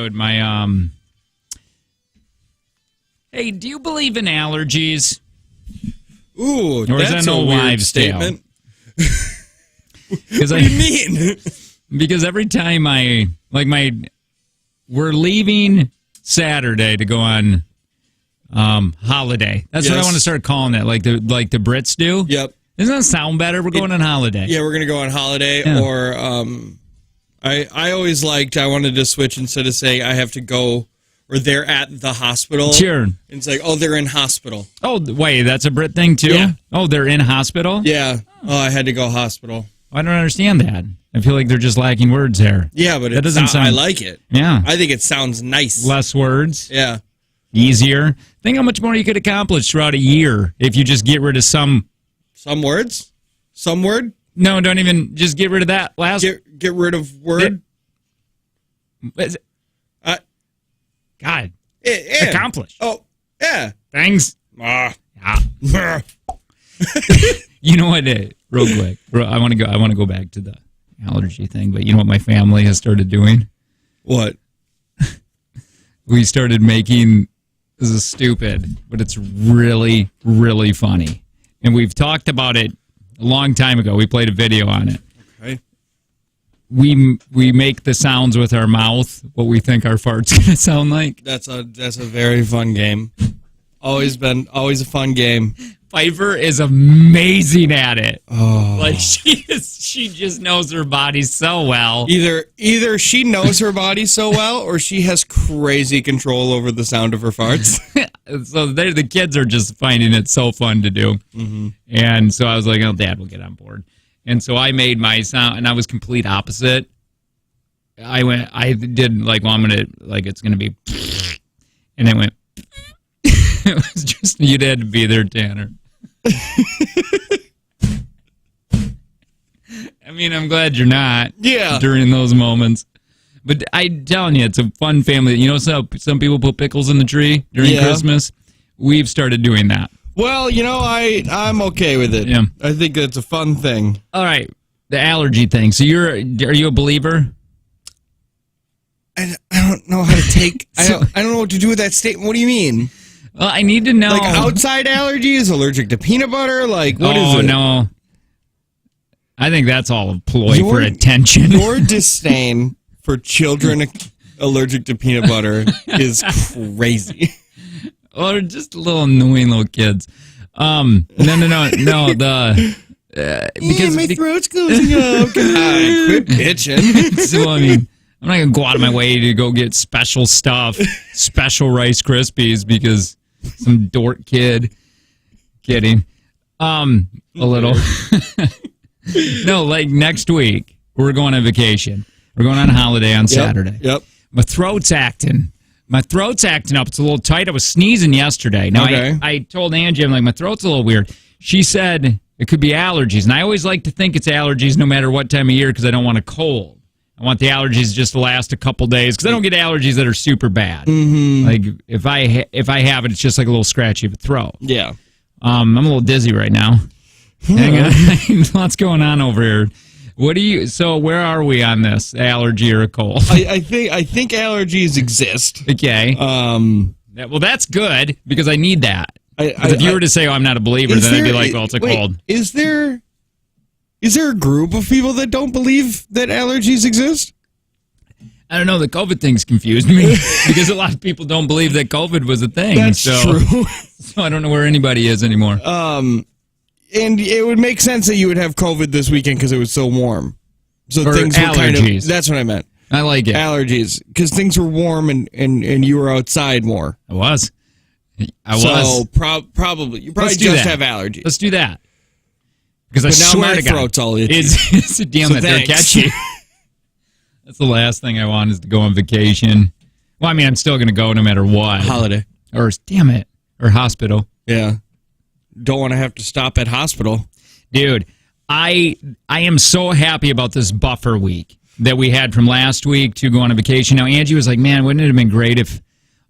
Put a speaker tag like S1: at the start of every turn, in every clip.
S1: episode, hey, do you believe in allergies?
S2: Ooh,
S1: or
S2: that's
S1: is that no
S2: a weird
S1: wives'
S2: statement.
S1: What
S2: do you mean?
S1: Because every time we're leaving Saturday to go on holiday. That's what I want to start calling it, like the Brits do.
S2: Yep.
S1: Doesn't that sound better? We're going on holiday.
S2: Yeah, we're going to go on holiday. Yeah. Or I always wanted to switch instead of saying I have to go or they're at the hospital.
S1: Sure.
S2: And it's like, oh, they're in hospital.
S1: Oh, wait, that's a Brit thing too?
S2: Yeah.
S1: Oh, they're in hospital?
S2: Yeah. Oh, I had to go hospital.
S1: I don't understand that. I feel like they're just lacking words there.
S2: Yeah, but
S1: that doesn't sound.
S2: I like it.
S1: Yeah.
S2: I think it sounds nice.
S1: Less words.
S2: Yeah.
S1: Easier. Think how much more you could accomplish throughout a year if you just get rid of some
S2: words? Some word?
S1: No, don't even. Just get rid of that last.
S2: Get rid of word?
S1: God.
S2: Yeah.
S1: Accomplish.
S2: Oh, yeah.
S1: Things.
S2: Yeah.
S1: You know what? Real quick. I want to go back to the allergy thing, but you know what my family has started doing?
S2: What?
S1: We started making. This is stupid, but it's really, really funny. And we've talked about it a long time ago. We played a video on it.
S2: Okay.
S1: We make the sounds with our mouth, what we think our fart's going to sound like.
S2: That's a very fun game. Always a fun game.
S1: Pfeiffer is amazing at it.
S2: Oh.
S1: Like she just knows her body so well.
S2: Either she knows her body so well or she has crazy control over the sound of her farts.
S1: So the kids are just finding it so fun to do.
S2: Mm-hmm.
S1: And so I was like, oh, Dad will get on board. And so I made my sound, and I was complete opposite. I did like, well, it's going to be, and I went, it was just, you'd had to be there, Tanner. I mean, I'm glad you're not.
S2: Yeah.
S1: During those moments. But I'm telling you, it's a fun family. You know, some people put pickles in the tree during Christmas. We've started doing that.
S2: Well, you know, I'm okay with it.
S1: Yeah.
S2: I think it's a fun thing.
S1: All right, the allergy thing. So are you a believer?
S2: I don't know how to take. I don't know what to do with that statement. What do you mean?
S1: Well, I need to know.
S2: Like outside allergies, allergic to peanut butter. Like what is it?
S1: Oh no. I think that's all a ploy for attention.
S2: Your disdain for children allergic to peanut butter is crazy.
S1: Or just little annoying little kids. No. Because
S2: my throat's closing up. God, quit bitching.
S1: So I mean, I'm not gonna go out of my way to go get special stuff, special Rice Krispies because some dork kid. Kidding. A little. No, like next week we're going on vacation. We're going on a holiday on Saturday.
S2: Yep.
S1: My throat's acting up. It's a little tight. I was sneezing yesterday. Now, I told Angie, I'm like, my throat's a little weird. She said it could be allergies. And I always like to think it's allergies no matter what time of year because I don't want a cold. I want the allergies just to last a couple days because I don't get allergies that are super bad.
S2: Mm-hmm.
S1: Like, if I have it, it's just like a little scratchy of a throat.
S2: Yeah.
S1: I'm a little dizzy right now. Hang on. Lots going on over here. So where are we on this? Allergy or a cold?
S2: I think allergies exist.
S1: Okay. Well, that's good because I need that. If you were to say, "Oh, I'm not a believer," then I'd be like, "Well, it's a cold."
S2: Is there a group of people that don't believe that allergies exist?
S1: I don't know. The COVID thing's confused me because a lot of people don't believe that COVID was a thing.
S2: That's true.
S1: So I don't know where anybody is anymore.
S2: And it would make sense that you would have COVID this weekend because it was so warm. So
S1: or
S2: things were
S1: allergies.
S2: That's what I meant.
S1: I like it.
S2: Allergies. Because things were warm and you were outside more.
S1: I was.
S2: So probably. You probably just have allergies.
S1: Let's do that. Because I
S2: now
S1: swear
S2: my
S1: to God,
S2: throat's all itchy.
S1: It's damn
S2: so
S1: that they're catchy. That's the last thing I want is to go on vacation. Well, I mean, I'm still going to go no matter what.
S2: Holiday.
S1: Or hospital.
S2: Yeah. Don't want to have to stop at hospital.
S1: Dude, I am so happy about this buffer week that we had from last week to go on a vacation. Now, Angie was like, man, wouldn't it have been great if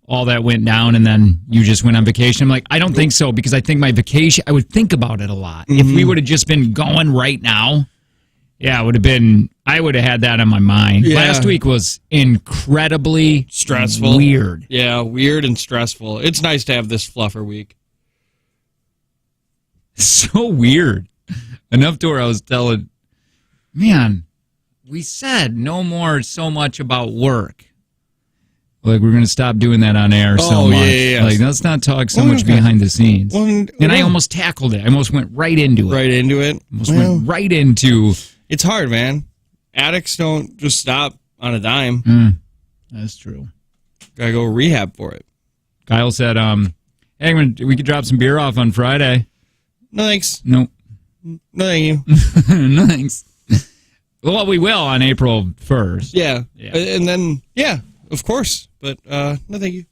S1: all that went down and then you just went on vacation? I'm like, I don't think so because I think my vacation, I would think about it a lot. Mm-hmm. If we would have just been going right now, Yeah, it would have been. I would have had that on my mind.
S2: Yeah.
S1: Last week was incredibly
S2: stressful,
S1: weird.
S2: Yeah, weird and stressful. It's nice to have this fluffer week.
S1: So weird. Enough to where I was telling, man, we said no more so much about work. Like, we're going to stop doing that on air so much.
S2: Yeah.
S1: Like, let's not talk so much behind the scenes.
S2: Well,
S1: I almost tackled it. I almost went right into it.
S2: Right into it?
S1: Went right into...
S2: It's hard, man. Addicts don't just stop on a dime.
S1: That's true.
S2: Gotta go rehab for it.
S1: Kyle said, hey, we could drop some beer off on Friday.
S2: No thanks.
S1: Nope.
S2: No thank you.
S1: No thanks. Well, we will on April 1st.
S2: Yeah. And then, yeah, of course. But no thank you.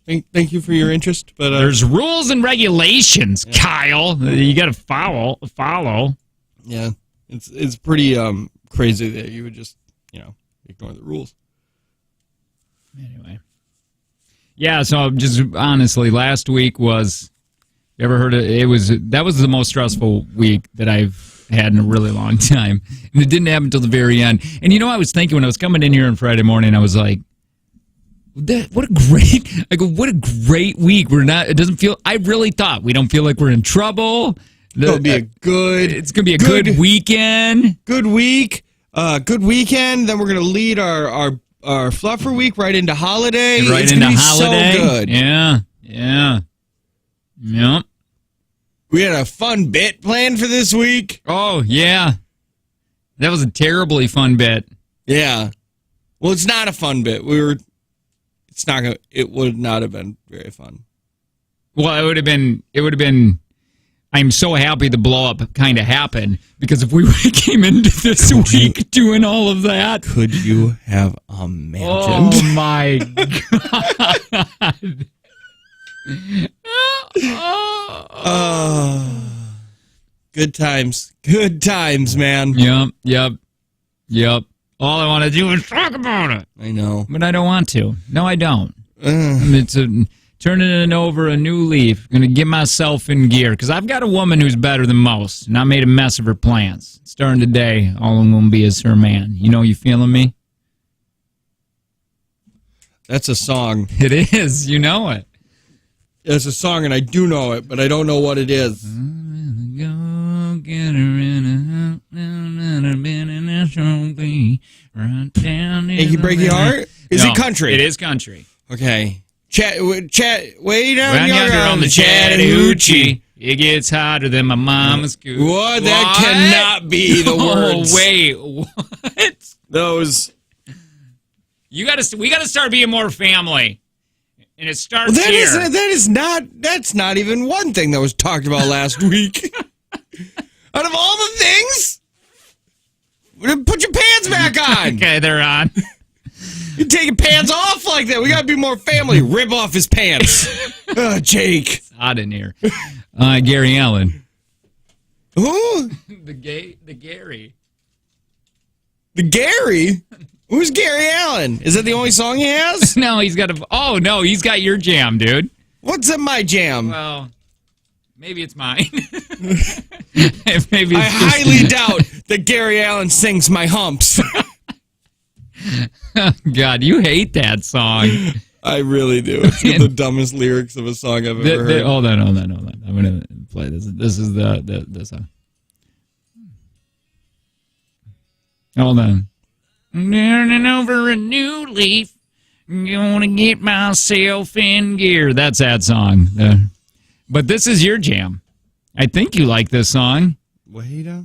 S2: Thank you for your interest. But
S1: there's rules and regulations, Kyle. You got to follow.
S2: Yeah. It's pretty crazy that you would just, ignore the rules.
S1: Anyway. Yeah, so just honestly, last week was, you ever heard of it? That was the most stressful week that I've had in a really long time. And it didn't happen until the very end. And I was thinking when I was coming in here on Friday morning, I was like, what a great week. I really thought we don't feel like we're in trouble.
S2: It's going
S1: to be a good weekend.
S2: Good week. Good weekend. Then we're going to lead our fluffer week right into holiday.
S1: It's
S2: into
S1: holiday.
S2: So good.
S1: Yeah. Yep.
S2: We had a fun bit planned for this week.
S1: Oh, yeah. That was a terribly fun bit.
S2: Yeah. Well, it's not a fun bit. It would not have been very fun.
S1: Well, it would have been I'm so happy the blow up kind of happened, because if we came into this week doing all of that,
S2: could you have imagined?
S1: Oh my God.
S2: Good times, man.
S1: Yep. All I want to do is talk about it.
S2: I know.
S1: But I don't want to. No, I don't. It's turning over a new leaf. Going to get myself in gear, because I've got a woman who's better than most, and I made a mess of her plans. Starting today, all I'm going to be is her man. You feeling me?
S2: That's a song.
S1: It is. You know it.
S2: It's a song, and I do know it, but I don't know what it is.
S1: Go get her in
S2: Achy Breaky Heart? Is it country?
S1: It is country.
S2: Okay. Way down
S1: yonder on the Chattahoochee. It gets hotter than my mama's cooch.
S2: What? That cannot be the words.
S1: Oh, wait. What?
S2: Those.
S1: We gotta start being more family. And it starts here.
S2: That's not even one thing that was talked about last week. Out of all the things, put your pants back on.
S1: Okay, they're on.
S2: You take your pants off like that. We gotta be more family. Rip off his pants. Jake.
S1: It's hot in here. Gary Allen.
S2: Who?
S1: The Gary.
S2: The Gary? Who's Gary Allen? Is that the only song he has?
S1: No, he's got your jam, dude.
S2: What's in my jam?
S1: Well, maybe it's mine.
S2: I highly doubt that Gary Allen sings my humps.
S1: God, you hate that song.
S2: I really do. It's the dumbest lyrics of a song I've ever heard.
S1: Hold on. I'm going to play this. This is the song. Hold on. Turning over a new leaf. Gonna get myself in gear. That's that song. But this is your jam. I think you like this song.
S2: Wait up.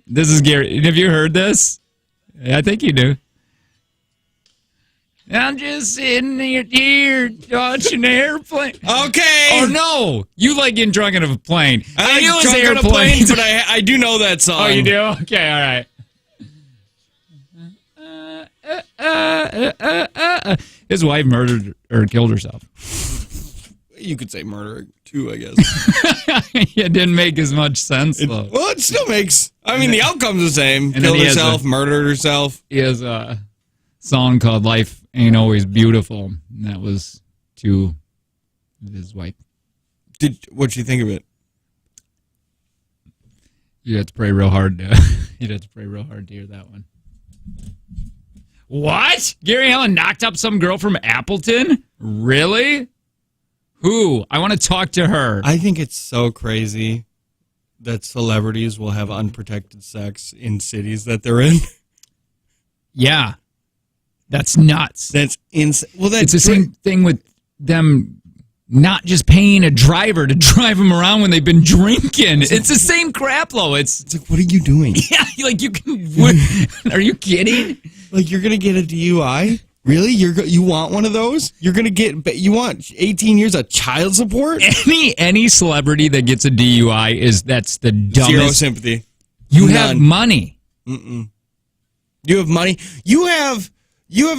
S1: This is Gary. Have you heard this? I think you do. I'm just sitting here watching an airplane.
S2: Okay.
S1: Oh, no. You like getting drunk in a plane.
S2: I like drunk on a plane, but I do know that song.
S1: Oh, you do? Okay, all right. His wife murdered or killed herself.
S2: You could say murder, too, I guess.
S1: It didn't make as much sense, though.
S2: Well, it still makes... I mean, the outcome's the same.
S1: And
S2: Killed herself, murdered herself.
S1: He has a song called Life Ain't Always Beautiful, and that was to his wife.
S2: What'd you think of it?
S1: You'd have to pray real hard. You'd have to pray real hard to hear that one. What? Gary Allen knocked up some girl from Appleton? Really? Who? I want to talk to her.
S2: I think it's so crazy that celebrities will have unprotected sex in cities that they're in.
S1: Yeah. That's nuts.
S2: That's insane. Well,
S1: it's the same thing with them not just paying a driver to drive them around when they've been drinking. It's the same crap, though. It's
S2: like, what are you doing?
S1: Yeah, like you can. Are you kidding?
S2: Like, you're gonna get a DUI? Really? You want one of those? You're gonna get? You want 18 years of child support?
S1: Any celebrity that gets a DUI that's the dumbest.
S2: Zero sympathy.
S1: You have money.
S2: Mm-mm. You have money. You have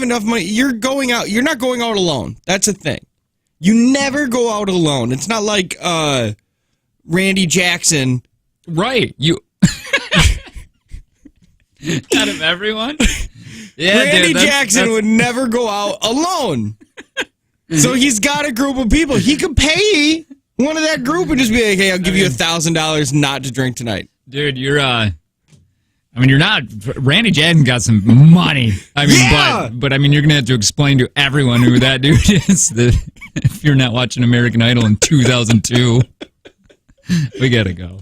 S2: enough money. You're going out. You're not going out alone. That's a thing. You never go out alone. It's not like Randy Jackson.
S1: Right. You out of everyone? Yeah,
S2: Randy Jackson would never go out alone. So he's got a group of people. He could pay one of that group and just be like, hey, I'll give you $1,000 not to drink tonight.
S1: Dude, you're you're not. Randy Jackson got some money. But I mean, you're gonna have to explain to everyone who that dude is. If you're not watching American Idol in 2002, we gotta go.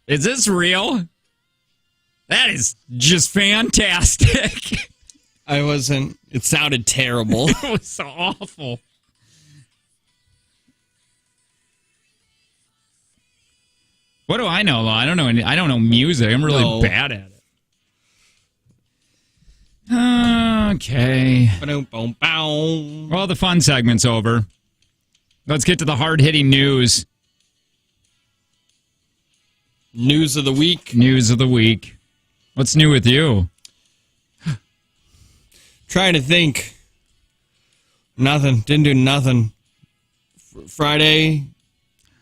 S1: Is this real? That is just fantastic.
S2: I wasn't. It sounded terrible.
S1: It was so awful. What do I know? I don't know. I don't know music. I'm really bad at it. Okay. Well, the fun segment's over. Let's get to the hard-hitting news.
S2: News of the week.
S1: News of the week. What's new with you?
S2: Trying to think. Nothing. Didn't do nothing. Friday,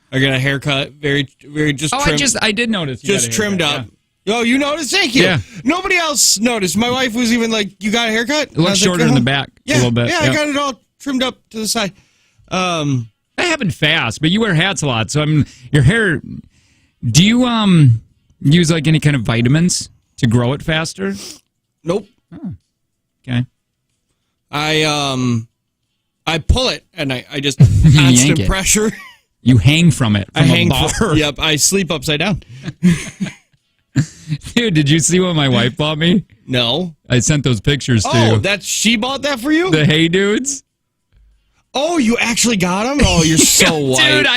S2: I got a haircut. Very just trimmed.
S1: I did notice.
S2: Just trimmed up. Yeah. Oh, you noticed? Thank you. Yeah. Nobody else noticed. My wife was even like, you got a haircut?
S1: It looks shorter in the back a little bit.
S2: Yeah, I got it all trimmed up to the side.
S1: That happened fast, but you wear hats a lot. So your hair, do you use like any kind of vitamins to grow it faster?
S2: Nope.
S1: Oh, okay.
S2: I pull it and I just constant pressure.
S1: You hang from it. From a bar.
S2: Yep. I sleep upside down.
S1: Dude, did you see what my wife bought me?
S2: No.
S1: I sent those pictures to you.
S2: Oh, she bought that for you?
S1: The Hey Dudes.
S2: Oh, you actually got them? Oh, you're so white.
S1: Dude,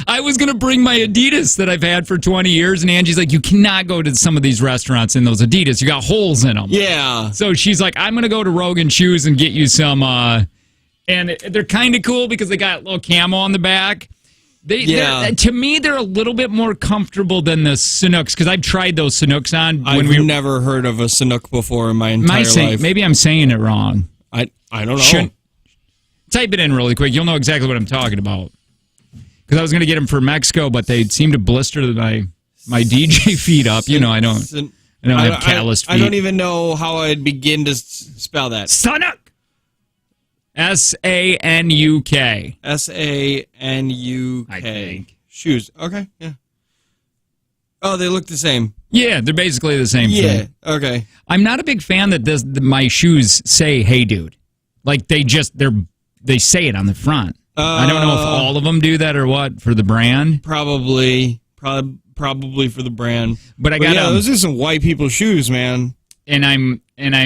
S1: I was going to bring my Adidas that I've had for 20 years, and Angie's like, you cannot go to some of these restaurants in those Adidas. You got holes in them.
S2: Yeah.
S1: So she's like, I'm going to go to Rogan Shoes and get you some, and they're kind of cool because they got a little camo on the back. To me, they're a little bit more comfortable than the Sanooks, because I've tried those Sanooks on.
S2: I've never heard of a Sanook before in my entire life.
S1: Maybe I'm saying it wrong.
S2: I don't know.
S1: Type it in really quick. You'll know exactly what I'm talking about. Because I was going to get them for Mexico, but they seem to blister my DJ feet up. You know, I don't have calloused feet.
S2: I don't even know how I'd begin to spell that.
S1: Sanuk. Sanuk.
S2: Sanuk.
S1: I think.
S2: Shoes. Okay. Yeah. Oh, they look the same.
S1: Yeah, they're basically the same thing.
S2: Yeah. Okay.
S1: I'm not a big fan that my shoes say "Hey, dude." Like they say it on the front. I don't know if all of them do that or what for the brand.
S2: Probably for the brand.
S1: But I got
S2: those are some white people shoes, man.
S1: And I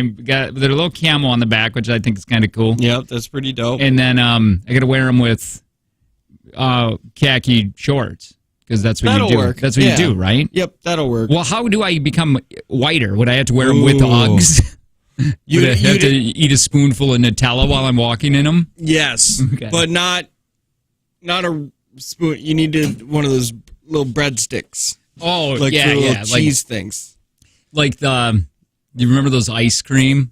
S1: got they're a little camo on the back, which I think is kind of cool.
S2: Yep, that's pretty dope.
S1: And then I got to wear them with khaki shorts because that's what
S2: that'll
S1: you do.
S2: Work.
S1: That's what you do, right?
S2: Yep, that'll work.
S1: Well, how do I become whiter? Would I have to wear them with Uggs? Would I have to eat a spoonful of Nutella while I'm walking in them?
S2: Yes, but not a spoon. You need one of those little breadsticks.
S1: Oh,
S2: like little cheese things.
S1: Like you remember those ice cream,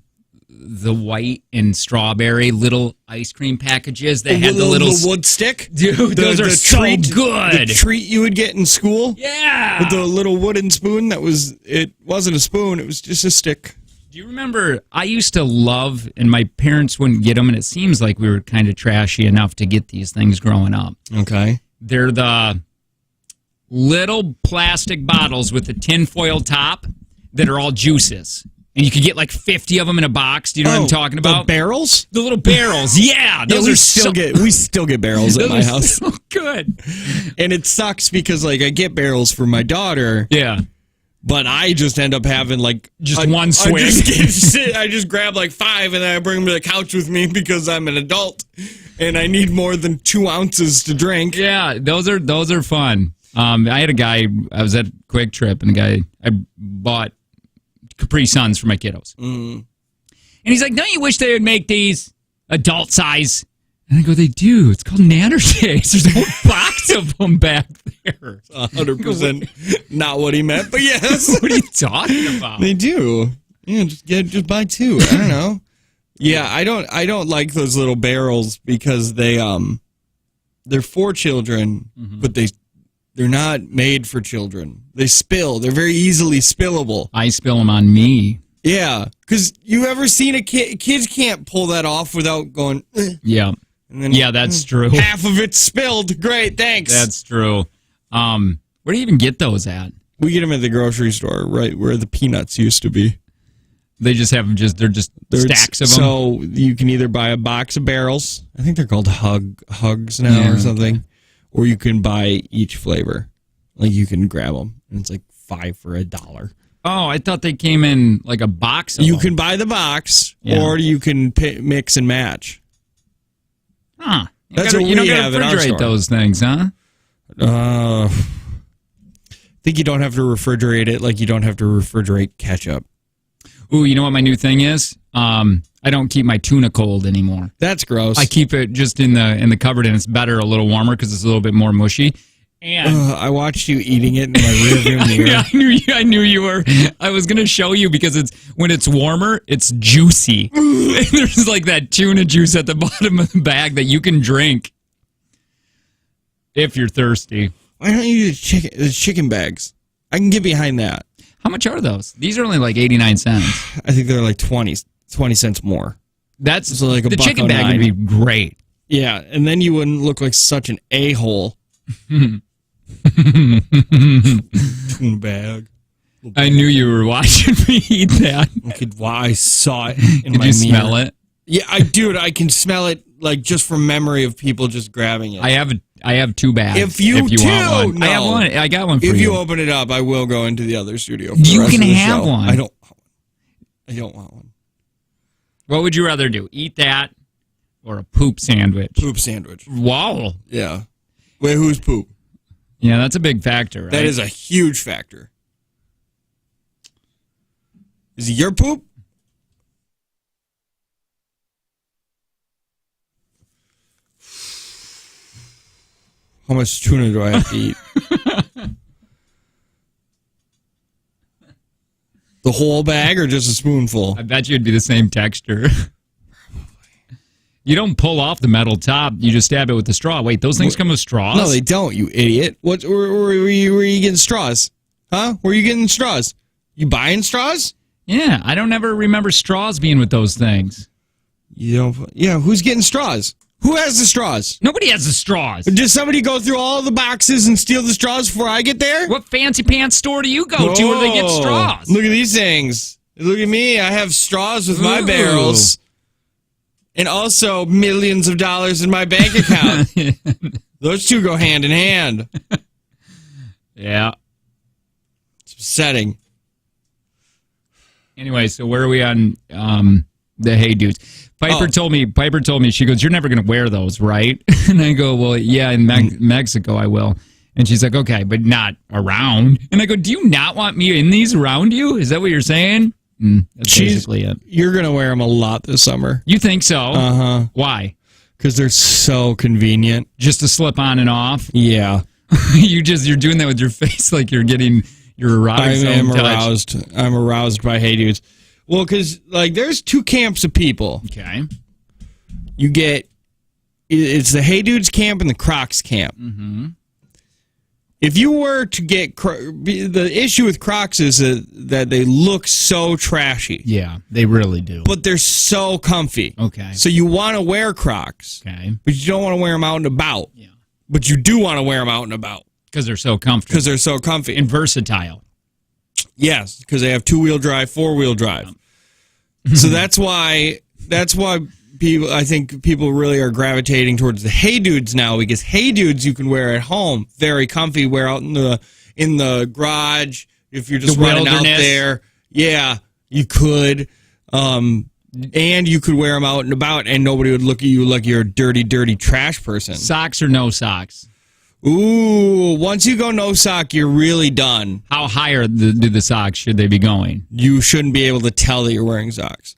S1: the white and strawberry little ice cream packages that had the little
S2: wood stick?
S1: Dude, those are so good.
S2: The treat you would get in school?
S1: Yeah.
S2: With the little wooden spoon it wasn't a spoon, it was just a stick.
S1: Do you remember, I used to love, and my parents wouldn't get them, and it seems like we were kind of trashy enough to get these things growing up.
S2: Okay.
S1: They're the little plastic bottles with the tinfoil top that are all juices. And you could get like 50 of them in a box. Do you know what I'm talking about?
S2: The barrels?
S1: The little barrels, yeah.
S2: We still get barrels at my house.
S1: So good.
S2: And it sucks because like I get barrels for my daughter.
S1: Yeah.
S2: But I just end up having like
S1: just one swig.
S2: I just grab like 5 and then I bring them to the couch with me because I'm an adult and I need more than 2 ounces to drink.
S1: Yeah, those are fun. I had a guy. I was at Quick Trip and I bought Capri Suns for my kiddos, and he's like, "Don't you wish they would make these adult size?" And I go, "They do. It's called Nannerdays. There's a whole box of them back there."
S2: 100% not what he meant, but yes.
S1: What are you talking about?
S2: They do. Yeah, just buy 2. I don't know. Yeah, I don't like those little barrels because they're for children, but they're not made for children. They spill. They're very easily spillable.
S1: I spill them on me.
S2: Yeah, because you ever seen a kid? Kids can't pull that off without going.
S1: Yeah. And then, that's true.
S2: Half of it's spilled. Great, thanks.
S1: That's true. Where do you even get those at?
S2: We get them at the grocery store, right where the peanuts used to be.
S1: They just have them. They're stacks of them.
S2: So you can either buy a box of barrels. I think they're called hugs now or something, or you can buy each flavor. Like you can grab them, and it's like $5 for $1.
S1: Oh, I thought they came in like a box.
S2: You can buy the box, or you can mix and match.
S1: Huh?
S2: That's what we have at our store.
S1: You don't refrigerate those things, huh?
S2: I think you don't have to refrigerate it like you don't have to refrigerate ketchup.
S1: Ooh, you know what my new thing is? I don't keep my tuna cold anymore.
S2: That's gross.
S1: I keep it just in the cupboard, and it's better a little warmer because it's a little bit more mushy. And
S2: I watched you eating it in my rearview mirror.
S1: I knew you were. I was gonna show you because when it's warmer, it's juicy. There's like that tuna juice at the bottom of the bag that you can drink if you're thirsty.
S2: Why don't you use chicken bags? I can get behind that.
S1: How much are those? These are only like 89 cents.
S2: I think they're like 20 cents more.
S1: That's
S2: so like
S1: the chicken bag would be great.
S2: Yeah, and then you wouldn't look like such an a-hole. Tuna bag.
S1: I knew you were watching me eat that.
S2: I saw it in
S1: Did
S2: my
S1: you
S2: mirror.
S1: smell it?
S2: Yeah, I can smell it like just from memory of people just grabbing it.
S1: I have 2 bags.
S2: If you
S1: want one.
S2: No.
S1: I have one. I got one for you.
S2: If you open it up, I will go into the other studio. For
S1: you
S2: the rest
S1: can
S2: of the
S1: have
S2: show.
S1: one.
S2: I don't want one.
S1: What would you rather do? Eat that or a poop sandwich?
S2: Poop sandwich.
S1: Wow.
S2: Yeah. Wait, who's poop?
S1: Yeah, that's a big factor, right?
S2: That is a huge factor. Is it your poop? How much tuna do I have to eat? The whole bag or just a spoonful?
S1: I bet you it'd be the same texture. You don't pull off the metal top. You just stab it with the straw. Wait, those things come with straws?
S2: No, they don't, you idiot. Where were you getting straws? Huh? Where are you getting straws? You buying straws?
S1: Yeah, I don't ever remember straws being with those things.
S2: You don't. Yeah, who's getting straws? Who has the straws?
S1: Nobody has the straws.
S2: Does somebody go through all the boxes and steal the straws before I get there?
S1: What fancy pants store do you go to where they get straws?
S2: Look at these things. Look at me. I have straws with my barrels. And also millions of dollars in my bank account. Those two go hand in hand.
S1: Yeah.
S2: It's upsetting.
S1: Anyway, so where are we on the Hey Dudes? Piper told me, she goes, you're never going to wear those, right? And I go, well, yeah, in Mexico I will. And she's like, okay, but not around. And I go, do you not want me in these around you? Is that what you're saying? That's basically it.
S2: You're going to wear them a lot this summer.
S1: You think so?
S2: Uh-huh.
S1: Why?
S2: Because they're so convenient.
S1: Just to slip on and off?
S2: Yeah.
S1: You're doing that with your face like you're aroused.
S2: I'm aroused by Hey Dudes. Well, because there's 2 camps of people.
S1: Okay.
S2: You get, it's the Hey Dudes camp and the Crocs camp.
S1: Mm-hmm.
S2: If you were to get, the issue with Crocs is that they look so trashy.
S1: Yeah, they really do.
S2: But they're so comfy.
S1: Okay.
S2: So you want to wear Crocs.
S1: Okay.
S2: But you don't want to wear them out and about.
S1: Yeah.
S2: But you do want to wear them out and about.
S1: Because they're so comfortable.
S2: Because they're so comfy.
S1: And versatile.
S2: Yes, because they have 2-wheel drive, 4-wheel drive. So that's why I think people really are gravitating towards the Hey Dudes now, because Hey Dudes you can wear at home, very comfy, wear out in the garage if you're just running out there. Yeah, you could. And you could wear them out and about, and nobody would look at you like you're a dirty, dirty trash person.
S1: Socks or no socks?
S2: Ooh, once you go no sock, you're really done.
S1: How higher do the socks should they be going?
S2: You shouldn't be able to tell that you're wearing socks.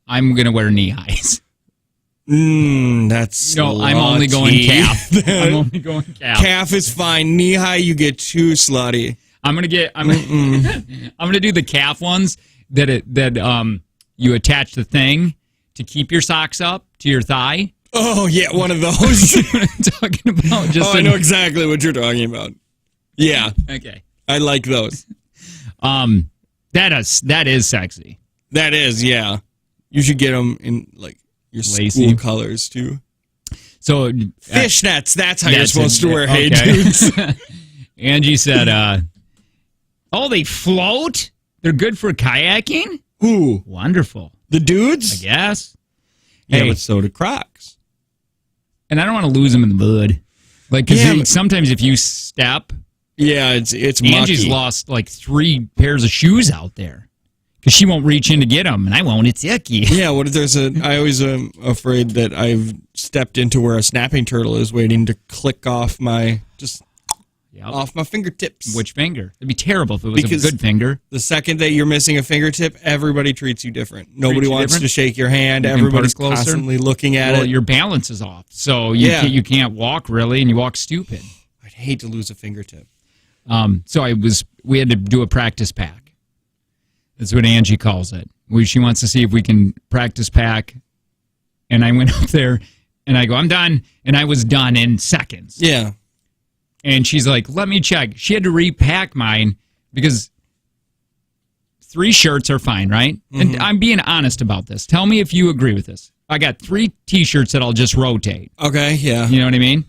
S1: I'm going to wear knee highs.
S2: That's
S1: no. I'm only going calf. I'm only going calf.
S2: Calf is fine. Knee high, you get too slutty.
S1: I'm gonna do the calf ones that you attach the thing to keep your socks up to your thigh.
S2: Oh yeah, one of those.
S1: What I'm talking about.
S2: I know exactly what you're talking about. Yeah.
S1: Okay.
S2: I like those.
S1: That is sexy.
S2: That is, yeah. You should get them in your
S1: lacy
S2: school colors too.
S1: So
S2: fishnets. That's how you're supposed to wear Hey Dudes.
S1: Angie said, "Oh, they float. They're good for kayaking.
S2: Ooh,
S1: wonderful.
S2: The dudes,
S1: I guess.
S2: Yeah, but so do Crocs.
S1: And I don't want to lose them in the mud. Because sometimes if you step
S2: Yeah, it's
S1: Angie's
S2: mucky.
S1: lost like 3 pairs of shoes out there because she won't reach in to get them, and I won't. It's icky.
S2: Yeah, what if there's I always am afraid that I've stepped into where a snapping turtle is waiting to click off my off my fingertips.
S1: Which finger? It'd be terrible if it was a good finger.
S2: The second that you're missing a fingertip, everybody treats you different. Nobody wants to shake your hand.
S1: You
S2: Everybody's constantly looking at it.
S1: Your balance is off, so you can't walk really, and you walk stupid.
S2: I'd hate to lose a fingertip.
S1: So we had to do a practice pack. That's what Angie calls it. She wants to see if we can practice pack. And I went up there and I go, I'm done. And I was done in seconds.
S2: Yeah.
S1: And she's like, let me check. She had to repack mine because 3 shirts are fine, right? Mm-hmm. And I'm being honest about this. Tell me if you agree with this. I got 3 T-shirts that I'll just rotate.
S2: Okay, yeah.
S1: You know what I mean?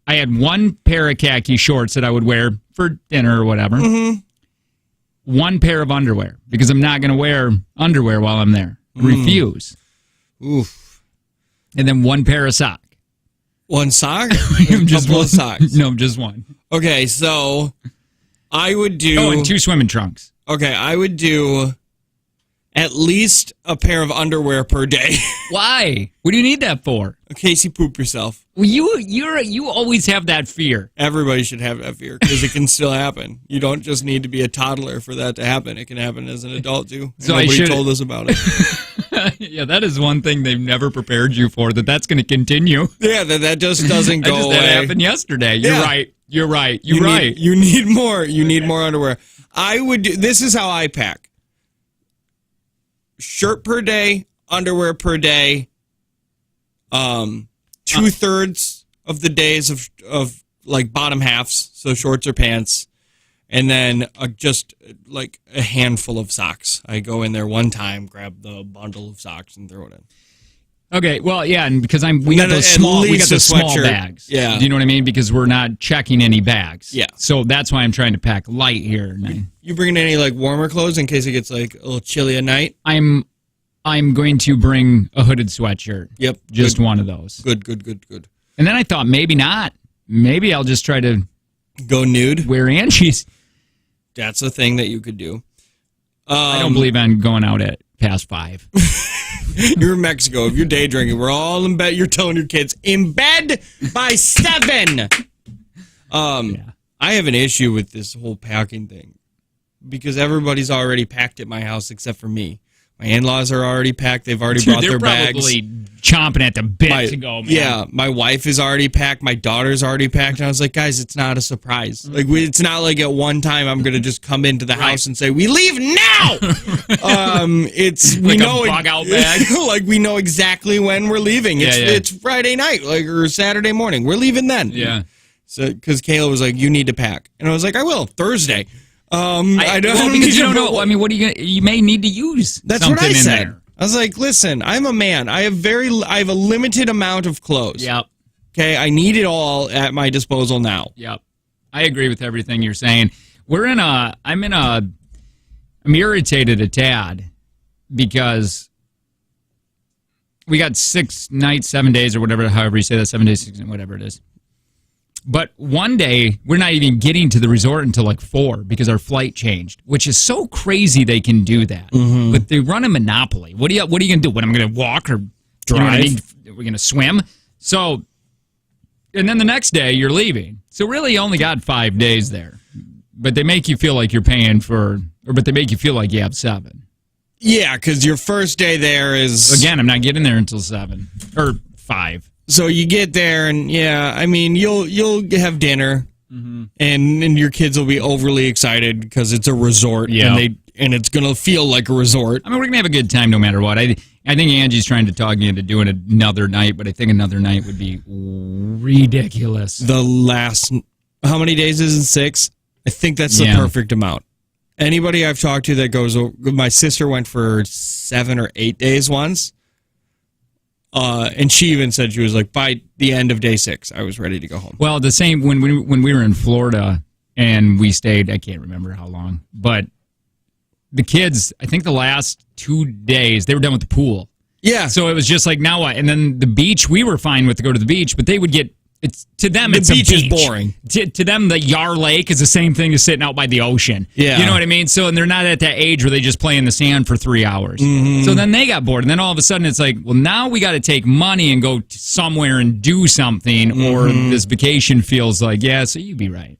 S1: I had 1 pair of khaki shorts that I would wear for dinner or whatever.
S2: Mm-hmm.
S1: 1 pair of underwear because I'm not going to wear underwear while I'm there. Refuse.
S2: Oof.
S1: And then 1 pair of socks.
S2: 1 sock?
S1: Just
S2: couple
S1: one
S2: of socks.
S1: No, just 1.
S2: Okay, so I would do...
S1: Oh, and 2 swimming trunks.
S2: Okay, I would do at least a pair of underwear per day.
S1: Why? What do you need that for?
S2: In case you poop yourself.
S1: Well, you always have that fear.
S2: Everybody should have that fear because it can still happen. You don't just need to be a toddler for that to happen. It can happen as an adult too.
S1: So
S2: nobody told us about it.
S1: Yeah, that is one thing they've never prepared you for, that's going to continue.
S2: Yeah, that just doesn't go away.
S1: That happened yesterday. You're right. You're right.
S2: You need more. You need more underwear. I would do, this is how I pack. Shirt per day, underwear per day. 2/3 of the days of like bottom halves, so shorts or pants, and then just like a handful of socks. I go in there one time, grab the bundle of socks, and throw it in.
S1: Okay, well, yeah, and because we got those small bags.
S2: Yeah,
S1: do you know what I mean? Because we're not checking any bags.
S2: Yeah,
S1: so that's why I'm trying to pack light here.
S2: You bringing any like warmer clothes in case it gets like a little chilly at night?
S1: I'm going to bring a hooded sweatshirt.
S2: Yep.
S1: Just one of those.
S2: Good.
S1: And then I thought maybe not. Maybe I'll just try to
S2: go nude.
S1: Wear Angie's.
S2: That's a thing that you could do.
S1: I don't believe in going out at past 5.
S2: You're in Mexico. If you're day drinking, we're all in bed. You're telling your kids, in bed by 7. Yeah. I have an issue with this whole packing thing because everybody's already packed at my house except for me. My in-laws are already packed. They've already brought their bags.
S1: They're probably chomping at the bit to go, man.
S2: Yeah, my wife is already packed. My daughter's already packed. And I was like, guys, it's not a surprise. Like, it's not like at one time I'm going to just come into the house and say, we leave now! It's we
S1: like
S2: know
S1: a bug-out bag?
S2: Like, we know exactly when we're leaving. It's Friday night, or Saturday morning. We're leaving then.
S1: Yeah.
S2: So, because Kayla was like, you need to pack. And I was like, I will. Thursday.
S1: I don't because you don't know. I mean, what are you gonna? You may need to use.
S2: That's what I said. I was like, listen, I'm a man. I have a limited amount of clothes.
S1: Yep.
S2: Okay, I need it all at my disposal now.
S1: Yep. I agree with everything you're saying. I'm irritated a tad because we got 6 nights, 7 days, or whatever, however you say that, 7 days, 6, whatever it is. But one day, we're not even getting to the resort until like 4 because our flight changed, which is so crazy they can do that. Mm-hmm. But they run a monopoly. What are you going to do? What, I'm going to walk or drive? You know what I mean? We're going to swim? So, and then the next day, you're leaving. So really, you only got 5 days there. But they make you feel like you're paying but they make you feel like you have 7.
S2: Yeah, because your first day there is...
S1: Again, I'm not getting there until 7 or 5.
S2: So you get there, and yeah, I mean, you'll have dinner, and your kids will be overly excited because it's a resort, and it's gonna feel like a resort.
S1: I mean, we're gonna have a good time no matter what. I think Angie's trying to talk me into doing another night, but I think another night would be ridiculous.
S2: How many days is it? 6? I think that's the perfect amount. Anybody I've talked to that goes, my sister went for 7 or 8 days once. And she even said she was like, by the end of day 6, I was ready to go home.
S1: Well, the same when we were in Florida and we stayed, I can't remember how long, but the kids, I think the last 2 days, they were done with the pool.
S2: Yeah.
S1: So it was just like, now what? And then the beach, we were fine with to go to the beach, but they would get It's to them.
S2: The
S1: It's
S2: beach
S1: a
S2: is
S1: beach.
S2: boring.
S1: To them, the Yar Lake is the same thing as sitting out by the ocean.
S2: Yeah.
S1: You know what I mean? So, and they're not at that age where they just play in the sand for 3 hours. So then they got bored. And then all of a sudden it's like, well, now we got to take money and go somewhere and do something, or this vacation feels like, yeah, so you'd be right.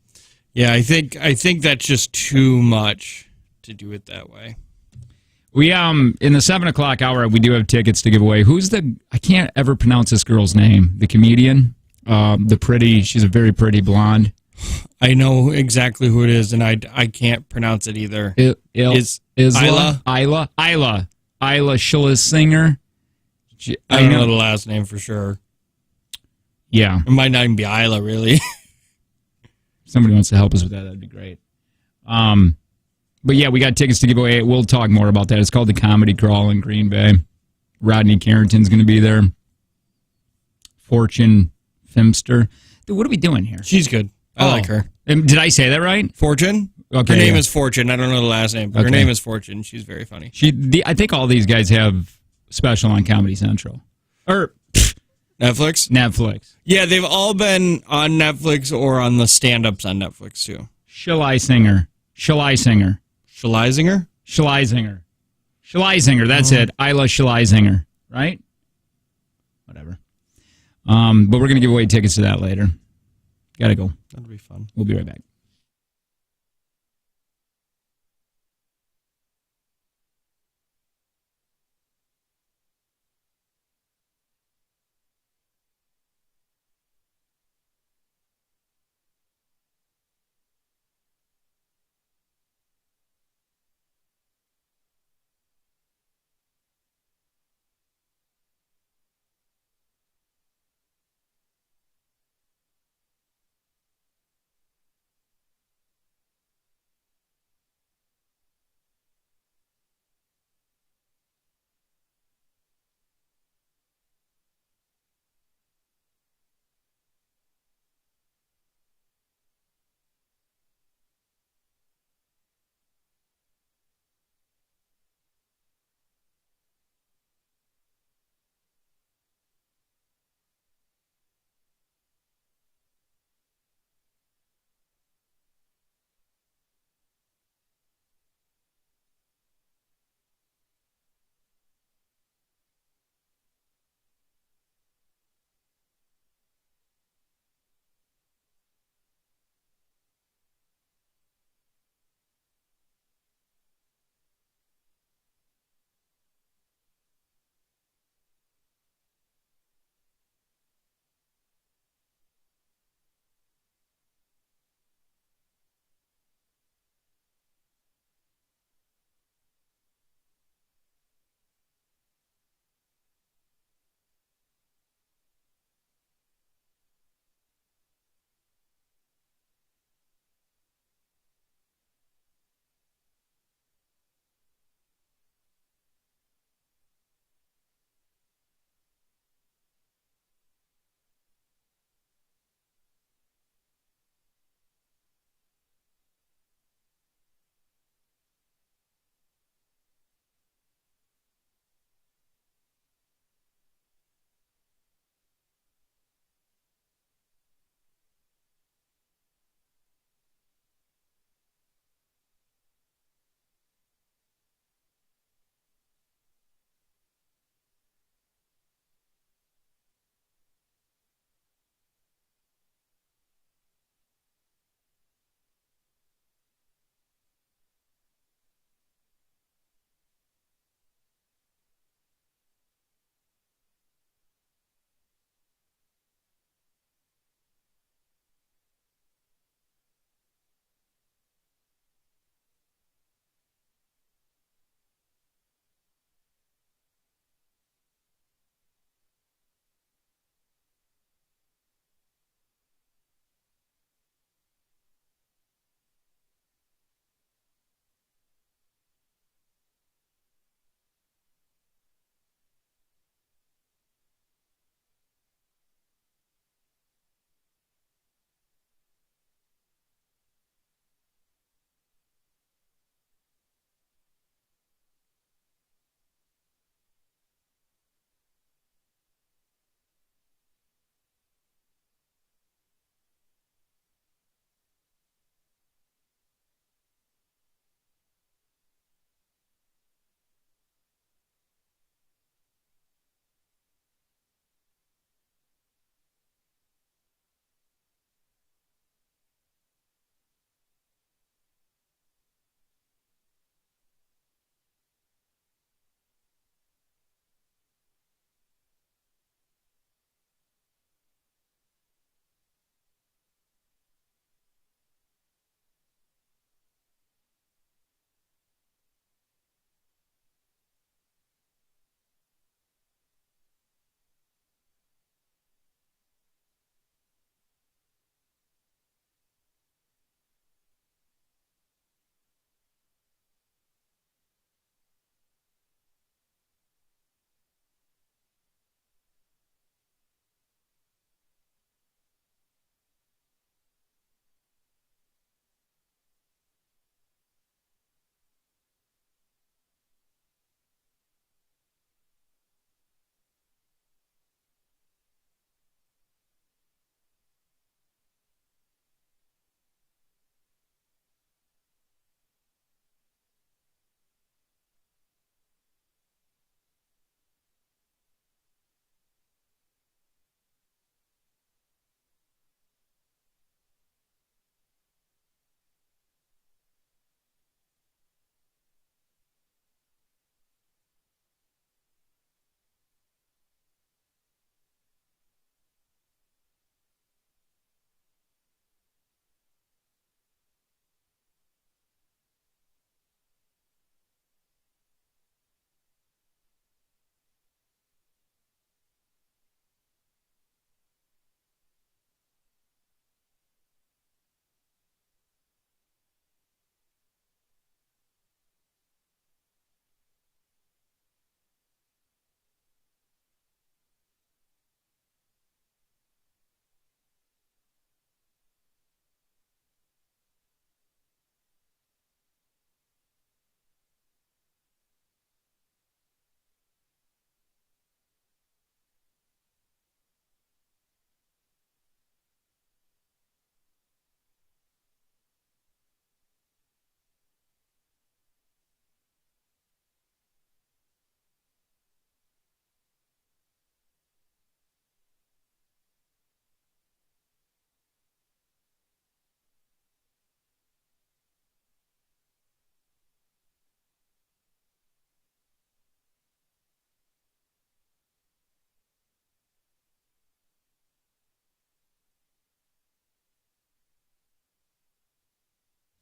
S2: Yeah, I think that's just too much to do it that way.
S1: We in the 7 o'clock hour, we do have tickets to give away. Who's I can't ever pronounce this girl's name. The comedian, she's a very pretty blonde.
S2: I know exactly who it is, and I can't pronounce it either. Is Isla
S1: Schlesinger?
S2: I don't know the last name for sure.
S1: Yeah,
S2: it might not even be Isla, really.
S1: Somebody wants to help us with that, that'd be great. But yeah, we got tickets to give away. We'll talk more about that. It's called the Comedy Crawl in Green Bay. Rodney Carrington's going to be there. Fortune Fimster. Dude, what are we doing here?
S2: She's good. I like her.
S1: Did I say that right?
S2: Fortune?
S1: Okay.
S2: Her name is Fortune. I don't know the last name, but her name is Fortune. She's very funny.
S1: I think all these guys have special on Comedy Central. Or
S2: Netflix? Yeah, they've all been on Netflix or on the stand-ups on Netflix, too.
S1: Schlesinger, that's it. Isla Schlesinger, right? Whatever. But we're going to give away tickets to that later. Gotta go.
S2: That'll be fun.
S1: We'll be right back.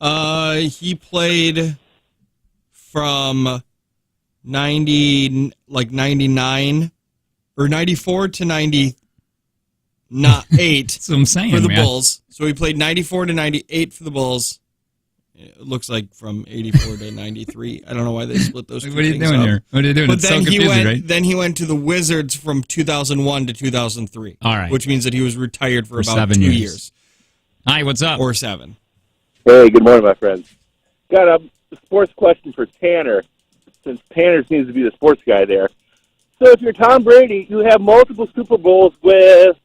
S2: He played from 99 or 94 to 98
S1: That's what I'm saying,
S2: for the
S1: man.
S2: Bulls. So he played 94 to 98 for the Bulls. It looks like from 84 to 93. I don't know why they split those two
S1: What are you
S2: things
S1: doing
S2: up.
S1: here? What are you doing?
S2: But
S1: It's
S2: then
S1: so confusing, right?
S2: Then he went to the Wizards from 2001 to 2003.
S1: All right.
S2: Which means that he was retired for about
S1: 7
S2: 2
S1: years.
S2: years.
S1: Hi, what's up?
S2: Or 7.
S3: Hey, good morning, my friends. Got a sports question for Tanner, since Tanner seems to be the sports guy there. So if you're Tom Brady, you have multiple Super Bowls with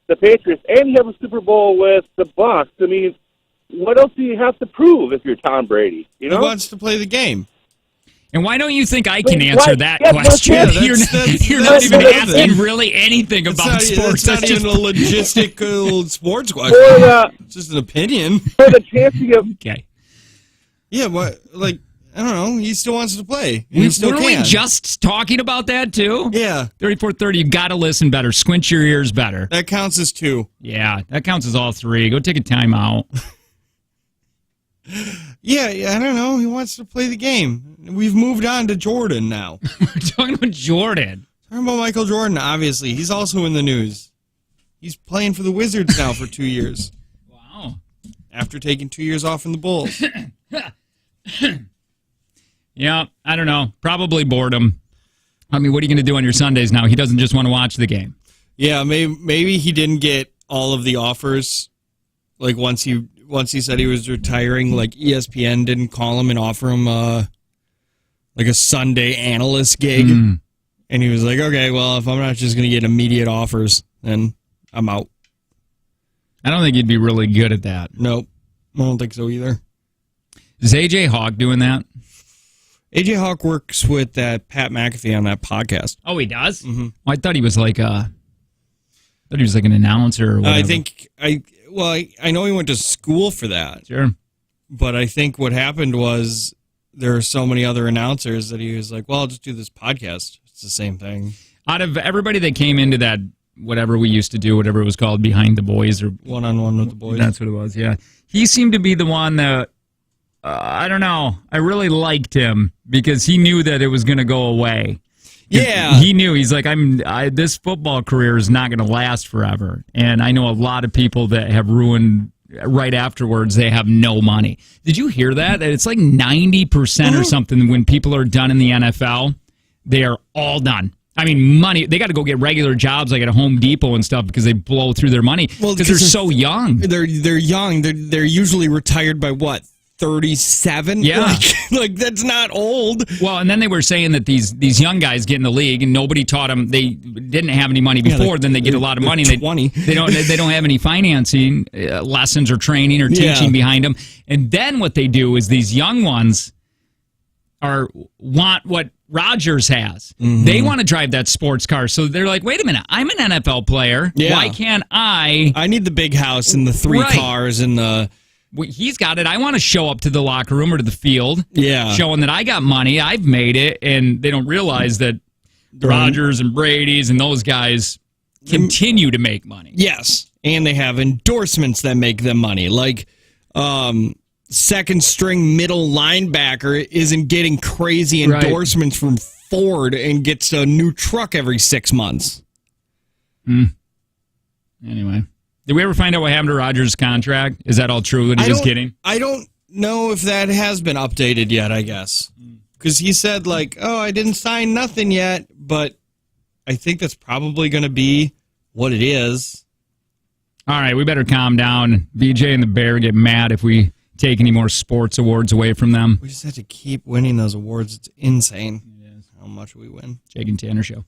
S3: the Patriots, and you have a Super Bowl with the Bucs. I mean, what else do you have to prove if you're Tom Brady? You know?
S2: He wants to play the game.
S1: And why don't you think I can
S3: But
S1: answer
S3: why-
S1: that
S3: yeah,
S1: question?
S3: yeah,
S1: You're not
S2: that's
S1: even
S2: nothing.
S1: asking really anything about sports.
S2: That's not
S1: That's
S2: even a logistical sports
S3: For
S2: question. It's just an opinion.
S3: for the chance to get
S1: okay.
S2: Yeah, what? Like, I don't know. He still wants to play.
S1: We,
S2: He still
S1: were
S2: can.
S1: we just talking about that too?
S2: Yeah,
S1: 3430, you got to listen better. Squint your ears better.
S2: that counts as 2.
S1: Yeah, that counts as all 3. Go take a timeout.
S2: Yeah, I don't know. He wants to play the game. We've moved on to Jordan now.
S1: We're talking about Jordan.
S2: Talking about Michael Jordan, obviously. He's also in the news. He's playing for the Wizards now for 2 years.
S1: Wow.
S2: After taking 2 years off from the Bulls.
S1: Yeah, I don't know. Probably boredom. I mean, what are you going to do on your Sundays now? He doesn't just want to watch the game.
S2: Yeah, maybe he didn't get all of the offers. Like once he said he was retiring, like ESPN didn't call him and offer him like a Sunday analyst gig. And he was like, okay, well, if I'm not just going to get immediate offers, then I'm out.
S1: I don't think he'd be really good at that.
S2: Nope. I don't think so either.
S1: Is AJ Hawk doing that?
S2: AJ Hawk works with that Pat McAfee on that podcast.
S1: Oh, he does? Mm-hmm. I thought he was like an announcer or whatever.
S2: I know he went to school for that.
S1: Sure.
S2: But I think what happened was there are so many other announcers that he was like, well, I'll just do this podcast. It's the same thing.
S1: Out of everybody that came into that, whatever we used to do, whatever it was called, Behind the Boys or
S2: One-on-one with the boys.
S1: That's what it was, yeah. He seemed to be the one that, I don't know, I really liked him because he knew that it was going to go away.
S2: Yeah.
S1: He knew. He's like, this football career is not going to last forever. And I know a lot of people that have ruined right afterwards, they have no money. Did you hear that? It's like 90% or something when people are done in the NFL, they are all done. I mean, money, they got to go get regular jobs like at a Home Depot and stuff because they blow through their money because they're so young.
S2: They're young. They're usually retired by what? 37?
S1: Yeah.
S2: Like that's not old.
S1: Well, and then they were saying that these young guys get in the league and nobody taught them. They didn't have any money before. Then they get a lot of money.
S2: 20.
S1: They don't have any financing lessons or training or teaching behind them. And then what they do is these young ones want what Rodgers has. Mm-hmm. They want to drive that sports car. So they're like, wait a minute, I'm an NFL player. Yeah. Why can't I?
S2: I need the big house and the 3 cars and the.
S1: He's got it. I want to show up to the locker room or to the field, showing that I got money, I've made it, and they don't realize that Rodgers and Brady's and those guys continue to make money.
S2: Yes, and they have endorsements that make them money. Like, second string middle linebacker isn't getting crazy endorsements from Ford and gets a new truck every 6 months.
S1: Anyway. Did we ever find out what happened to Rodgers' contract? Is that all true that he was getting?
S2: I don't know if that has been updated yet, I guess. Because he said, like, oh, I didn't sign nothing yet, but I think that's probably going to be what it is.
S1: All right, we better calm down. BJ and the Bear get mad if we take any more sports awards away from them.
S2: We just have to keep winning those awards. It's insane how much we win.
S1: Jake and Tanner Show.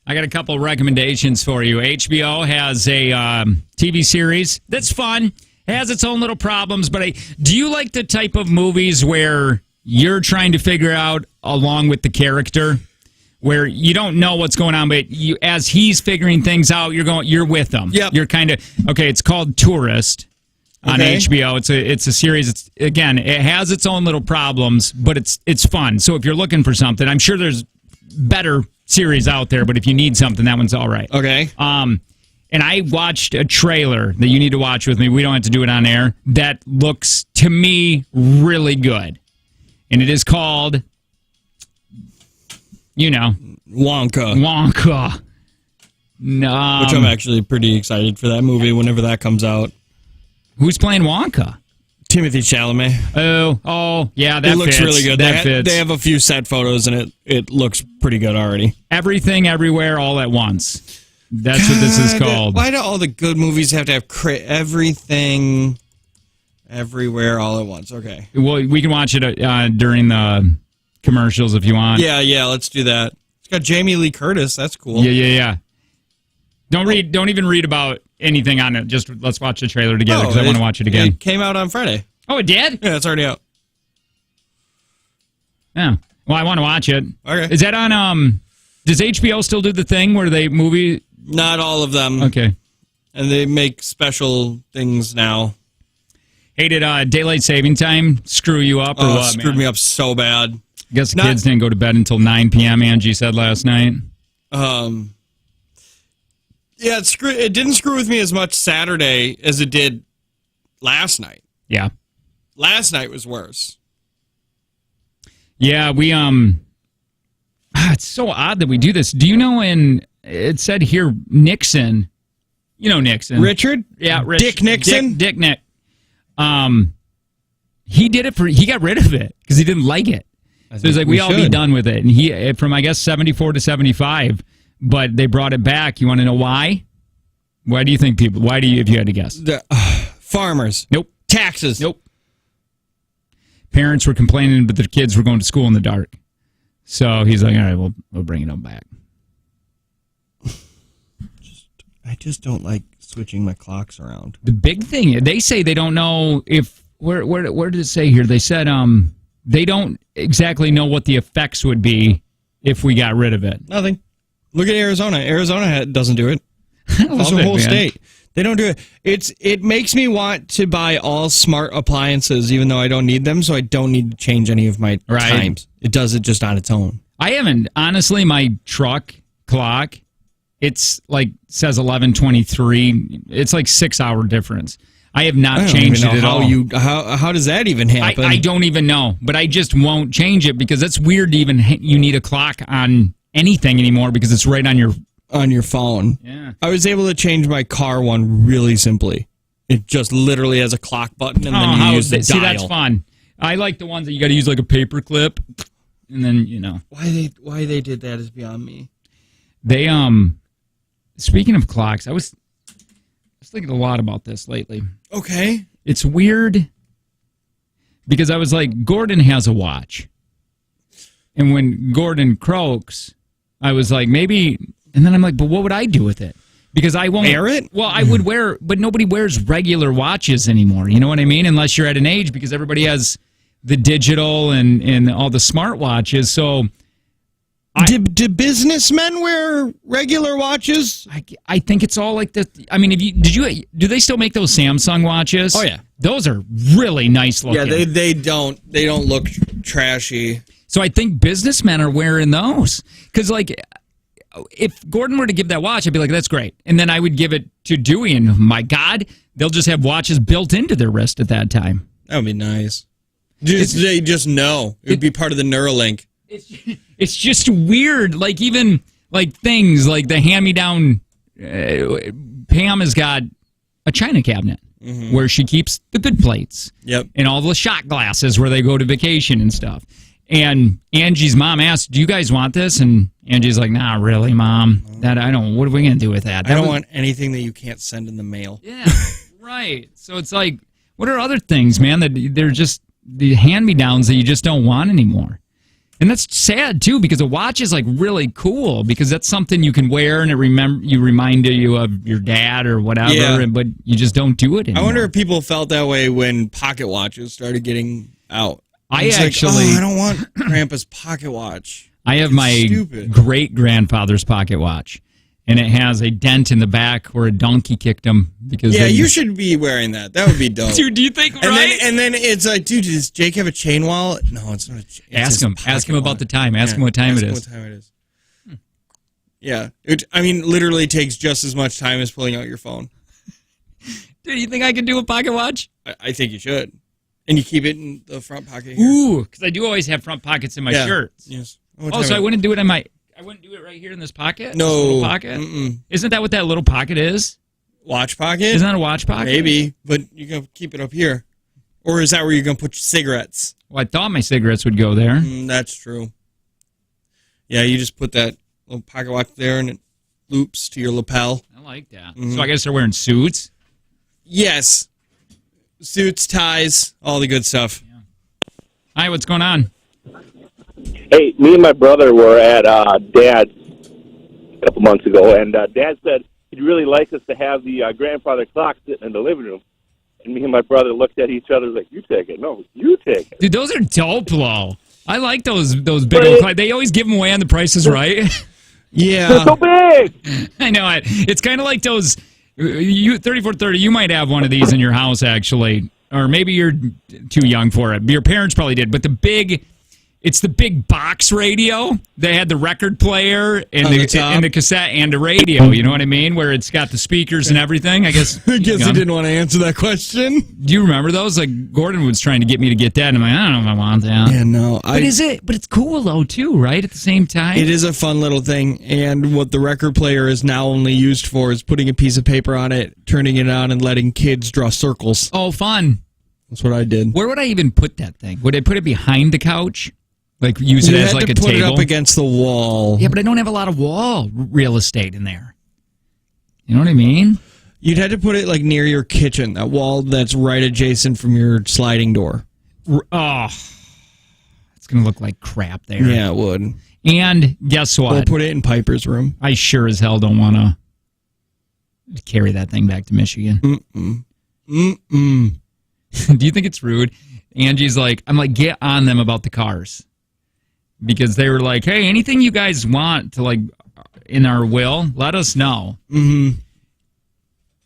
S1: I got a couple of recommendations for you. HBO has a TV series that's fun. It has its own little problems, but do you like the type of movies where you're trying to figure out along with the character, where you don't know what's going on, but as he's figuring things out, you're with him.
S2: Yep.
S1: You're kind of okay. It's called Tourist on HBO. It's a series. It has its own little problems, but it's fun. So if you're looking for something, I'm sure there's better series out there, but if you need something, that one's all right.
S2: Okay.
S1: And I watched a trailer that you need to watch with me. We don't have to do it on air. That looks, to me, really good. And it is called, Wonka. No,
S2: which I'm actually pretty excited for that movie whenever that comes out.
S1: Who's playing Wonka?
S2: Timothy Chalamet.
S1: Oh, yeah, that
S2: looks
S1: fits.
S2: really good.
S1: That fits.
S2: They have a few set photos, and it looks pretty good already.
S1: Everything, everywhere, all at once. That's what this is called.
S2: Why do all the good movies have to have everything, everywhere, all at once? Okay.
S1: Well, we can watch it during the commercials if you want.
S2: Yeah, let's do that. It's got Jamie Lee Curtis. That's cool.
S1: Yeah. Don't even read about anything on it. Just let's watch the trailer together because I want to watch it again.
S2: It came out on Friday.
S1: Oh, it did?
S2: Yeah, it's already out.
S1: Yeah. Well, I want to watch it.
S2: Okay.
S1: Is that on? Does HBO still do the thing where they movie?
S2: Not all of them.
S1: Okay.
S2: And they make special things now.
S1: Hey, did daylight saving time screw you up or what?
S2: Screwed me up so bad.
S1: I guess the kids didn't go to bed until 9 p.m. Angie said last night.
S2: Yeah, it didn't screw with me as much Saturday as it did last night.
S1: Yeah.
S2: Last night was worse.
S1: Yeah, we it's so odd that we do this. Do you know it said here Nixon? You know Nixon.
S2: Richard?
S1: Yeah,
S2: Dick Nixon?
S1: Dick Nick. He did it he got rid of it because he didn't like it. So he's like, we all be done with it. And he from I guess 74 to 75, but they brought it back. You want to know why? Why do you think people? Why do you? If you had to guess,
S2: Farmers.
S1: Nope.
S2: Taxes.
S1: Nope. Parents were complaining, but their kids were going to school in the dark. So he's like, all right, we'll bring it on back.
S2: I just don't like switching my clocks around.
S1: The big thing, they say they don't know if where did it say here? They said they don't exactly know what the effects would be if we got rid of it.
S2: Nothing. Look at Arizona. Arizona doesn't do it.
S1: That's
S2: the whole state. They don't do it. It makes me want to buy all smart appliances, even though I don't need them, so I don't need to change any of my times. It does it just on its own.
S1: I haven't, honestly, my truck clock, it's like says 11:23. It's like 6 hour difference. I have not changed it at all.
S2: How does that even happen?
S1: I don't even know, but I just won't change it because it's weird to even you need a clock on anything anymore because it's right on your
S2: phone.
S1: Yeah.
S2: I was able to change my car one really simply. It just literally has a clock button and then you use the dial.
S1: See, that's fun. I like the ones that you got to use like a paper clip and then,
S2: Why they did that is beyond me.
S1: They speaking of clocks, I was thinking a lot about this lately.
S2: Okay.
S1: It's weird because I was like, Gordon has a watch. And when Gordon croaks, I was like, maybe, and then I'm like, but what would I do with it? Because I won't
S2: wear it.
S1: Well, I would wear, but nobody wears regular watches anymore. You know what I mean? Unless you're at an age, because everybody has the digital and all the smart watches. So,
S2: do businessmen wear regular watches?
S1: I think it's all like the. I mean, do they still make those Samsung watches?
S2: Oh yeah,
S1: those are really nice looking.
S2: Yeah, they don't look trashy.
S1: So I think businessmen are wearing those because like. If Gordon were to give that watch, I'd be like, that's great. And then I would give it to Dewey, and my God, they'll just have watches built into their wrist at that time.
S2: That would be nice. They just know. It would be part of the Neuralink.
S1: It's just weird. Like, even like things like the hand-me-down, Pam has got a china cabinet where she keeps the good plates.
S2: Yep.
S1: And all the shot glasses where they go to vacation and stuff. And Angie's mom asked, do you guys want this? And Angie's like, nah, really, Mom. That I don't. What are we going to do with that?
S2: I don't want anything that you can't send in the mail.
S1: Yeah, right. So it's like, what are other things, man, that they're just the hand-me-downs that you just don't want anymore? And that's sad, too, because a watch is, like, really cool because that's something you can wear and it remind you of your dad or whatever, but you just don't do it anymore.
S2: I wonder if people felt that way when pocket watches started getting out.
S1: I don't
S2: want Grandpa's pocket watch.
S1: I have my great-grandfather's pocket watch, and it has a dent in the back where a donkey kicked him.
S2: You should be wearing that. That would be dope.
S1: Dude, do you think,
S2: And then it's like, dude, does Jake have a chain wallet? No, it's not.
S1: Ask him about the time. Ask him what time it is.
S2: Yeah. Literally takes just as much time as pulling out your phone.
S1: Dude, you think I can do a pocket watch?
S2: I think you should. And you keep it in the front pocket here.
S1: Ooh, because I do always have front pockets in my shirts.
S2: Yes.
S1: So I wouldn't do it I wouldn't do it right here in this pocket?
S2: No.
S1: This little pocket? Isn't that what that little pocket is?
S2: Watch pocket?
S1: Isn't that a watch pocket?
S2: Maybe, but you can keep it up here. Or is that where you're going to put your cigarettes?
S1: Well, I thought my cigarettes would go there.
S2: That's true. Yeah, you just put that little pocket watch there and it loops to your lapel.
S1: I like that. So I guess they're wearing suits?
S2: Yes. Suits, ties, all the good stuff.
S1: Yeah. Hi, what's going on?
S3: Hey, me and my brother were at Dad's a couple months ago, and Dad said he'd really like us to have the grandfather clock sitting in the living room. And me and my brother looked at each other like, you take it. No, you take it.
S1: Dude, those are dope, low. I like those big old clocks. They always give them away on The Price is Right.
S2: Yeah.
S3: They're so big.
S1: I know it. It's kind of like those... 3430, you might have one of these in your house, actually. Or maybe you're too young for it. Your parents probably did. But it's the big box radio. They had the record player and the cassette and the radio. You know what I mean? Where it's got the speakers and everything. I guess
S2: he didn't want to answer that question.
S1: Do you remember those? Like Gordon was trying to get me to get that, and I'm like, I don't know if I want that.
S2: Yeah, no.
S1: But it's cool though too, right? At the same time,
S2: it is a fun little thing. And what the record player is now only used for is putting a piece of paper on it, turning it on, and letting kids draw circles.
S1: Oh, fun!
S2: That's what I did.
S1: Where would I even put that thing? Would I put it behind the couch? Like use it as like a table?
S2: You had to put it up against the wall.
S1: Yeah, but I don't have a lot of wall real estate in there. You know what I mean?
S2: You'd have to put it like near your kitchen, that wall that's right adjacent from your sliding door.
S1: Oh, it's going to look like crap there.
S2: Yeah, it would.
S1: And guess what?
S2: We'll put it in Piper's room.
S1: I sure as hell don't want to carry that thing back to Michigan. Do you think it's rude? Angie's like, I'm like, get on them about the cars. Because they were like, hey, anything you guys want to like in our will, let us know.
S2: Mm-hmm.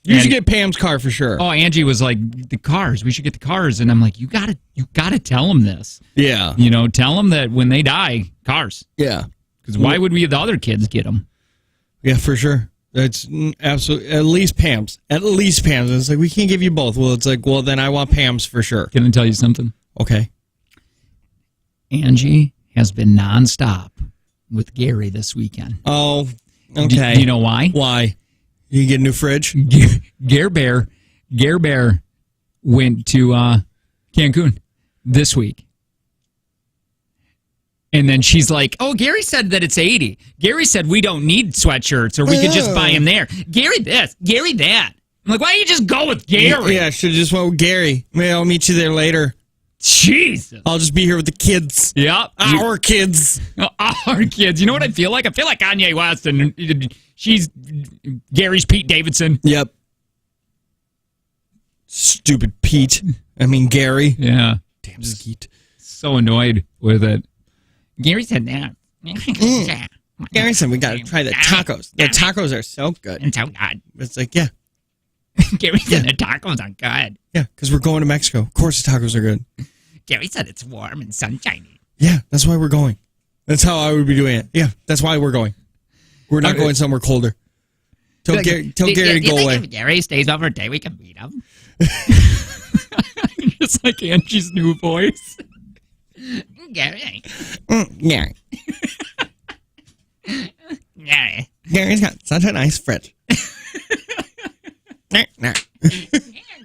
S2: You should get Pam's car for sure.
S1: Oh, Angie was like, the cars. We should get the cars. And I'm like, you gotta tell them this.
S2: Yeah.
S1: You know, tell them that when they die, cars.
S2: Yeah.
S1: Because why would we the other kids get them?
S2: Yeah, for sure. That's absolutely, at least Pam's. At least Pam's. It's like, we can't give you both. Well, it's like, well, then I want Pam's for sure.
S1: Can I tell you something?
S2: Okay.
S1: Angie has been nonstop with Gary this weekend.
S2: Oh, okay.
S1: Do you know why?
S2: Why? You get a new fridge?
S1: Gare Bear went to Cancun this week. And then she's like, oh, Gary said that it's 80. Gary said we don't need sweatshirts or we could just buy them there. Gary this, Gary that. I'm like, why don't you just go with Gary?
S2: Yeah, I should have just went with Gary. Maybe I'll meet you there later.
S1: Jesus.
S2: I'll just be here with the kids.
S1: Yep.
S2: Our kids.
S1: Our kids. You know what I feel like? I feel like Kanye West and she's Gary's Pete Davidson.
S2: Yep. Stupid Pete. I mean, Gary.
S1: Yeah.
S2: Damn skeet.
S1: So annoyed with it. Gary said that.
S2: Gary said we got to try the tacos. The tacos are so good.
S1: And so good.
S2: It's like, yeah.
S1: Gary said the tacos are good.
S2: Yeah, because we're going to Mexico. Of course the tacos are good.
S1: Gary said it's warm and sunshiny.
S2: Yeah, that's why we're going. That's how I would be doing it. Yeah, that's why we're going. We're not going somewhere colder. Tell Gary to go away.
S1: If Gary stays over a day, we can meet him. Just like Angie's new voice. Gary.
S2: Gary.
S1: Gary.
S2: Gary's got such a nice fridge.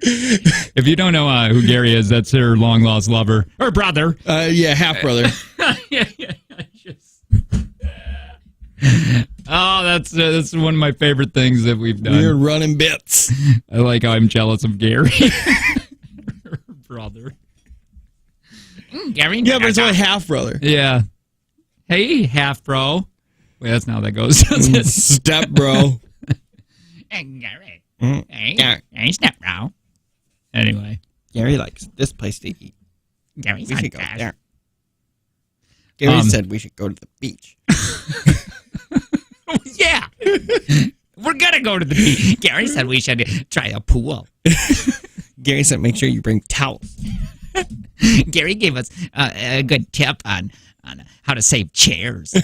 S1: If you don't know who Gary is, that's her long lost lover or brother.
S2: Yeah, half brother.
S1: Oh, that's one of my favorite things that we've done.
S2: We're running bits.
S1: I like how I'm jealous of Gary, her brother. Gary,
S2: yeah, but it's only half brother.
S1: Yeah, Hey, half bro. Wait, that's not how that goes, does it?
S2: Step bro.
S1: Hey, Gary. Hey, step bro. Anyway.
S2: Gary likes this place to eat.
S1: Gary's
S2: We
S1: on
S2: should go
S1: cash.
S2: there. Gary said we should go to the beach.
S1: Yeah. We're going to go to the beach. Gary said we should try a pool.
S2: Gary said make sure you bring towels.
S1: Gary gave us a good tip on how to save chairs.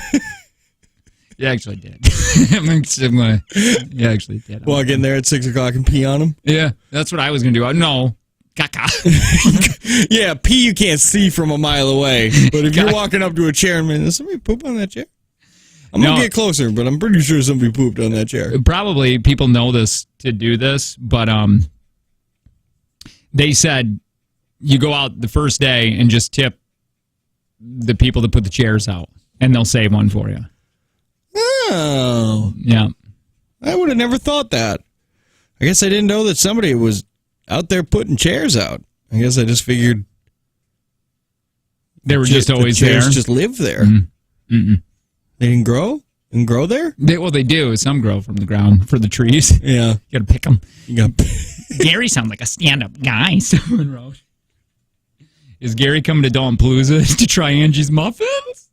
S1: You actually did. You actually did.
S2: Walk in there at 6 o'clock and pee on him?
S1: Yeah, that's what I was going to do. No. Caca.
S2: Yeah, pee you can't see from a mile away. But if you're walking up to a chair and does somebody poop on that chair? I'm going to get closer, but I'm pretty sure somebody pooped on that chair.
S1: Probably people know this to do this, but they said you go out the first day and just tip the people that put the chairs out, and they'll save one for you.
S2: Oh.
S1: Yeah.
S2: I would have never thought that. I guess I didn't know that somebody was out there putting chairs out. I guess I just figured
S1: they were just always
S2: the chairs
S1: there.
S2: Just live there.
S1: Mm-mm.
S2: They didn't grow and grow there?
S1: They do. Some grow from the ground for the trees.
S2: Yeah.
S1: You got to pick them.
S2: You got
S1: Gary sounds like a stand-up guy, someone wrote. Is Gary coming to Dawn Palooza to try Angie's muffins?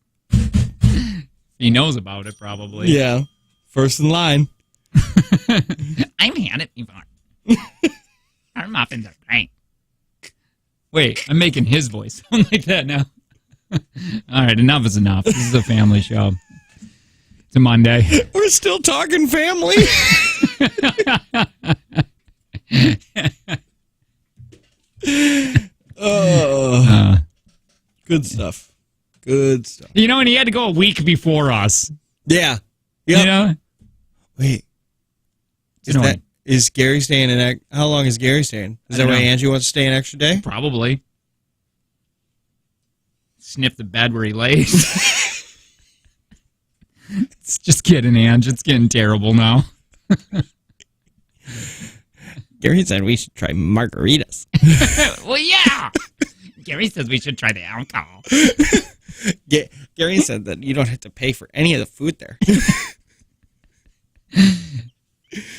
S1: He knows about it, probably.
S2: Yeah. First in line.
S1: I've had it before. Our muffins are great. Wait, I'm making his voice sound like that now. All right, enough is enough. This is a family show. It's a Monday.
S2: We're still talking family. Good stuff. Good stuff.
S1: You know, and he had to go a week before us.
S2: Yeah.
S1: Yep. You know?
S2: Wait. Is Gary staying in? How long is Gary staying? Is that why Angie wants to stay an extra day?
S1: Probably. Sniff the bed where he lays. It's just kidding, Ange. It's getting terrible now.
S2: Gary said we should try margaritas.
S1: Well, yeah. Gary says we should try the alcohol.
S2: Gary said that you don't have to pay for any of the food there.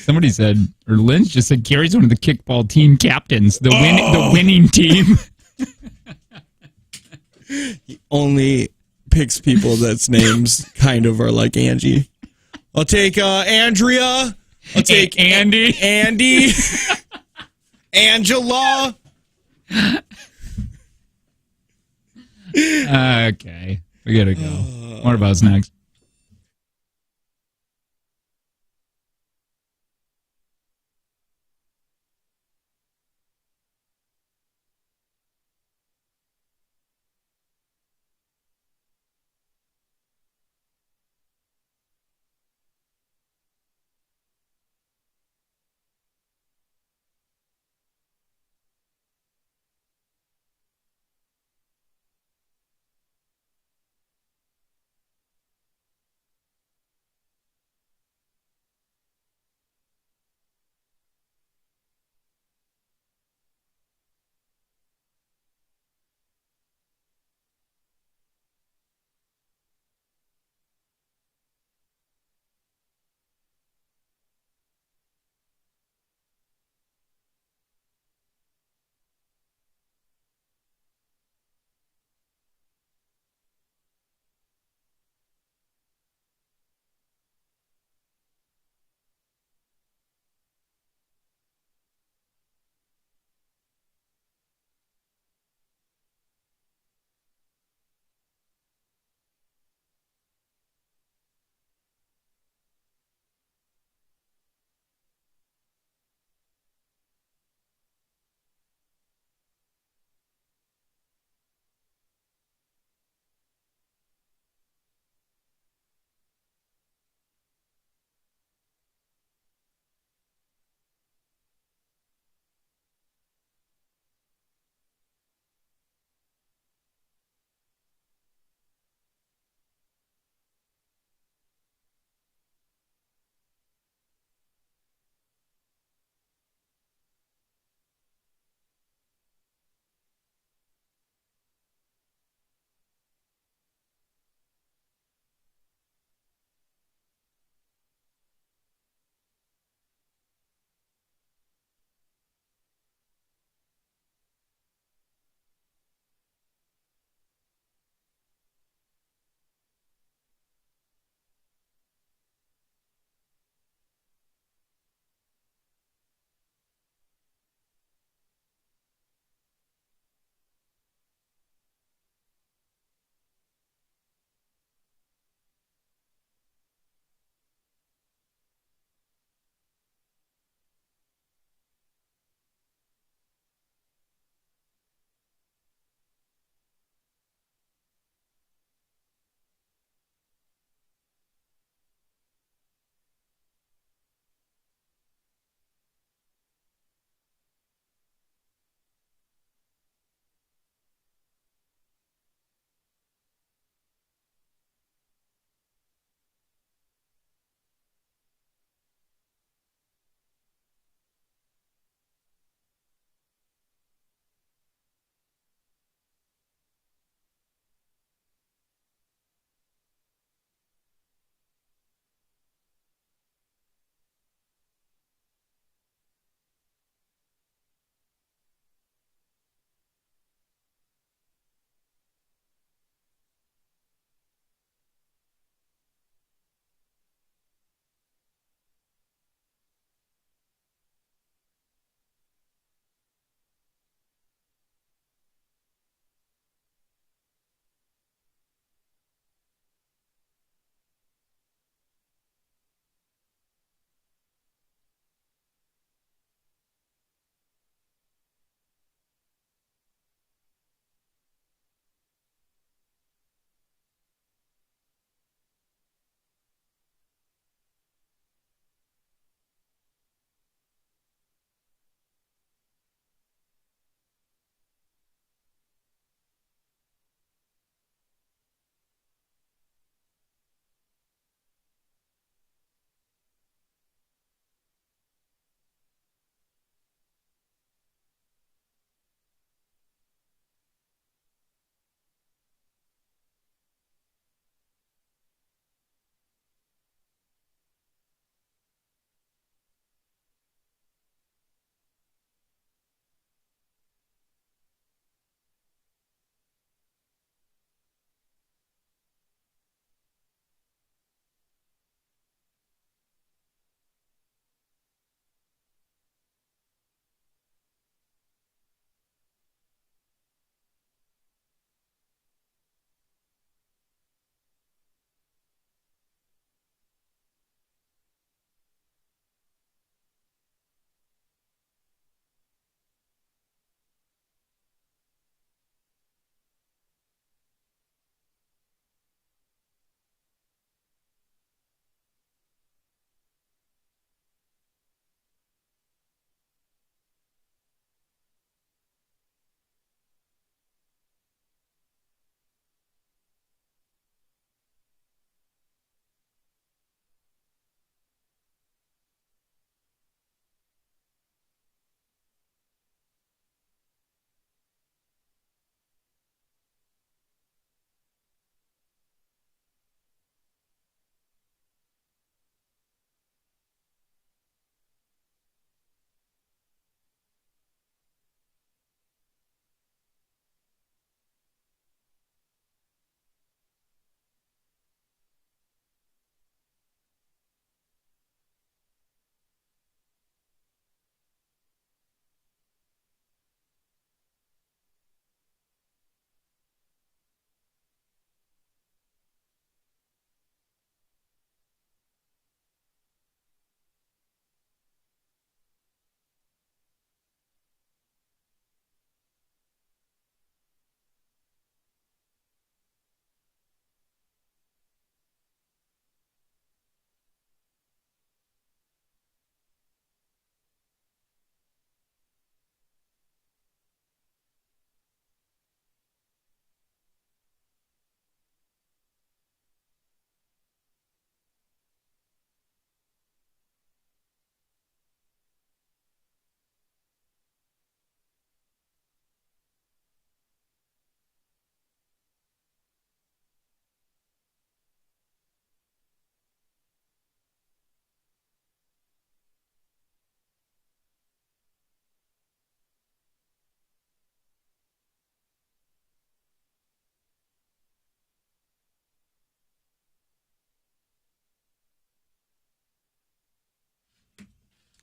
S1: Somebody said, or Lynn just said, Gary's one of the kickball team captains, the winning team.
S2: He only picks people that's names kind of are like Angie. I'll take Andrea. I'll take
S1: Andy.
S2: Andy. Angela.
S1: Okay. We gotta go. What about next?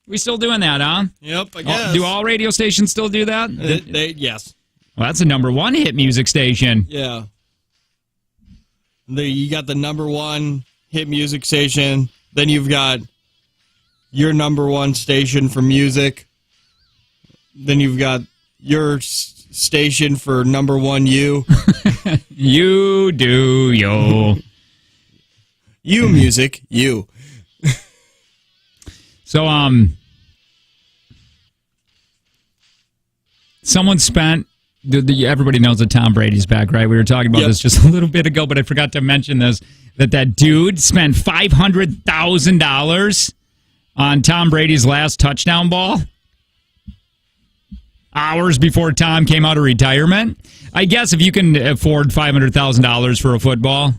S1: We still doing that, huh?
S2: Yep, I guess.
S1: Do all radio stations still do that?
S2: Yes.
S1: Well, that's the number one hit music station.
S2: Yeah. You got the number one hit music station. Then you've got your number one station for music. Then you've got your station for number one you.
S1: You do, yo.
S2: You music, you.
S1: So, someone spent, everybody knows that Tom Brady's back, right? We were talking about this just a little bit ago, but I forgot to mention this, that dude spent $500,000 on Tom Brady's last touchdown ball hours before Tom came out of retirement. I guess if you can afford $500,000 for a football.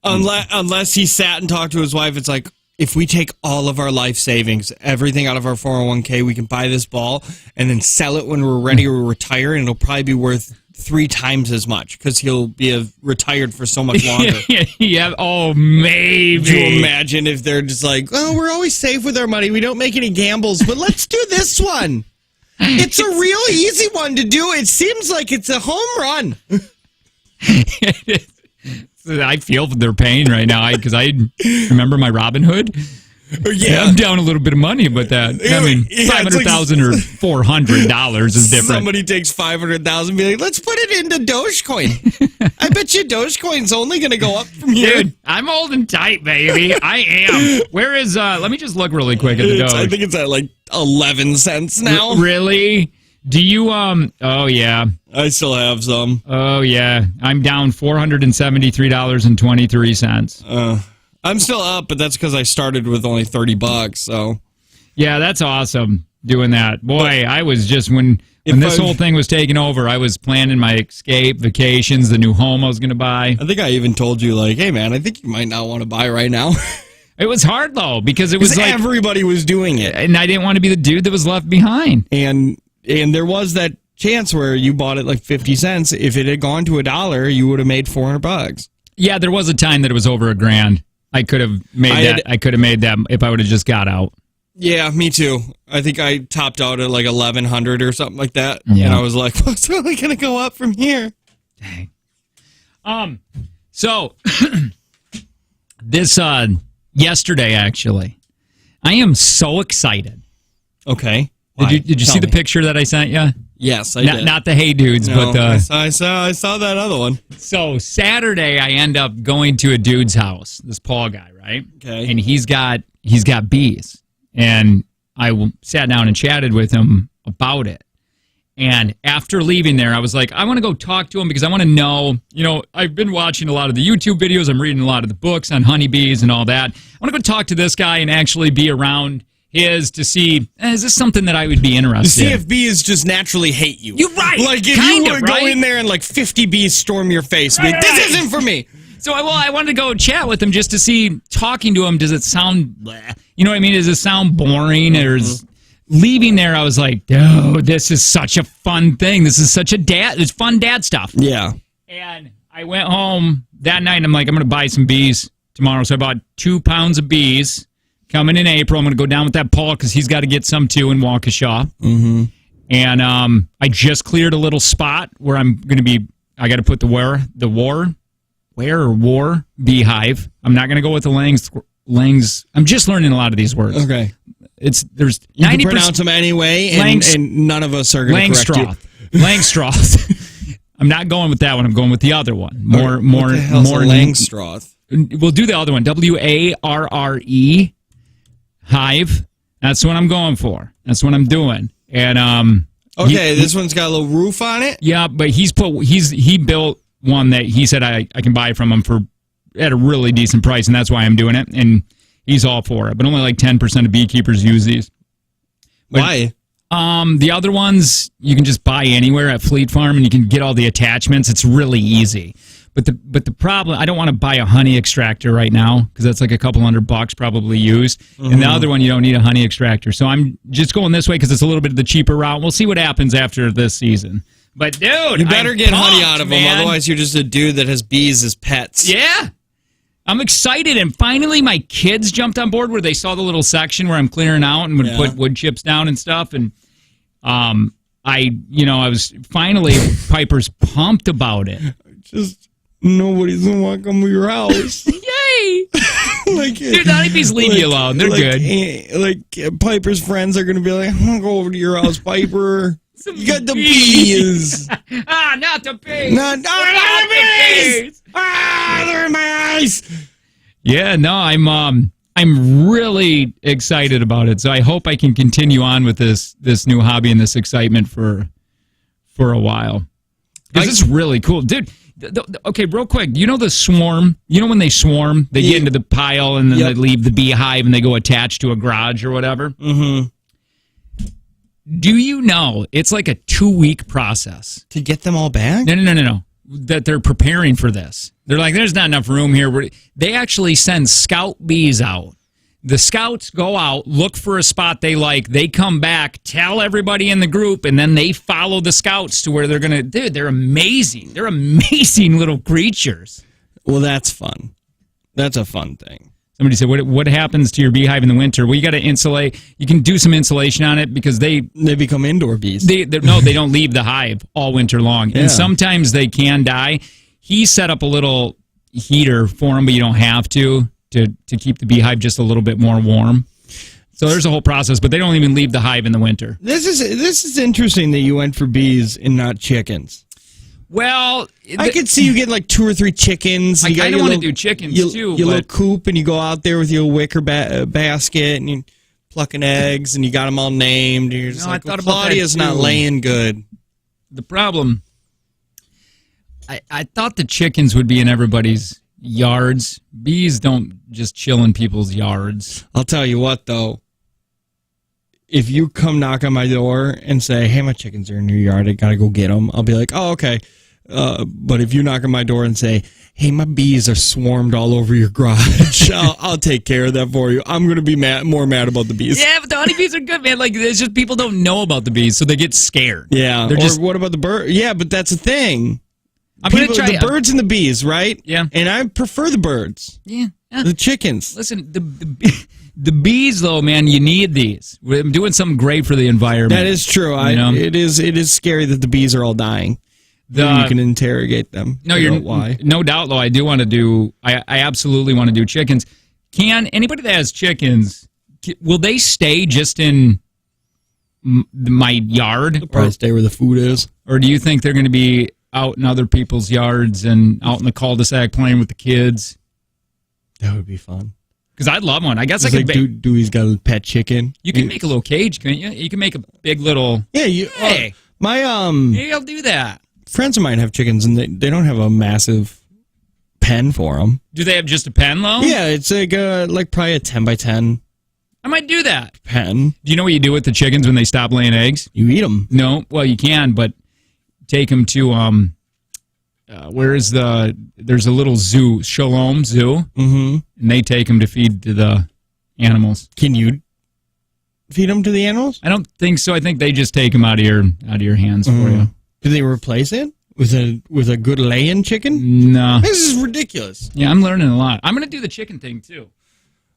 S2: Unless he sat and talked to his wife, it's like, if we take all of our life savings, everything out of our 401k, we can buy this ball and then sell it when we're ready to retire, and it'll probably be worth 3 times as much because he'll be retired for so much longer.
S1: Yeah. Oh, maybe.
S2: Could you imagine if they're just like, oh, we're always safe with our money. We don't make any gambles, but let's do this one. It's a real easy one to do. It seems like it's a home run.
S1: I feel their pain right now because I remember my Robin Hood. Yeah, I'm down a little bit of money, but that I mean, $500,000 or $400 is different.
S2: Somebody takes $500,000 and be like, let's put it into Dogecoin. I bet you Dogecoin's only going to go up from here.
S1: Dude, I'm holding tight, baby. I am. Where is? Let me just look really quick at the Doge.
S2: I think it's at like 11 cents now.
S1: Really? Do you? Oh yeah.
S2: I still have some.
S1: Oh yeah. I'm down $473.23.
S2: I'm still up, but that's because I started with only $30. So.
S1: Yeah, that's awesome doing that. Boy, I was just when this whole thing was taking over, I was planning my escape, vacations, the new home I was going to buy.
S2: I think I even told you, like, hey man, I think you might not want to buy right now.
S1: It was hard though because it was like
S2: everybody was doing it,
S1: and I didn't want to be the dude that was left behind.
S2: And there was that chance where you bought it like 50 cents. If it had gone to $1, you would have made $400.
S1: Yeah, there was a time that it was over $1,000. I could have made that. I could have made that if I would have just got out. Yeah,
S2: me too. I think I topped out at like 1,100 or something like that,
S1: yeah.
S2: And I was like, well, it's only going to go up from here.
S1: Dang. So this yesterday actually, I am so excited.
S2: Okay.
S1: Did you see the picture that I sent you?
S2: Yes, I did.
S1: Not the Hey Dudes,
S2: no,
S1: but
S2: I saw that other one.
S1: So Saturday, I end up going to a dude's house. This Paul guy, right?
S2: Okay.
S1: And he's got bees, and I sat down and chatted with him about it. And after leaving there, I was like, I want to go talk to him because I want to know. You know, I've been watching a lot of the YouTube videos. I'm reading a lot of the books on honeybees and all that. I want to go talk to this guy and actually be around to see, is this something that I would be interested in?
S2: See if bees just naturally hate you.
S1: You're right.
S2: Like if you were to go in there and like 50 bees storm your face, right. This isn't for me.
S1: So I wanted to go chat with him just to see, talking to him, does it sound, you know what I mean? Does it sound boring? Or leaving there, I was like, dude, this is such a fun thing. This is such it's fun dad stuff.
S2: Yeah.
S1: And I went home that night and I'm like, I'm going to buy some bees tomorrow. So I bought 2 pounds of bees. Coming in April, I'm going to go down with that Paul because he's got to get some too in Waukesha.
S2: Mm-hmm.
S1: And I just cleared a little spot where I'm going to be. I got to put the war beehive. I'm not going to go with the Langs. I'm just learning a lot of these words.
S2: Okay,
S1: there's 90%.
S2: You can pronounce them anyway, and none of us are going to correct you.
S1: Langstroth. I'm not going with that one. I'm going with the other one. More
S2: Langstroth.
S1: We'll do the other one. WARRE. Hive. That's what I'm going for. That's what I'm doing. And
S2: this one's got a little roof on it.
S1: Yeah, but he built one that he said I can buy from him at a really decent price, and that's why I'm doing it. And he's all for it. But only like 10% of beekeepers use these.
S2: Why?
S1: The other ones you can just buy anywhere at Fleet Farm, and you can get all the attachments. It's really easy. But the problem, I don't want to buy a honey extractor right now because that's like a couple $100 probably used. Mm-hmm. And the other one, you don't need a honey extractor. So I'm just going this way because it's a little bit of the cheaper route. We'll see what happens after this season. But dude,
S2: you better get honey out of them,
S1: man.
S2: Otherwise you're just a dude that has bees as pets.
S1: Yeah. I'm excited, and finally my kids jumped on board where they saw the little section where I'm clearing out and would put wood chips down and stuff, and I was finally Piper's pumped about it.
S2: Just nobody's gonna want to come to your house.
S1: Yay!
S2: Dude,
S1: honeybees leave you alone. They're
S2: good. Piper's friends are gonna be like, I'm gonna go over to your house, Piper. You got the bees.
S1: Not the bees.
S2: Not the bees. They're in my eyes. Yeah, no, I'm really excited about it. So I hope I can continue on with this new hobby and this excitement for a while. Because it's really cool. Dude, okay, real quick. You know the swarm? You know when they swarm? They get into the pile and then they leave the beehive and they go attached to a garage or whatever? Mm-hmm. Do you know it's like a 2-week process? To get them all back?
S1: No. That they're preparing for this. They're like, there's not enough room here. They actually send scout bees out. The scouts go out, look for a spot they like. They come back, tell everybody in the group, and then they follow the scouts to where they're going to... Dude, they're amazing. They're amazing little creatures.
S2: Well, that's fun. That's a fun thing.
S1: Somebody said, what happens to your beehive in the winter? Well, you got to insulate. You can do some insulation on it because they
S2: become indoor bees.
S1: They don't leave the hive all winter long. Yeah. And sometimes they can die. He set up a little heater for them, but you don't have to keep the beehive just a little bit more warm. So there's a whole process, but they don't even leave the hive in the winter.
S2: This is interesting that you went for bees and not chickens.
S1: Well,
S2: I could see you getting like 2 or 3 chickens.
S1: I kind of want to do chickens too.
S2: Your little coop, and you go out there with your wicker basket, and you plucking eggs, and you got them all named. And you're just like, Claudia's not laying good.
S1: The problem, I thought the chickens would be in everybody's yards. Bees don't just chill in people's yards.
S2: I'll tell you what, though. If you come knock on my door and say, hey, my chickens are in your yard, I got to go get them, I'll be like, oh, okay. But if you knock on my door and say, hey, my bees are swarmed all over your garage, I'll take care of that for you. I'm going to be more mad about the bees.
S1: Yeah, but the honeybees are good, man. Like, it's just people don't know about the bees, so they get scared.
S2: Yeah. What about the bird? Yeah, but that's the thing.
S1: I'm going to try
S2: the birds and the bees, right?
S1: Yeah.
S2: And I prefer the birds.
S1: Yeah.
S2: The chickens.
S1: Listen, the bees, though, man, you need these. We're doing something great for the environment.
S2: That is true. It is scary that the bees are all dying. You can interrogate them.
S1: Why? No doubt, though. I do want to do. I absolutely want to do chickens. Can anybody that has chickens? Will they stay just in my yard?
S2: They'll probably stay where the food is.
S1: Or do you think they're going to be out in other people's yards and out in the cul-de-sac playing with the kids?
S2: That would be fun.
S1: Because I'd love one. I guess
S2: I could. Dewey's got a pet chicken.
S1: You can make a little cage, can't you? You can make a big little.
S2: Yeah.
S1: Hey, maybe I'll do that.
S2: Friends of mine have chickens, and they don't have a massive pen for them.
S1: Do they have just a pen, though?
S2: Yeah, it's like probably a 10 by 10.
S1: I might do that.
S2: Pen.
S1: Do you know what you do with the chickens when they stop laying eggs?
S2: You eat them.
S1: No, well you can, but take them to there's a little zoo, Shalom Zoo, and they take them to feed to the animals.
S2: Can you feed them to the animals?
S1: I don't think so. I think they just take them out of your hands for you.
S2: Do they replace it with a good laying chicken?
S1: No.
S2: This is ridiculous.
S1: Yeah, I'm learning a lot. I'm going to do the chicken thing too.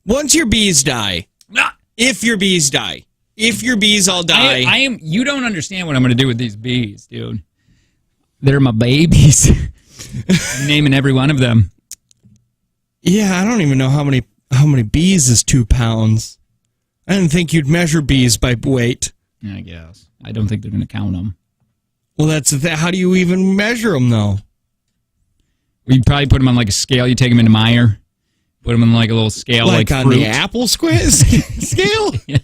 S2: Once your bees die, if your bees all die,
S1: you don't understand what I'm going to do with these bees, dude. They're my babies. I'm naming every one of them.
S2: Yeah, I don't even know how many bees is 2 pounds. I didn't think you'd measure bees by weight.
S1: I guess. I don't think they're going to count them.
S2: Well, that's the thing. How do you even measure them, though?
S1: You'd probably put them on like a scale. You take them into Meyer, put them on like a little scale, like
S2: on
S1: fruit.
S2: The apple scale.
S1: Yeah.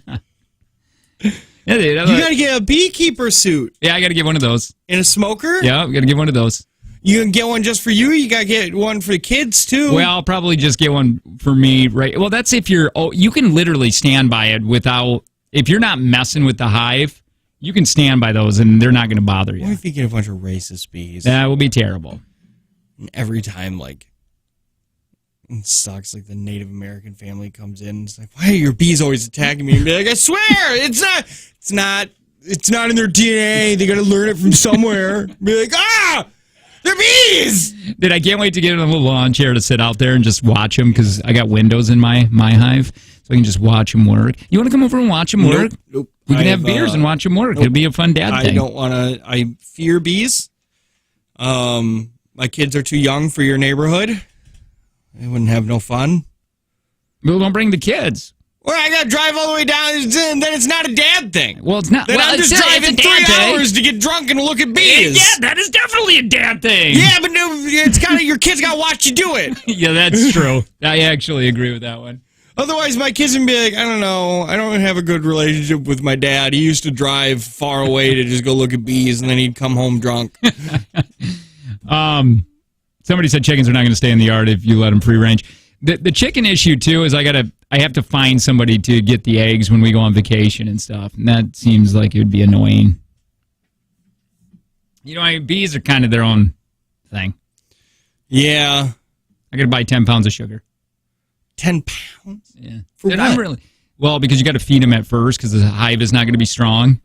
S1: Yeah, dude,
S2: you got to get a beekeeper suit.
S1: Yeah, I got to get one of those.
S2: And a smoker?
S1: Yeah, got to get one of those.
S2: You can get one just for you. You got to get one for the kids too.
S1: Well, I'll probably just get one for me, right? Well, that's if you're. Oh, you can literally stand by it without. If you're not messing with the hive, you can stand by those, and they're not going to bother you.
S2: What if you get a bunch of racist bees?
S1: That will be terrible.
S2: And every time, it sucks. Like the Native American family comes in, it's like, why are your bees always attacking me? And be like, I swear, it's not in their DNA. They got to learn it from somewhere. Be like, They're bees!
S1: Dude, I can't wait to get in a little lawn chair to sit out there and just watch them because I got windows in my hive, so I can just watch them work. You want to come over and watch them work?
S2: Nope.
S1: We can have beers and watch them work. Nope. It'll be a fun dad thing.
S2: I don't want to. I fear bees. My kids are too young for your neighborhood. They wouldn't have no fun.
S1: Well, don't bring the kids.
S2: Well, I got to drive all the way down, and then it's not a dad thing.
S1: Well, it's not.
S2: Then
S1: well,
S2: I'm just driving 3 hours to get drunk and look at bees.
S1: Yeah, that is definitely a dad thing.
S2: Yeah, but no, it's kind of your kids got to watch you do it.
S1: Yeah, that's true. I actually agree with that one.
S2: Otherwise, my kids would be like, I don't know, I don't have a good relationship with my dad. He used to drive far away to just go look at bees, and then he'd come home drunk.
S1: Somebody said chickens are not going to stay in the yard if you let them free range. The chicken issue too is I have to find somebody to get the eggs when we go on vacation and stuff, and that seems like it would be annoying. You know, bees are kind of their own thing.
S2: Yeah,
S1: I got to buy 10 pounds of sugar.
S2: 10 pounds?
S1: Yeah,
S2: for
S1: what?
S2: Well,
S1: because you got to feed them at first because the hive is not going to be strong,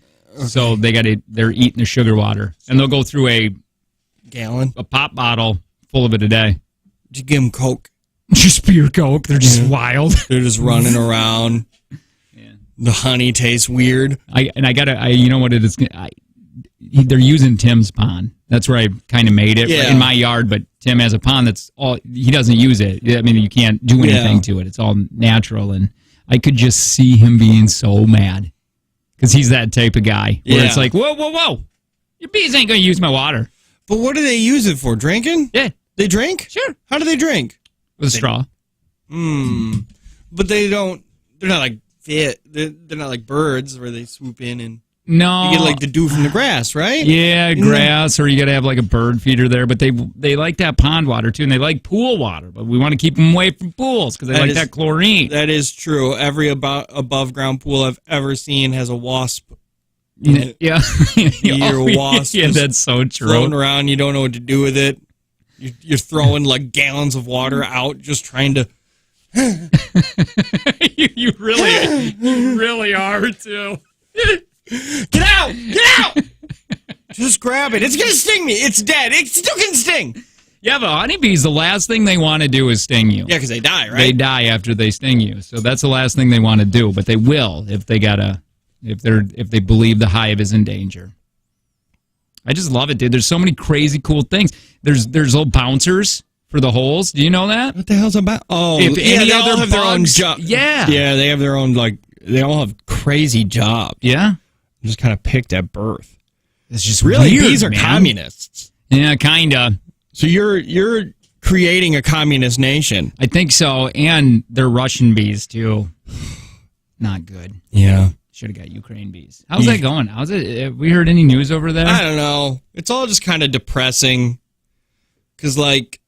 S1: so they're eating the sugar water, and they'll go through a pop bottle full of it a day.
S2: Did you give them Coke?
S1: Just pure Coke. They're just wild.
S2: They're just running around. Yeah. The honey tastes weird.
S1: You know what it is? They're using Tim's pond. That's where I kind of made it in my yard. But Tim has a pond that's all. He doesn't use it. I mean, you can't do anything to it. It's all natural, and I could just see him being so mad because he's that type of guy where it's like, whoa, your bees ain't going to use my water.
S2: But what do they use it for? Drinking?
S1: Yeah,
S2: they drink.
S1: Sure.
S2: How do they drink?
S1: With a straw.
S2: But they don't. They're not like fit. They're not like birds where they swoop in and.
S1: No,
S2: you get like the dew from the grass, right?
S1: Yeah, grass, or you got to have like a bird feeder there. But they like that pond water too, and they like pool water. But we want to keep them away from pools because they like that chlorine.
S2: That is true. Every above ground pool I've ever seen has a wasp. Yeah, wasp.
S1: Yeah, that's so true.
S2: Floating around, you don't know what to do with it. You're throwing like gallons of water out, just trying to.
S1: you really are too.
S2: Get out! Get out! Just grab it. It's going to sting me. It's dead. It still can sting.
S1: Yeah, but honeybees, the last thing they want to do is sting you.
S2: Yeah, because they die, right?
S1: They die after they sting you. So that's the last thing they want to do. But they will if they believe the hive is in danger. I just love it, dude. There's so many crazy cool things. There's little bouncers for the holes. Do you know that?
S2: What the hell's about? Oh,
S1: they all have
S2: their own job.
S1: Yeah.
S2: Yeah, they have their own, they all have crazy jobs.
S1: Yeah.
S2: Just kind of picked at birth.
S1: It's just
S2: really
S1: weird,
S2: bees are communists.
S1: Yeah, kinda.
S2: So you're creating a communist nation.
S1: I think so, and they're Russian bees too. Not good.
S2: Yeah.
S1: Should have got Ukraine bees. How's that going? How's it? Have we heard any news over there?
S2: I don't know. It's all just kind of depressing. Because like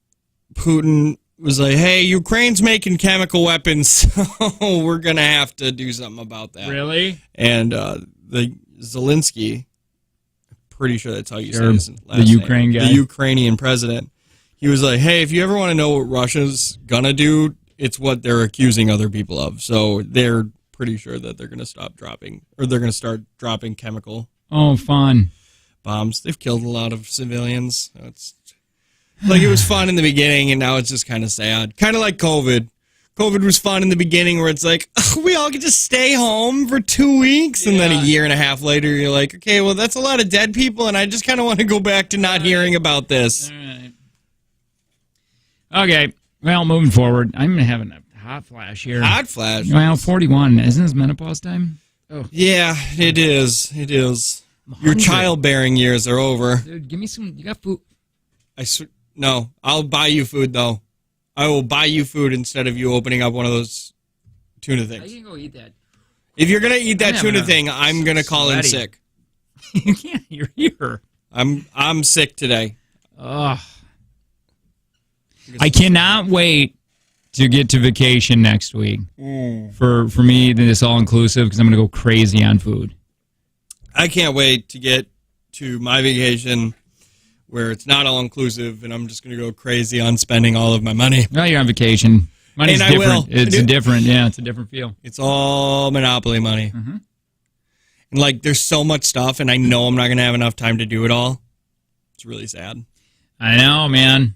S2: Putin was like, "Hey, Ukraine's making chemical weapons, so we're gonna have to do something about that."
S1: Really?
S2: And the Zelensky, I'm pretty sure that's how you say his last
S1: the Ukraine
S2: name,
S1: guy,
S2: the Ukrainian president. He was like, "Hey, if you ever want to know what Russia's gonna do, it's what they're accusing other people of." So they're pretty sure that they're gonna stop dropping, or they're gonna start dropping chemical.
S1: Oh, fun
S2: bombs. They've killed a lot of civilians. It's like it was fun in the beginning, and now it's just kind of sad. Kind of like COVID. COVID was fun in the beginning where it's like, oh, we all get to stay home for 2 weeks. And then a year and a half later, you're like, okay, well, that's a lot of dead people, and I just kind of want to go back to not hearing about this.
S1: All right. Okay, well, moving forward, I'm having a hot flash here.
S2: Hot flash?
S1: Well, 41. Isn't this menopause time? Oh.
S2: Yeah, it is. It is. Your childbearing years are over.
S1: Dude, give me some. You got food?
S2: No, I'll buy you food, though. I will buy you food instead of you opening up one of those tuna things.
S1: I can go eat that.
S2: If you're going to eat that tuna thing, I'm going to call in sick.
S1: You can't. You're here.
S2: I'm sick today.
S1: Ugh. I cannot wait to get to vacation next week. For me, this all-inclusive, because I'm going to go crazy on food.
S2: I can't wait to get to my vacation where it's not all-inclusive, and I'm just going to go crazy on spending all of my money.
S1: Well, you're on vacation. Money's
S2: and
S1: different. It's a different feel.
S2: It's all Monopoly money.
S1: Mm-hmm.
S2: And, like, there's so much stuff, and I know I'm not going to have enough time to do it all. It's really sad.
S1: I know, man.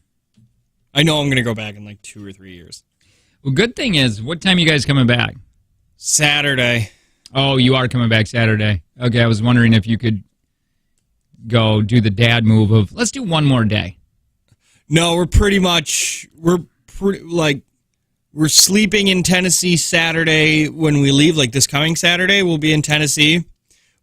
S2: I know I'm going to go back in like 2 or 3 years.
S1: Well, good thing is, what time you guys coming back?
S2: Saturday.
S1: Oh, you are coming back Saturday. Okay, I was wondering if you could go do the dad move of, let's do one more day.
S2: No, we're sleeping in Tennessee Saturday when we leave. Like this coming Saturday, we'll be in Tennessee,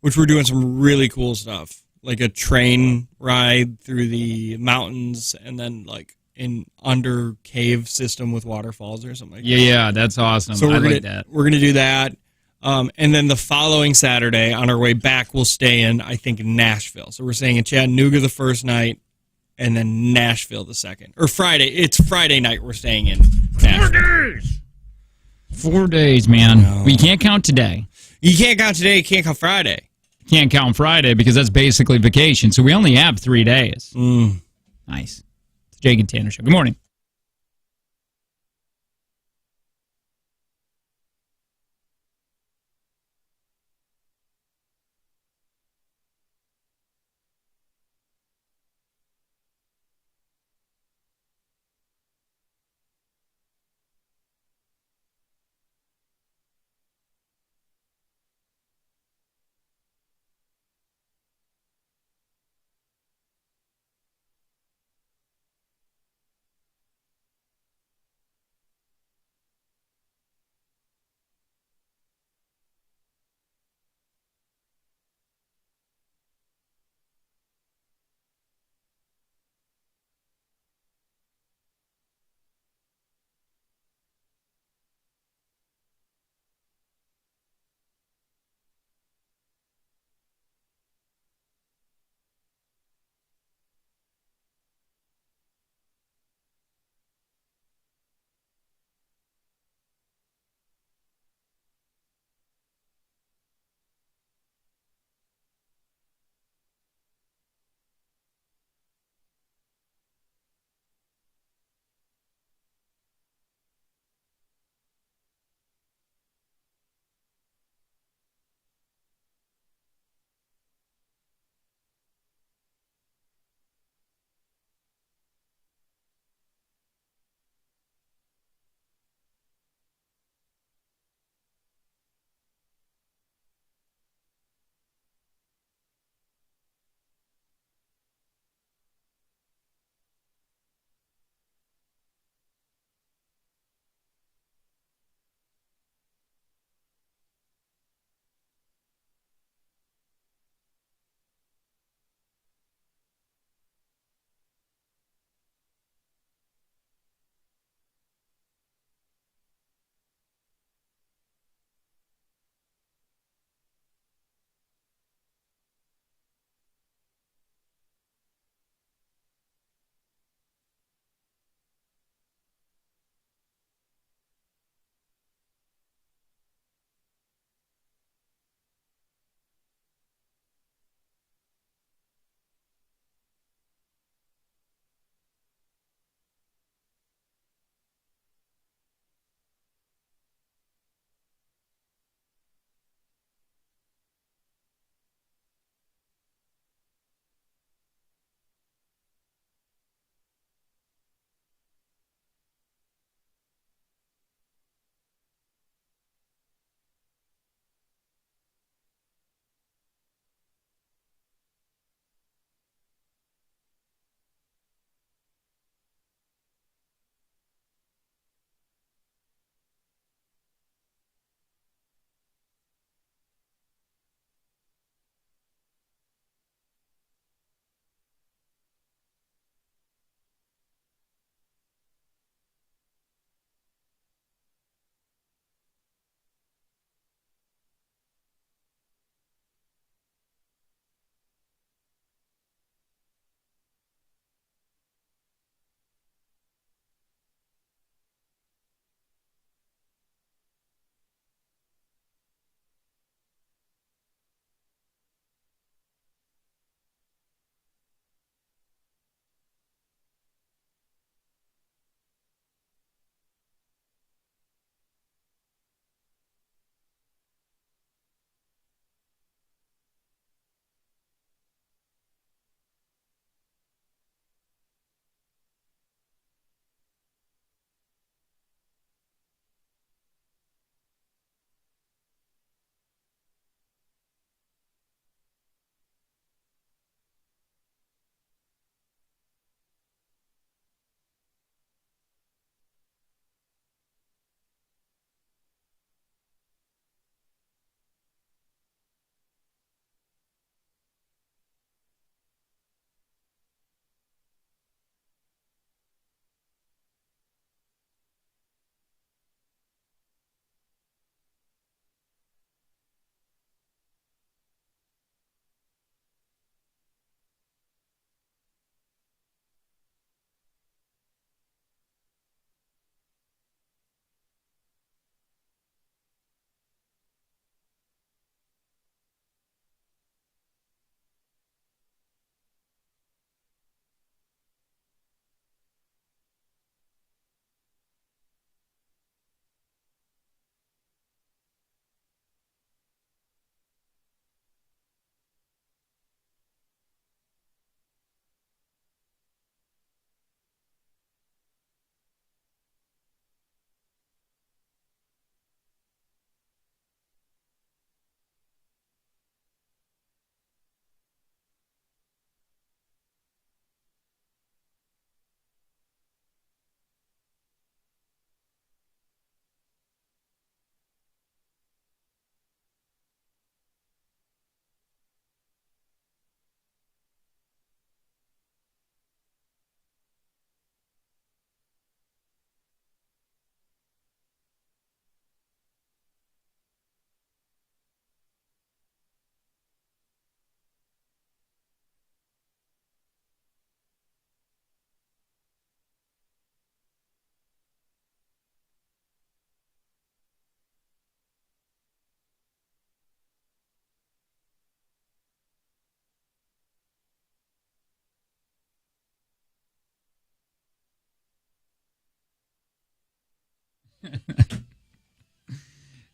S2: which we're doing some really cool stuff, like a train ride through the mountains and then like in under cave system with waterfalls or something like that.
S1: Yeah, that's awesome.
S2: So
S1: I like that.
S2: We're going to do that. And then the following Saturday, on our way back, we'll stay in, I think, Nashville. So we're staying in Chattanooga the first night, and then Nashville the second. Or Friday. It's Friday night we're staying in Nashville.
S1: 4 days, man. No. We can't count today.
S2: You can't count today. You can't count Friday.
S1: Can't count Friday because that's basically vacation. So we only have 3 days. Nice. It's Jake and Tanner Show. Good morning.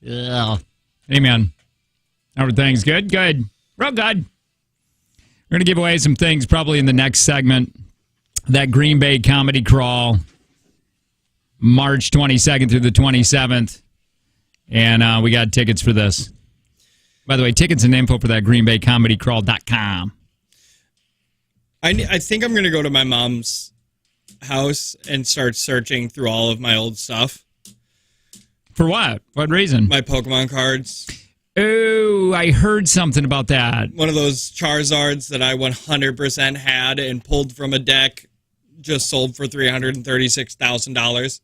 S1: Yeah. Hey, man. How are things? Good? Good. Real good. We're going to give away some things probably in the next segment. That Green Bay Comedy Crawl, March 22nd through the 27th. And we got tickets for this. By the way, tickets and info for that greenbaycomedycrawl.com.
S2: I think I'm going to go to my mom's house and start searching through all of my old stuff.
S1: For what? What reason?
S2: My Pokemon cards.
S1: Oh, I heard something about that.
S2: One of those Charizards that I 100% had and pulled from a deck just sold for $336,000.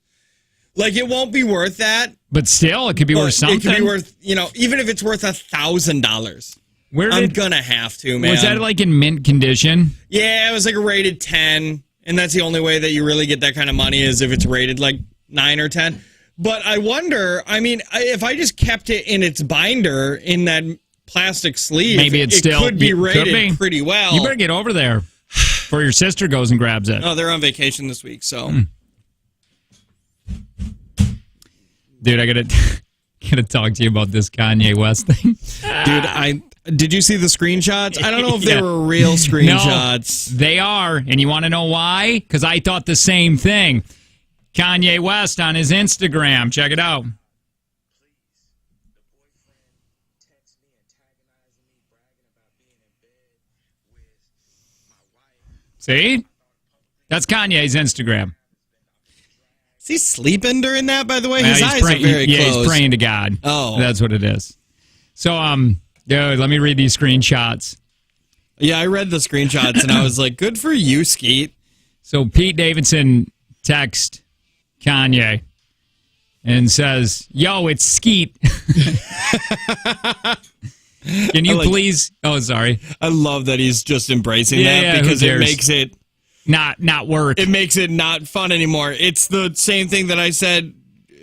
S2: Like, it won't be worth that.
S1: But still, it could be worth something.
S2: It could be worth, even if it's worth $1,000. I'm gonna have to, man.
S1: Was that like in mint condition?
S2: Yeah, it was like a rated 10, and that's the only way that you really get that kind of money is if it's rated like 9 or 10. But I wonder, if I just kept it in its binder in that plastic sleeve,
S1: maybe it
S2: could be rated pretty well.
S1: You better get over there before your sister goes and grabs it.
S2: Oh, they're on vacation this week, so.
S1: Dude, I gotta talk to you about this Kanye West thing.
S2: Dude, did you see the screenshots? I don't know if they were real screenshots.
S1: No, they are, and you want to know why? Because I thought the same thing. Kanye West on his Instagram. Check it out. See? That's Kanye's Instagram.
S2: Is he sleeping during that, by the way? His eyes are very closed.
S1: Yeah, he's praying to God.
S2: Oh.
S1: That's what it is. So, dude, let me read these screenshots.
S2: Yeah, I read the screenshots, and I was like, good for you, Skeet.
S1: So, Pete Davidson texts Kanye and says, yo, it's Skeet. Can you please? Oh, sorry.
S2: I love that he's just embracing that because it makes it
S1: not work.
S2: It makes it not fun anymore. It's the same thing that I said,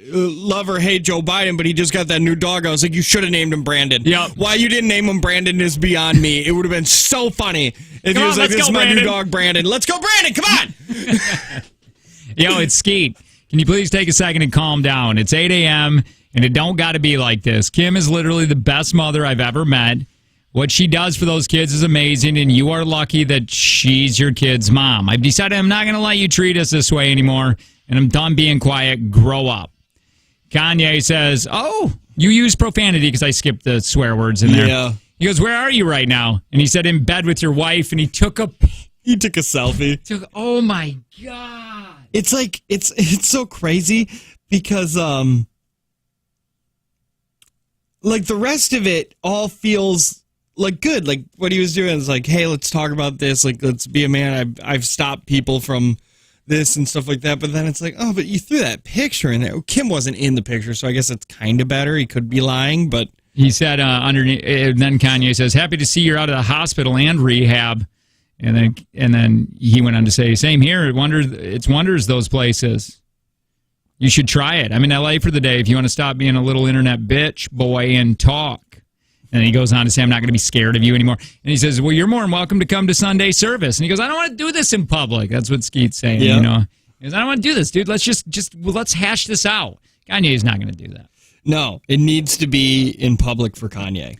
S2: love or hate Joe Biden, but he just got that new dog. I was like, you should have named him Brandon.
S1: Yep.
S2: Why you didn't name him Brandon is beyond me. It would have been so funny if he was like, this is my new dog, Brandon. Let's go, Brandon. Come on.
S1: Yo, it's Skeet. Can you please take a second and calm down? It's 8 a.m., and it don't got to be like this. Kim is literally the best mother I've ever met. What she does for those kids is amazing, and you are lucky that she's your kid's mom. I've decided I'm not going to let you treat us this way anymore, and I'm done being quiet. Grow up. Kanye says, oh, you use profanity because I skipped the swear words in there.
S2: Yeah.
S1: He goes, where are you right now? And he said, in bed with your wife, and he took a
S2: selfie.
S1: Oh, my God.
S2: It's like, it's so crazy because, like, the rest of it all feels like good. Like, what he was doing is like, hey, let's talk about this. Like, let's be a man. I've stopped people from this and stuff like that. But then it's like, oh, but you threw that picture in there. Kim wasn't in the picture, so I guess it's kind of better. He could be lying, but.
S1: He said, underneath, then Kanye says, happy to see you're out of the hospital and rehab. And then he went on to say, same here. It's wonders those places. You should try it. I'm in LA for the day if you want to stop being a little internet bitch boy and talk. And he goes on to say, I'm not going to be scared of you anymore. And he says, well, you're more than welcome to come to Sunday service. And he goes, I don't want to do this in public. That's what Skeet's saying.
S2: Yeah.
S1: You know, he goes, I don't want to do this, dude. Let's hash this out. Kanye's not going to do that.
S2: No, it needs to be in public for Kanye.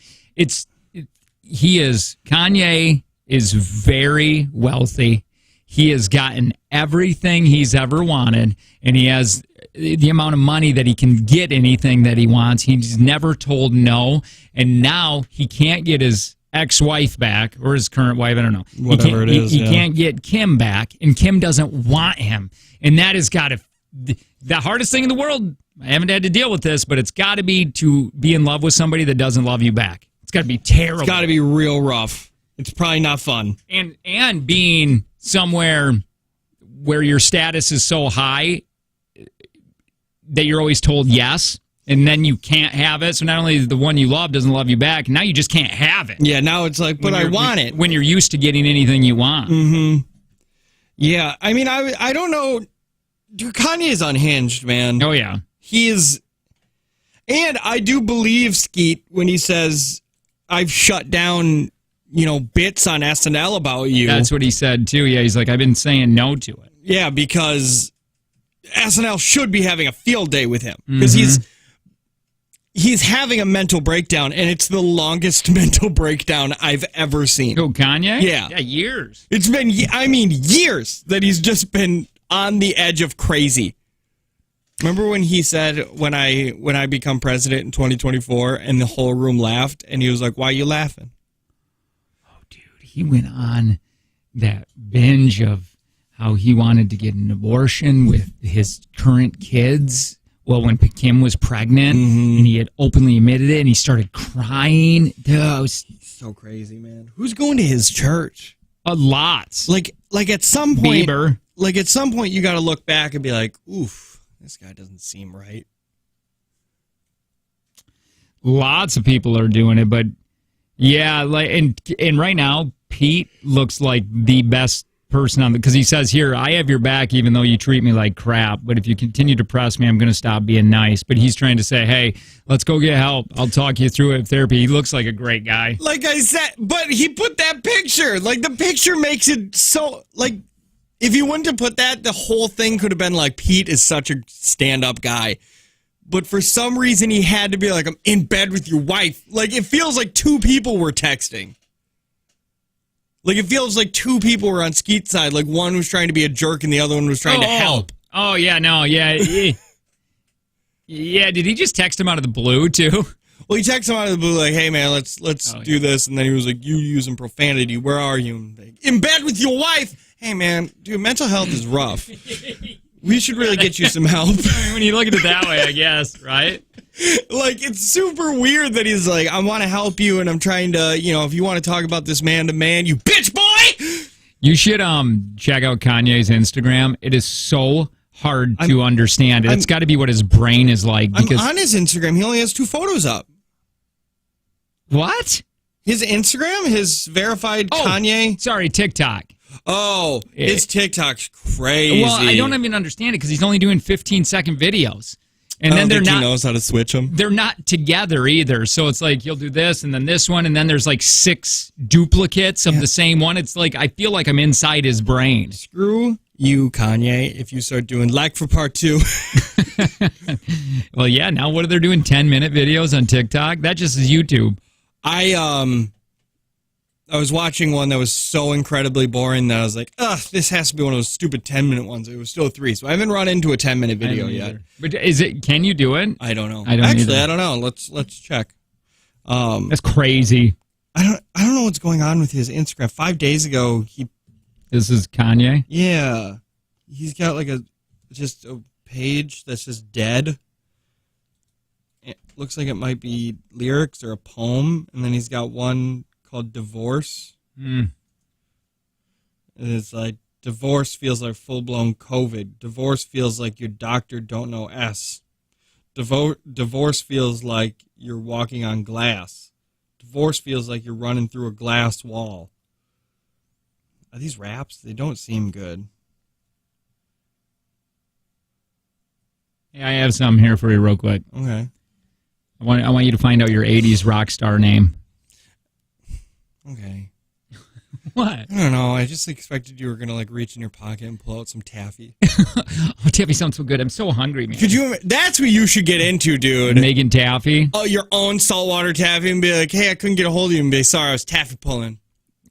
S1: Kanye is very wealthy. He has gotten everything he's ever wanted, and he has the amount of money that he can get anything that he wants. He's never told no, and now he can't get his ex-wife back, or his current wife, I don't know.
S2: Whatever it is.
S1: He can't get Kim back, and Kim doesn't want him. And that has got to, the hardest thing in the world, I haven't had to deal with this, but it's got to be in love with somebody that doesn't love you back. It's got to be terrible.
S2: It's got to be real rough. It's probably not fun.
S1: And being somewhere where your status is so high that you're always told yes, and then you can't have it. So not only the one you love doesn't love you back, now you just can't have it.
S2: Yeah, now it's like, but I want it.
S1: When you're used to getting anything you want.
S2: Mm-hmm. Yeah, I mean, I don't know. Dude, Kanye is unhinged, man.
S1: Oh, yeah.
S2: He is. And I do believe Skeet when he says, I've shut down, bits on SNL about you.
S1: That's what he said, too. Yeah, he's like, I've been saying no to it.
S2: Yeah, because SNL should be having a field day with him because he's having a mental breakdown, and it's the longest mental breakdown I've ever seen.
S1: Oh, Kanye?
S2: Yeah,
S1: years.
S2: It's been, years that he's just been on the edge of crazy. Remember when he said, when I become president in 2024, and the whole room laughed, and he was like, "Why are you laughing?"
S1: Oh, dude, he went on that binge of how he wanted to get an abortion with his current kids. Well, when Kim was pregnant, and he had openly admitted it, and he started crying. Dude, it was
S2: so crazy, man. Who's going to his church?
S1: A lot.
S2: Like at some point,
S1: Bieber.
S2: Like at some point, you got to look back and be like, "Oof, this guy doesn't seem right."
S1: Lots of people are doing it, but yeah, like and right now, Pete looks like the best person on because he says here, "I have your back even though you treat me like crap, but if you continue to press me, I'm going to stop being nice." But he's trying to say, "Hey, let's go get help. I'll talk you through it, therapy." He looks like a great guy.
S2: Like I said, but he put that picture. Like the picture makes it so like if you wouldn't have put that, the whole thing could have been like Pete is such a stand-up guy. But for some reason he had to be like, "I'm in bed with your wife." Like it feels like two people were texting. Like, it feels like two people were on Skeet's side. Like, one was trying to be a jerk and the other one was trying to help.
S1: Oh, yeah, no, yeah. Yeah, did he just text him out of the blue, too?
S2: Well, he texted him out of the blue, like, "Hey, man, let's do this." And then he was like, "You using profanity. Where are you?" And like, "In bed with your wife." Hey, man, dude, mental health is rough. We should really get you some help.
S1: When you look at it that way, I guess, right?
S2: Like, it's super weird that he's like, "I want to help you, and I'm trying to, if you want to talk about this man to man, you bitch boy."
S1: You should check out Kanye's Instagram. It is so hard to understand. It's got to be what his brain is like. Because
S2: I'm on his Instagram. He only has 2 photos up.
S1: What?
S2: His Instagram, his verified Kanye.
S1: Sorry, TikTok.
S2: Oh, his TikTok's crazy.
S1: Well, I don't even understand it because he's only doing 15-second videos. And then
S2: he knows how to switch them.
S1: They're not together either. So it's like he'll do this and then this one, and then there's like 6 duplicates of the same one. It's like I feel like I'm inside his brain.
S2: Screw you, Kanye, if you start doing like for part 2.
S1: Well, yeah, now what are they doing? 10-minute videos on TikTok? That just is YouTube.
S2: I was watching one that was so incredibly boring that I was like, "Ugh, this has to be one of those stupid 10-minute ones." It was still 3, so I haven't run into a 10-minute video yet.
S1: But can you do it?
S2: I don't know.
S1: I don't
S2: know. Let's check.
S1: That's crazy.
S2: I don't know what's going on with his Instagram. 5 days ago,
S1: This is Kanye?
S2: Yeah. He's got like just a page that's just dead. It looks like it might be lyrics or a poem, and then he's got one called Divorce. And it's like, "Divorce feels like full-blown COVID. Divorce feels like your doctor don't know S. Divorce feels like you're walking on glass. Divorce feels like you're running through a glass wall." Are these raps? They don't seem good.
S1: Yeah, I have some here for you real quick.
S2: Okay.
S1: I want you to find out your 80s rock star name.
S2: Okay.
S1: What?
S2: I don't know. I just expected you were going to like reach in your pocket and pull out some taffy.
S1: Oh, taffy sounds so good. I'm so hungry, man.
S2: That's what you should get into, dude.
S1: Megan Taffy?
S2: Oh, your own saltwater taffy and be like, "Hey, I couldn't get a hold of you," and be sorry, I was taffy pulling.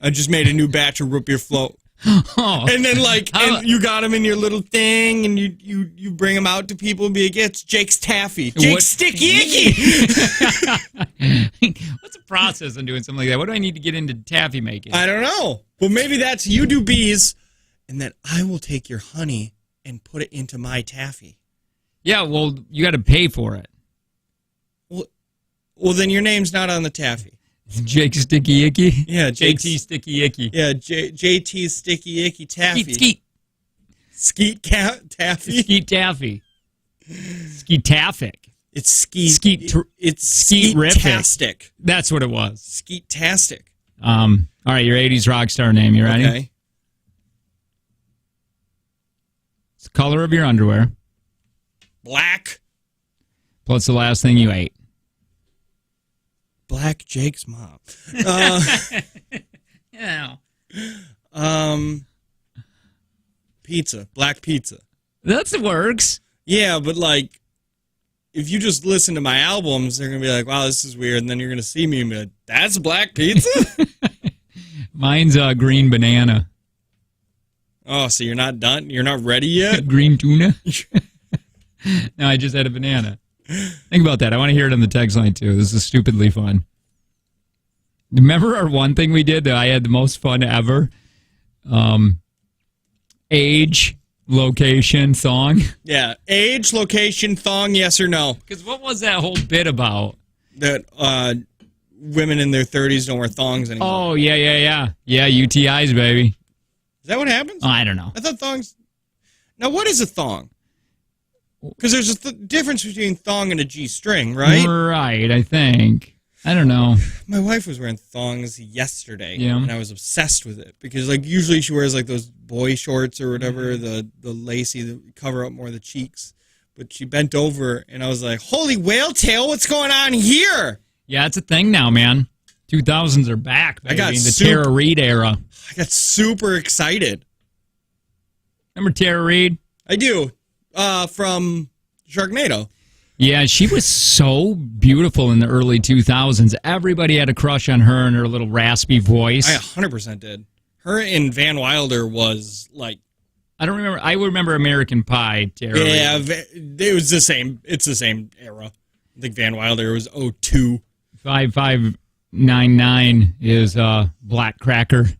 S2: I just made a new batch of root beer float.
S1: Oh.
S2: And then and you got them in your little thing, and you bring them out to people and be like, "It's Jake's taffy. Jake's sticky icky."
S1: What's the process in doing something like that? What do I need to get into taffy making?
S2: I don't know. Well, maybe that's you do bees, and then I will take your honey and put it into my taffy.
S1: Yeah, well, you got to pay for it.
S2: Well, then your name's not on the taffy.
S1: Jake Sticky Icky?
S2: Yeah,
S1: JT Sticky Icky.
S2: Yeah, JT's Sticky Icky Taffy.
S1: Skeet.
S2: Skeet Taffy.
S1: Skeet Taffy. Skeet-taffic.
S2: It's Skeet. It's Skeet-tastic.
S1: That's what it was.
S2: Skeet-tastic.
S1: All right, your 80s rock star name. You ready?
S2: Okay.
S1: It's the color of your underwear.
S2: Black.
S1: Plus the last thing you ate.
S2: Black Jake's mom.
S1: Yeah.
S2: Pizza. Black pizza.
S1: That works.
S2: Yeah, but like, if you just listen to my albums, they're going to be like, wow, this is weird. And then you're going to see me and be like, that's black pizza?
S1: Mine's green banana.
S2: Oh, so you're not done? You're not ready yet?
S1: Green tuna? No, I just had a banana. Think about that. I want to hear it on the text line, too. This is stupidly fun. Remember our one thing we did that I had the most fun ever? Age, location, thong.
S2: Yeah. Age, location, thong, yes or no?
S1: Because what was that whole bit about?
S2: That women in their 30s don't wear thongs anymore.
S1: Oh, yeah. Yeah, UTIs, baby.
S2: Is that what happens?
S1: Oh, I don't know.
S2: I thought thongs... Now, what is a thong? Because there's a difference between thong and a G-string, right?
S1: Right, I think. I don't know.
S2: My wife was wearing thongs yesterday,
S1: yeah.
S2: And I was obsessed with it. Because, like, usually she wears, like, those boy shorts or whatever, the lacy that cover up more of the cheeks. But she bent over, and I was like, holy whale tail, what's going on here?
S1: Yeah, it's a thing now, man. 2000s are back, baby. The Tara Reid era.
S2: I got super excited.
S1: Remember Tara Reid?
S2: I do. From Sharknado.
S1: Yeah, she was so beautiful in the early 2000s. Everybody had a crush on her and her little raspy voice.
S2: I 100% did. Her and Van Wilder was like...
S1: I don't remember. I remember American Pie, Tara Reid.
S2: Yeah, it was the same. It's the same era. I think Van Wilder was 02.
S1: 5599 is Black Cracker.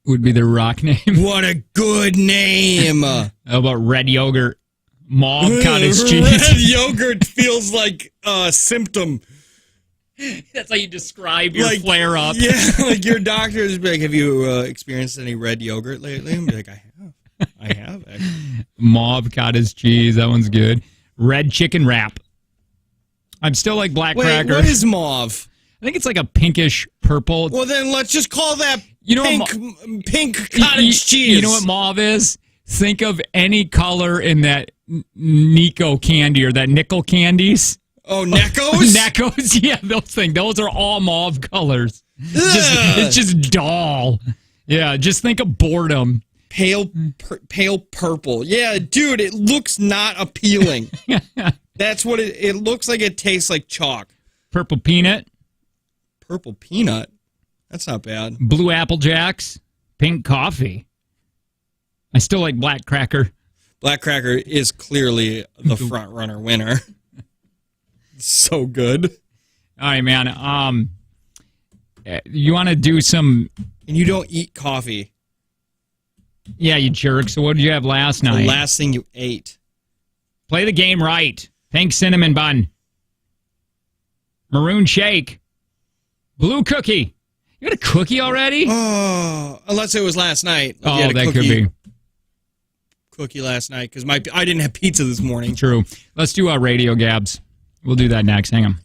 S1: Would be their rock name.
S2: What a good name.
S1: How about Red Yogurt? Mauve cottage cheese.
S2: Red yogurt feels like a symptom.
S1: That's how you describe your flare up.
S2: Yeah, like your doctor is like, have you experienced any red yogurt lately? I'm like, I have. I have, actually.
S1: Mauve cottage cheese. That one's good. Red chicken wrap. I'm still like Black Cracker.
S2: What is mauve?
S1: I think it's like a pinkish purple.
S2: Well, then let's just call that pink cottage cheese.
S1: You know what mauve is? Think of any color in that Nico candy or that nickel candies.
S2: Oh, Neckos?
S1: Neckos, yeah, those things. Those are all mauve colors. It's just dull. Yeah, just think of boredom.
S2: Pale purple. Yeah, dude, it looks not appealing. That's what it looks like. It tastes like chalk.
S1: Purple peanut.
S2: Purple peanut? That's not bad.
S1: Blue Apple Jacks. Pink coffee. I still like Black Cracker.
S2: Black Cracker is clearly the front runner winner. So good.
S1: All right, man. You want to do some...
S2: And you don't eat coffee.
S1: Yeah, you jerk. So what did you have last night?
S2: The last thing you ate.
S1: Play the game right. Pink cinnamon bun. Maroon shake. Blue cookie. You got a cookie already?
S2: Oh, unless it was last night.
S1: Oh, that could be.
S2: Cookie last night because I didn't have pizza this morning.
S1: True. Let's do our radio gabs. We'll do that next. Hang on.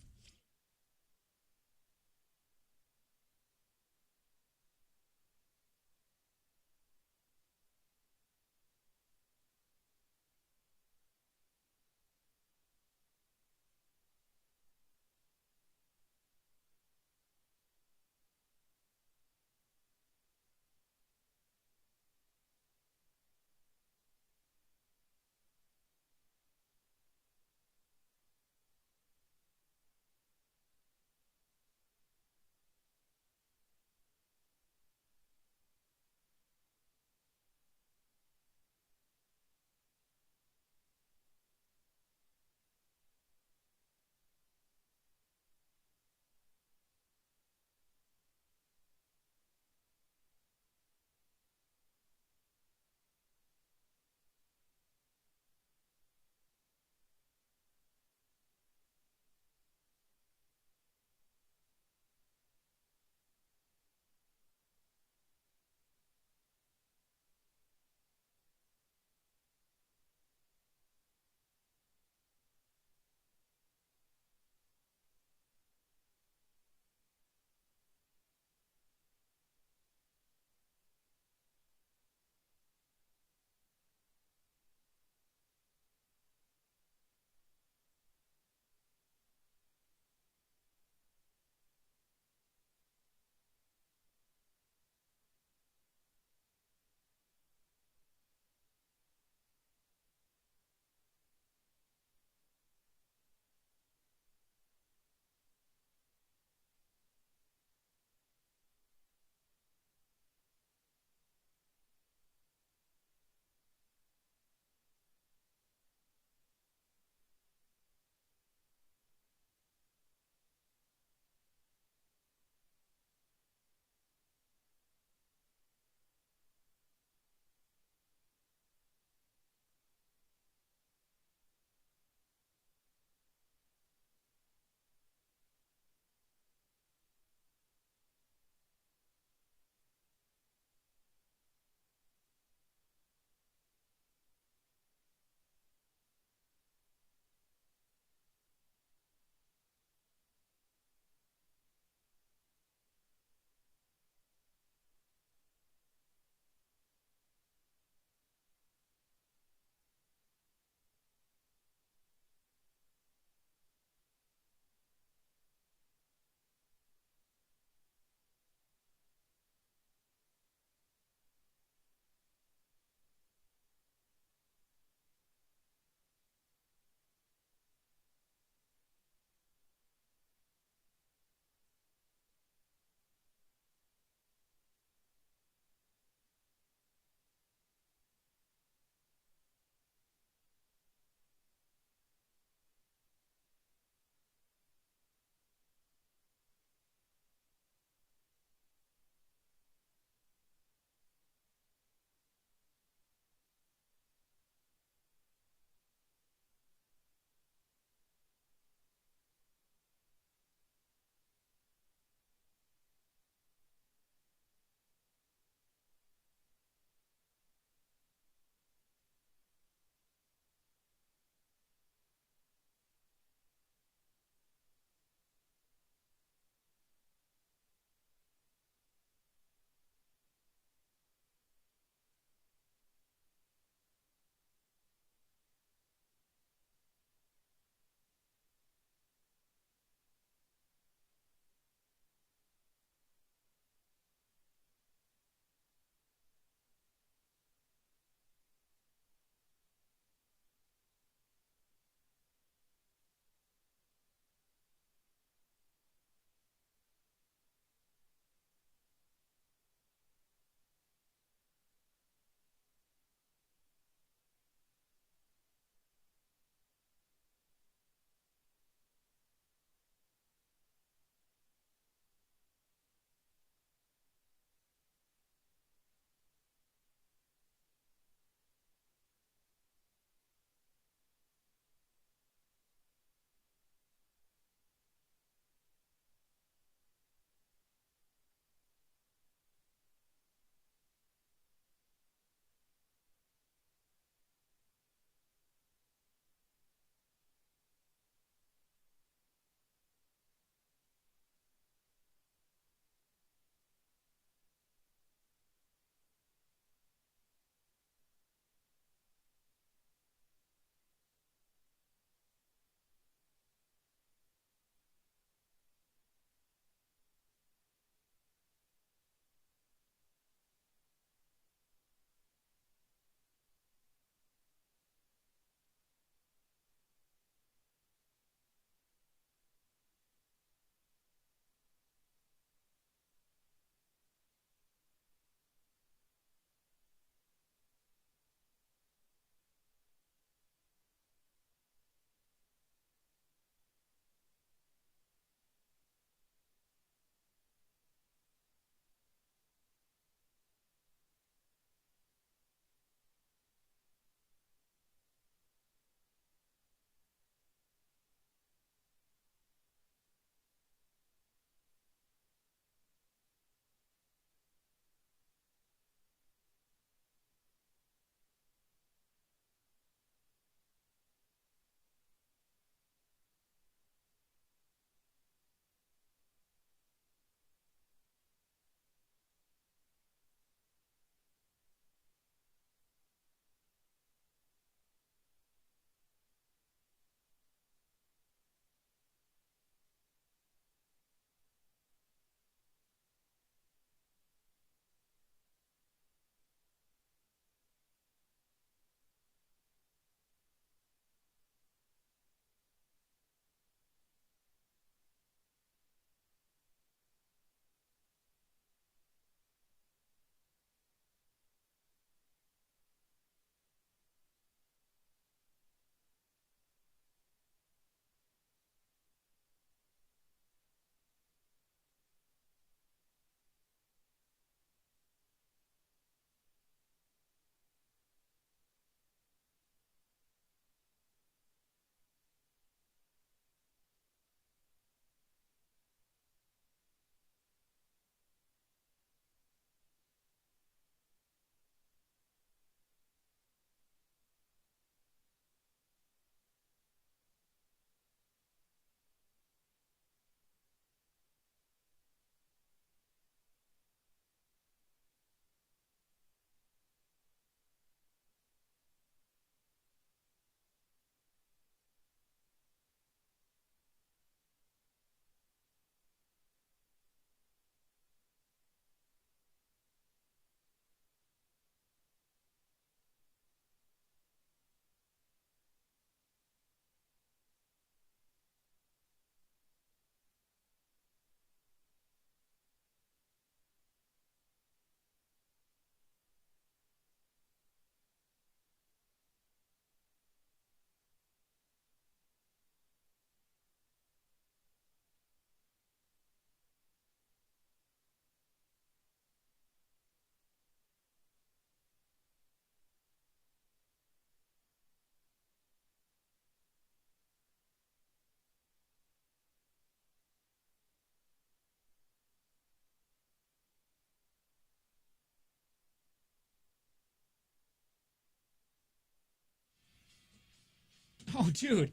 S1: Oh, dude.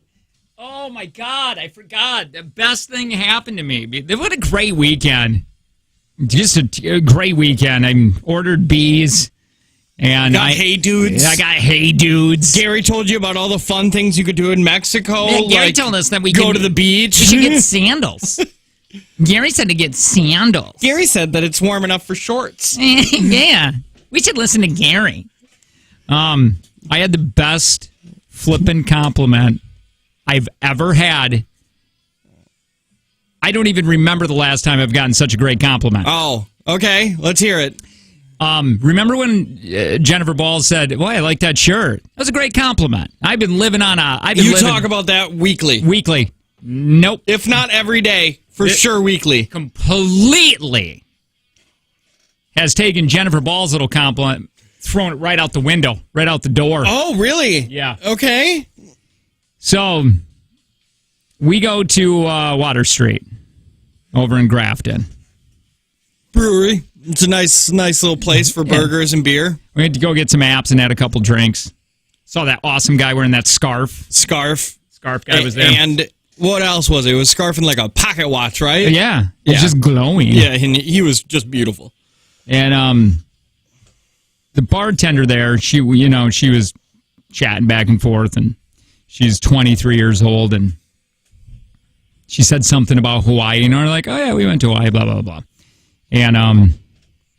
S1: Oh, my God. I forgot. The best thing happened to me. What a great weekend. Just a great weekend. I ordered bees. And
S2: Hey Dudes.
S1: I got Hey Dudes.
S2: Gary told you about all the fun things you could do in Mexico.
S1: Man, Gary told us that we
S2: go to the beach.
S1: We should get sandals. Gary said to get sandals.
S2: Gary said that it's warm enough for shorts.
S1: Yeah. We should listen to Gary. I had the best flippin' compliment I've ever had. I don't even remember the last time I've gotten such a great compliment.
S2: Oh, okay. Let's hear it.
S1: Remember when Jennifer Ball said, "Boy, I like that shirt"? That was a great compliment. I've been living on a.
S2: You talk about that weekly.
S1: Weekly. Nope.
S2: If not every day, for sure weekly.
S1: Completely has taken Jennifer Ball's little compliment, thrown it right out the window, right out the door.
S2: Oh, really?
S1: Yeah.
S2: Okay.
S1: So we go to Water Street over in Grafton.
S2: Brewery. It's a nice little place for burgers and beer.
S1: We had to go get some apps and had a couple drinks. Saw that awesome guy wearing that scarf.
S2: Scarf
S1: Guy was there.
S2: And what else was it? It was scarfing like a pocket watch, right?
S1: Yeah. It was just glowing.
S2: Yeah, and he was just beautiful.
S1: And the bartender there, she was chatting back and forth, and she's 23 years old, and she said something about Hawaii, and we're like, oh yeah, we went to Hawaii, blah blah blah. And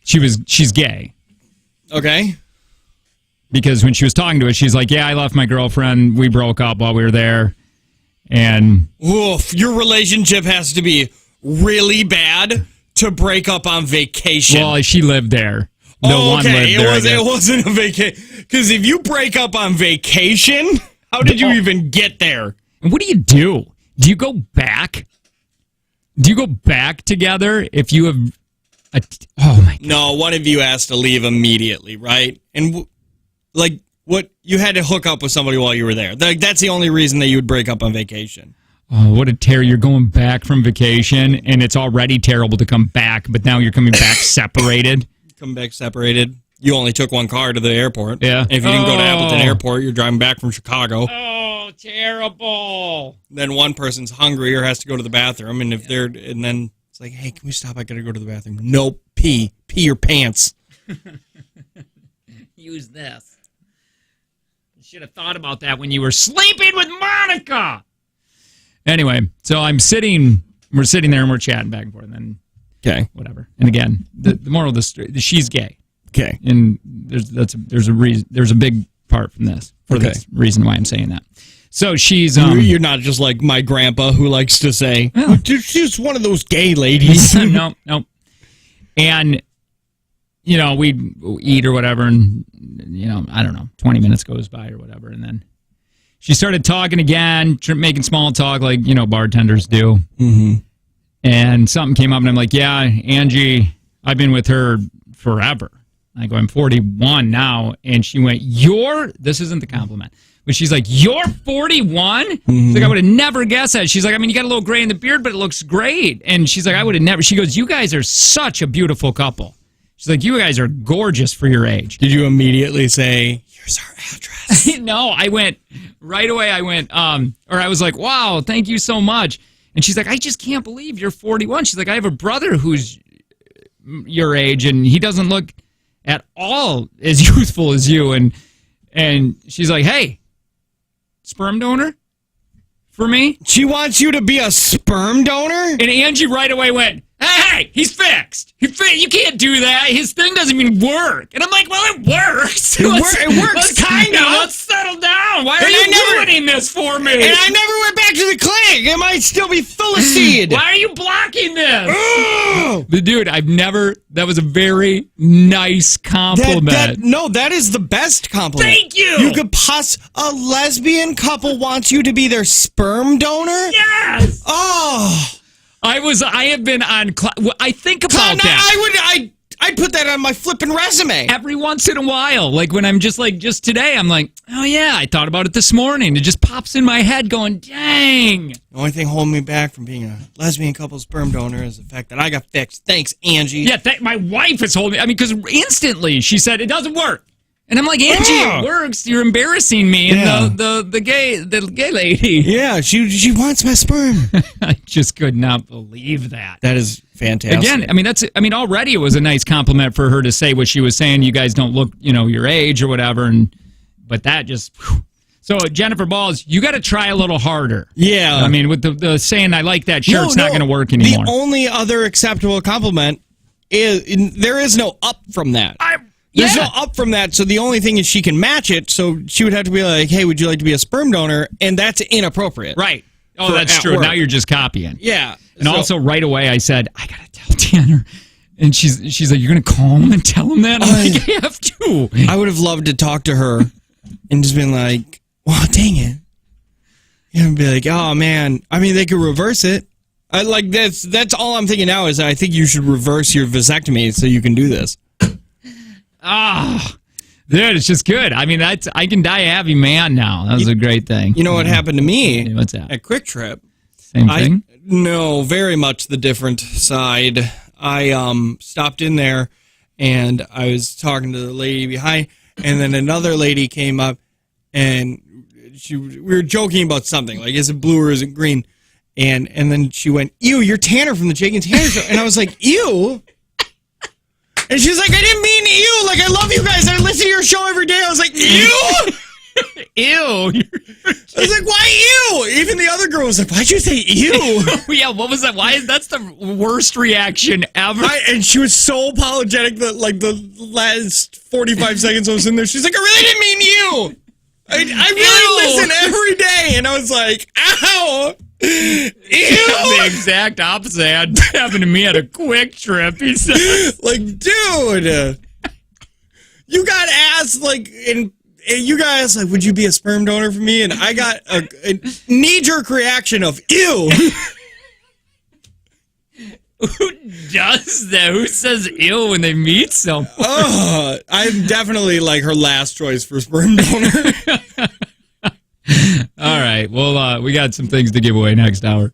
S1: she's gay.
S2: Okay.
S1: Because when she was talking to us, she's like, yeah, I left my girlfriend. We broke up while we were there. And
S2: oof, your relationship has to be really bad to break up on vacation.
S1: Well, she lived there. One lived there.
S2: It wasn't a vacation. Because if you break up on vacation, how did you even get there?
S1: And what do you do? Do you go back? Do you go back together if you have oh my God.
S2: No, one of you has to leave immediately, right? And what you had to hook up with somebody while you were there. That's the only reason that you would break up on vacation.
S1: Oh, what a terror. You're going back from vacation, and it's already terrible to come back, but now you're coming back separated.
S2: Come back separated. You only took one car to the airport.
S1: Yeah.
S2: If you didn't go to Appleton Airport, you're driving back from Chicago.
S1: Oh, terrible.
S2: Then one person's hungry or has to go to the bathroom, and then it's like, hey, can we stop? I gotta go to the bathroom. Nope. Pee your pants.
S1: Use this. You should have thought about that when you were sleeping with Monica. Anyway, so we're sitting there and we're chatting back and forth, and then whatever. And again, the moral of the story, she's gay.
S2: Okay.
S1: And there's a big part from this for this reason why I'm saying that. So she's
S2: you're not just like my grandpa who likes to say, she's one of those gay ladies.
S1: No. And we eat or whatever, and I don't know, 20 minutes goes by or whatever, and then she started talking again, making small talk like bartenders do. Mm-hmm. And something came up, and I'm like, yeah, Angie, I've been with her forever. I go, I'm 41 now, and she went, this isn't the compliment. But she's like, you're 41? Mm-hmm. She's like, I would have never guessed that. She's like, I mean, you got a little gray in the beard, but it looks great. And she's like, I would have never. She goes, you guys are such a beautiful couple. She's like, you guys are gorgeous for your age.
S2: Did you immediately say, here's our address?
S1: No, I went, right away, I was like, wow, thank you so much. And she's like, I just can't believe you're 41. She's like, I have a brother who's your age, and he doesn't look at all as youthful as you. And she's like, hey, sperm donor for me?
S2: She wants you to be a sperm donor?
S1: And Angie right away went, hey, he's fixed. You can't do that. His thing doesn't even work. And I'm like, well, it works.
S2: It works, kind of.
S1: Let's settle down. Why are you ruining this for me?
S2: And I never went back to the clinic. It might still be full of seed.
S1: Why are you blocking this? The dude, that was a very nice compliment.
S2: That is the best compliment.
S1: Thank you.
S2: You could a lesbian couple wants you to be their sperm donor?
S1: Yes.
S2: Oh.
S1: I have been on. I think about that.
S2: I'd put that on my flipping resume
S1: every once in a while. Like when I'm just today, I'm like, oh yeah, I thought about it this morning. It just pops in my head, going, dang.
S2: The only thing holding me back from being a lesbian couple sperm donor is the fact that I got fixed. Thanks, Angie.
S1: Yeah, my wife is holding me. I mean, because instantly she said it doesn't work. And I'm like, Angie, it works. You're embarrassing me. And the gay lady.
S2: Yeah, she wants my sperm.
S1: I just could not believe that.
S2: That is fantastic.
S1: Again, already it was a nice compliment for her to say what she was saying. You guys don't look, your age or whatever. But that just... Whew. So, Jennifer Balls, you got to try a little harder.
S2: Yeah.
S1: I mean, with the saying, I like that shirt, it's not going to work anymore.
S2: The only other acceptable compliment is there is no up from that. There's no up from that, so the only thing is she can match it, so she would have to be like, hey, would you like to be a sperm donor? And that's inappropriate.
S1: Right. Oh, that's true.
S2: Work.
S1: Now you're just copying.
S2: Yeah.
S1: And also, right away, I said, I got to tell Tanner. And she's like, you're going to call him and tell him that? I'm like, I have to.
S2: I would have loved to talk to her and just been like, well, dang it. And be like, oh, man. I mean, they could reverse it. That's all I'm thinking now is I think you should reverse your vasectomy so you can do this.
S1: Dude, it's just good. I mean, I can die a happy man now. That was a great thing.
S2: You know what happened to me?
S1: What's that?
S2: At Quick Trip.
S1: Same thing?
S2: No, very much the different side. I stopped in there, and I was talking to the lady behind, and then another lady came up, and we were joking about something, like, is it blue or is it green? And then she went, ew, you're Tanner from the Jake and Tanner show. And I was like, ew? And she's like, I didn't mean ew. Like, I love you guys. I listen to your show every day. I was like, ew?
S1: Ew.
S2: I was like, why ew? Even the other girl was like, why'd you say ew?
S1: Yeah, what was that? That's the worst reaction ever.
S2: And she was so apologetic that, like, the last 45 seconds I was in there, she's like, I really didn't mean you. I really listen every day. And I was like, ow. Ew.
S1: The exact opposite happened to me at a Quick Trip. He said,
S2: like, dude, you got asked, like, and you guys, like, would you be a sperm donor for me? And I got a knee-jerk reaction of, ew.
S1: Who does that? Who says ew when they meet someone?
S2: I'm definitely, like, her last choice for sperm donor.
S1: All right. Well, we got some things to give away next hour.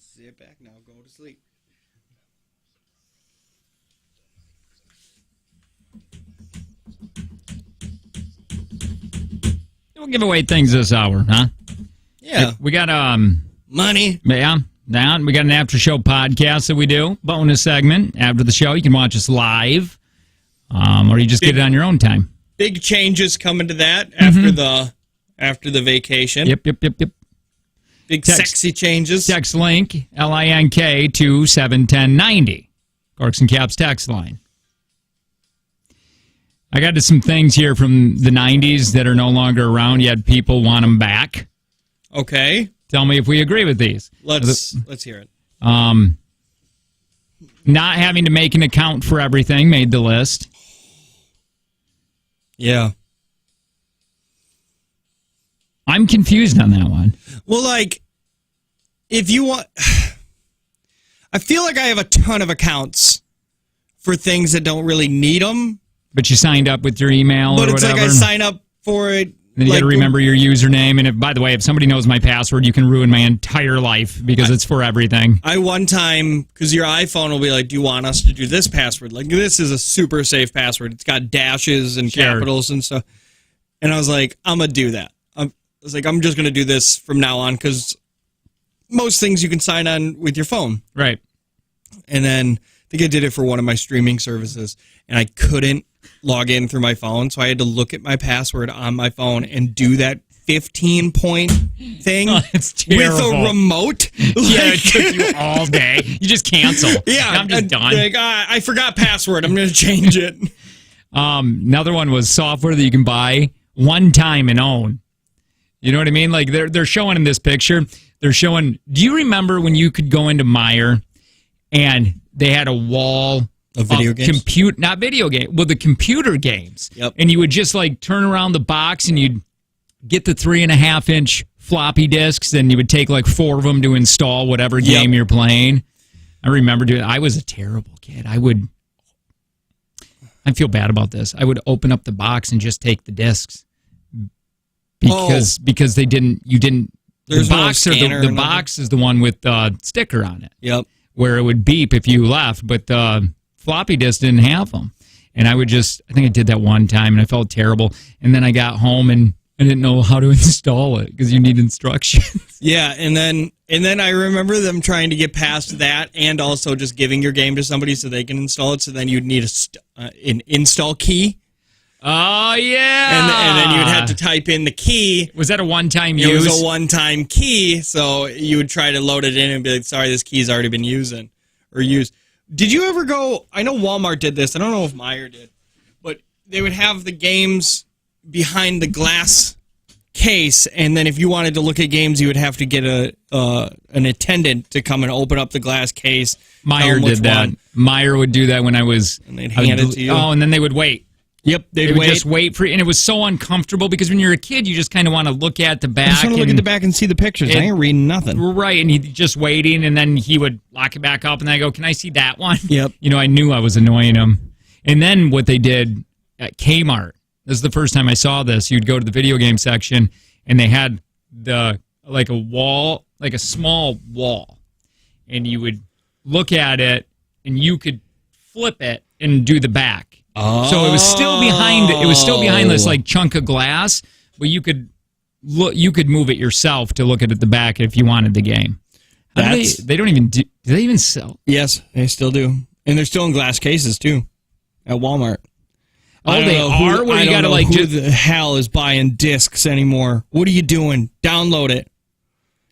S2: Sit back now. Go to sleep.
S1: We'll give away things this hour, huh?
S2: Yeah.
S1: We got
S2: money.
S1: Yeah. Down. We got an after show podcast that we do. Bonus segment after the show. You can watch us live. Or you just get it on your own time.
S2: Big changes coming to that after the vacation.
S1: Yep.
S2: Big sexy changes.
S1: Text link, LINK to 71090. Corks and Caps text line. I got to some things here from the 90s that are no longer around, yet people want them back.
S2: Okay.
S1: Tell me if we agree with these.
S2: Let's hear it.
S1: Not having to make an account for everything made the list.
S2: Yeah.
S1: I'm confused on that one.
S2: Well, like, if you want... I feel like I have a ton of accounts for things that don't really need them.
S1: But you signed up with your email or whatever.
S2: But it's like I sign up for it.
S1: Then you got to remember your username. And by the way, if somebody knows my password, you can ruin my entire life because it's for everything.
S2: I one time, because your iPhone will be like, do you want us to do this password? Like, this is a super safe password. It's got dashes and capitals and stuff. And I was like, I'm going to do that. I was like, I'm just going to do this from now on because most things you can sign on with your phone.
S1: Right.
S2: And then I think I did it for one of my streaming services, and I couldn't log in through my phone, so I had to look at my password on my phone and do that 15-point thing with a remote.
S1: Yeah, it took you all day. You just cancel.
S2: Yeah,
S1: I'm just done.
S2: Like, I forgot password. I'm going to change it.
S1: Another one was software that you can buy one time and own. You know what I mean? Like they're showing in this picture. They're showing. Do you remember when you could go into Meijer and they had a wall
S2: of video games?
S1: Not video game. Well, the computer games.
S2: Yep.
S1: And you would just like turn around the box and you'd get the 3.5-inch floppy disks, and you would take like 4 of them to install whatever game you're playing. I remember doing. I was a terrible kid. I feel bad about this. I would open up the box and just take the discs because they didn't. You didn't.
S2: There's
S1: the box
S2: no
S1: the box is the one with the sticker on it.
S2: Yep.
S1: Where it would beep if you left, but the floppy disk didn't have them. And I think I did that one time, and I felt terrible. And then I got home, and I didn't know how to install it because you need instructions.
S2: Yeah, and then I remember them trying to get past that and also just giving your game to somebody so they can install it. So then you'd need an install key.
S1: Oh, yeah.
S2: And then you'd have to type in the key.
S1: Was that a one-time use?
S2: It was a one-time key, so you would try to load it in and be like, sorry, this key's already been used. Did you ever go, I know Walmart did this, I don't know if Meijer did, but they would have the games behind the glass case, and then if you wanted to look at games, you would have to get an attendant to come and open up the glass case.
S1: Meijer did that. Meijer would do that when I was...
S2: And they'd hand it to you.
S1: Oh, and then they would wait.
S2: Yep,
S1: they would just wait for it, and it was so uncomfortable because when you're a kid, you just kind of want to look at the back.
S2: I just want to look at the back and see the pictures. I ain't reading nothing.
S1: Right, and he's just waiting, and then he would lock it back up, and then I go, can I see that one?
S2: Yep.
S1: You know, I knew I was annoying him. And then what they did at Kmart, this is the first time I saw this, you'd go to the video game section, and they had a wall, like a small wall, and you would look at it, and you could flip it and do the back.
S2: Oh.
S1: So it was still behind this like chunk of glass, but you could move it yourself to look at the back if you wanted the game. They don't even do they even sell?
S2: Yes, they still do. And they're still in glass cases too at Walmart.
S1: Oh, they are? Where you got to like
S2: who the hell is buying discs anymore? What are you doing? Download it.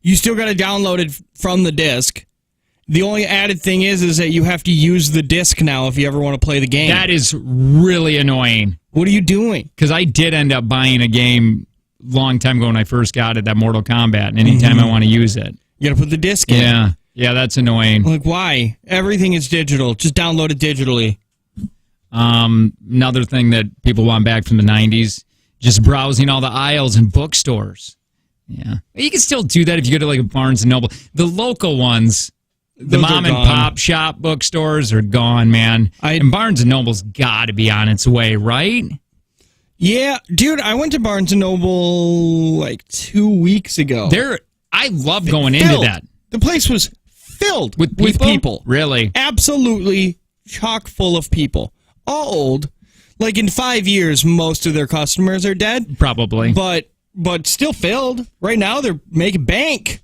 S2: You still got to download it from the disc. The only added thing is that you have to use the disc now if you ever want to play the game.
S1: That is really annoying.
S2: What are you doing?
S1: Because I did end up buying a game a long time ago when I first got it, that Mortal Kombat, and anytime I want to use it.
S2: You got to put the disc in.
S1: Yeah, that's annoying.
S2: Like, why? Everything is digital. Just download it digitally.
S1: Another thing that people want back from the 90s, just browsing all the aisles in bookstores. Yeah. You can still do that if you go to like a Barnes & Noble. The local ones... The mom and pop shop bookstores are gone, man. And Barnes & Noble's got to be on its way, right?
S2: Yeah, dude, I went to Barnes & Noble like 2 weeks ago.
S1: I love going into that.
S2: The place was filled
S1: with people. Really?
S2: Absolutely chock full of people. All old. Like in 5 years, most of their customers are dead.
S1: Probably.
S2: But still filled. Right now, they're making bank.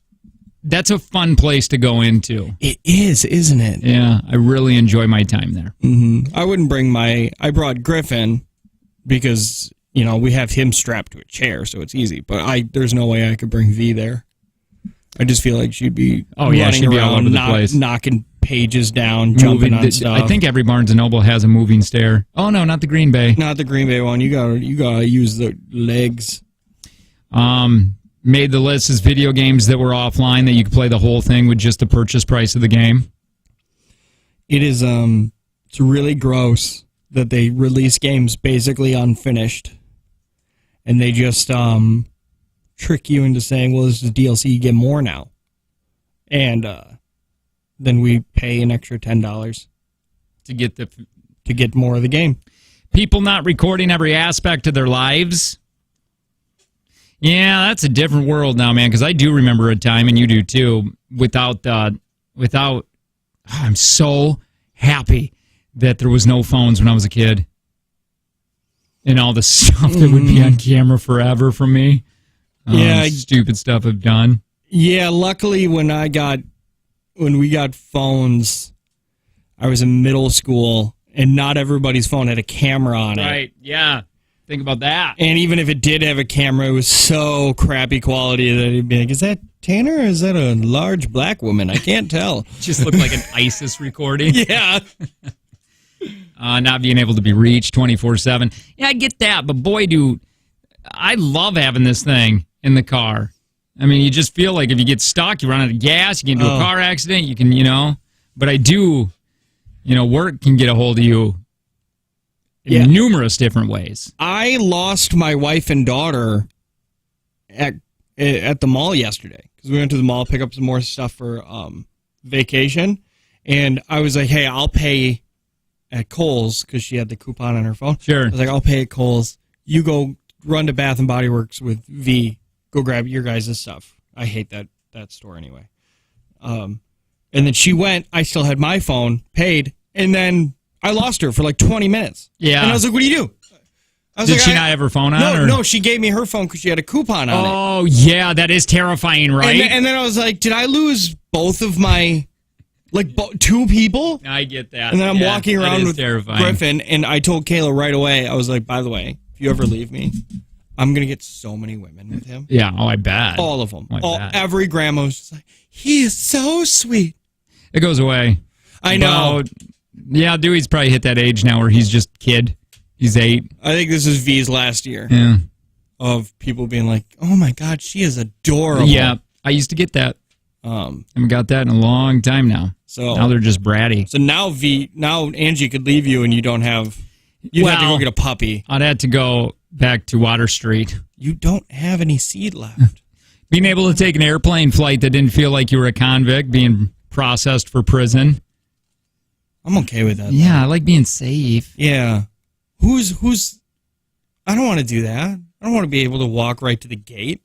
S1: That's a fun place to go into.
S2: It is, isn't it?
S1: Yeah, I really enjoy my time there.
S2: I wouldn't bring I brought Griffin because, we have him strapped to a chair, so it's easy. But there's no way I could bring V there. I just feel like she'd be running
S1: be all
S2: around,
S1: over the place.
S2: knocking pages down, jumping on stuff.
S1: I think every Barnes & Noble has a moving stair. Oh, no, not the Green Bay.
S2: Not the Green Bay one. You gotta use the legs.
S1: Made the list as video games that were offline that you could play the whole thing with just the purchase price of the game.
S2: It is it's really gross that they release games basically unfinished, and they just trick you into saying, well, this is DLC, you get more now. And then we pay an extra $10 to get more of the game.
S1: People not recording every aspect of their lives. Yeah, that's a different world now, man, because I do remember a time, and you do too, I'm so happy that there was no phones when I was a kid. And all the stuff that would be on camera forever from me. Stupid stuff I've done.
S2: Yeah, luckily when we got phones, I was in middle school, and not everybody's phone had a camera on it.
S1: Right, yeah. Think about that.
S2: And even if it did have a camera, it was so crappy quality that it'd be like, is that Tanner or is that a large black woman? I can't tell.
S1: Just looked like an ISIS recording.
S2: Yeah.
S1: Not being able to be reached 24/7. Yeah, I get that, but boy, I love having this thing in the car. I mean, you just feel like if you get stuck, you run out of gas, you get into a car accident, you can, but I do, work can get a hold of you in numerous different ways.
S2: I lost my wife and daughter at the mall yesterday because we went to the mall to pick up some more stuff for vacation, and I was like, hey, I'll pay at Kohl's because she had the coupon on her phone.
S1: Sure.
S2: I was like, I'll pay at Kohl's. You go run to Bath and Body Works with V. Go grab your guys' stuff. I hate that store anyway. And then she went. I still had my phone, paid, and then I lost her for like 20 minutes.
S1: Yeah.
S2: And I was like, what do you do?
S1: Did she not have her phone on?
S2: No, she gave me her phone because she had a coupon on it.
S1: Oh, yeah, that is terrifying, right?
S2: And then I was like, did I lose both of my, two people?
S1: I get that.
S2: And then I'm walking around with
S1: terrifying.
S2: Griffin, and I told Kayla right away, I was like, by the way, if you ever leave me, I'm going to get so many women with him.
S1: Yeah, I bet.
S2: All of them. Every grandma was just like, he is so sweet.
S1: It goes away.
S2: I know.
S1: Yeah, Dewey's probably hit that age now where he's just kid. He's 8.
S2: I think this is V's last year.
S1: Yeah.
S2: Of people being like, oh my God, she is adorable.
S1: Yeah, I used to get that. I haven't got that in a long time now. So now they're just bratty.
S2: So now Angie could leave you and you don't have, you'd have to go get a puppy.
S1: I'd have to go back to Water Street.
S2: You don't have any seed left.
S1: Being able to take an airplane flight that didn't feel like you were a convict being processed for prison.
S2: I'm okay with that.
S1: Yeah, I like being safe.
S2: Yeah. Who's I don't want to do that. I don't want to be able to walk right to the gate.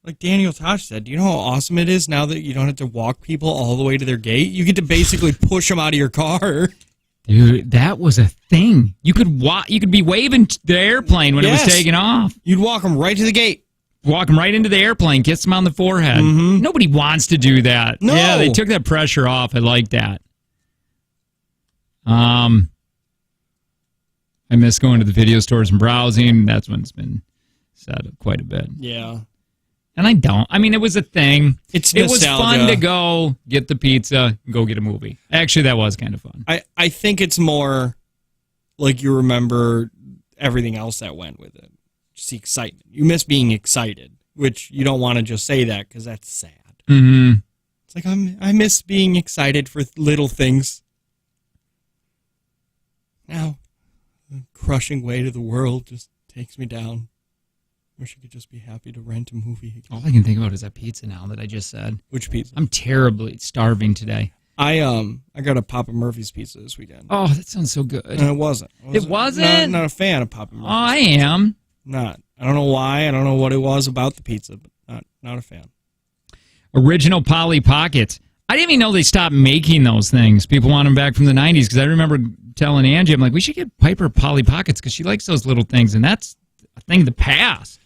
S2: Like Daniel Tosh said, do you know how awesome it is now that you don't have to walk people all the way to their gate? You get to basically push them out of your car.
S1: Dude, that was a thing. You could be waving the airplane when it was taking off.
S2: You'd walk them right to the gate.
S1: Walk them right into the airplane, kiss them on the forehead.
S2: Mm-hmm.
S1: Nobody wants to do that.
S2: No.
S1: Yeah, they took that pressure off. I like that. I miss going to the video stores and browsing. That's when it's been said quite a bit.
S2: Yeah.
S1: And I don't. I mean, it was a thing.
S2: It
S1: was fun to go get the pizza and go get a movie. Actually, that was kind of fun.
S2: I think it's more like you remember everything else that went with it. Just the excitement. You miss being excited, which you don't want to just say that because that's sad.
S1: Mm-hmm.
S2: It's like I miss being excited for little things. Now, the crushing weight of the world just takes me down. Wish I could just be happy to rent a movie again.
S1: All I can think about is that pizza now that I just said.
S2: Which pizza?
S1: I'm terribly starving today.
S2: I got a Papa Murphy's pizza this weekend.
S1: Oh, that sounds so good.
S2: And it wasn't.
S1: It wasn't?
S2: Not a fan of Papa Murphy's.
S1: Oh, I am.
S2: Not. I don't know why. I don't know what it was about the pizza, but not a fan.
S1: Original Polly Pockets. I didn't even know they stopped making those things. People want them back from the 90s because I remember telling Angie, I'm like, we should get Piper Polly Pockets because she likes those little things, and that's a thing of the past.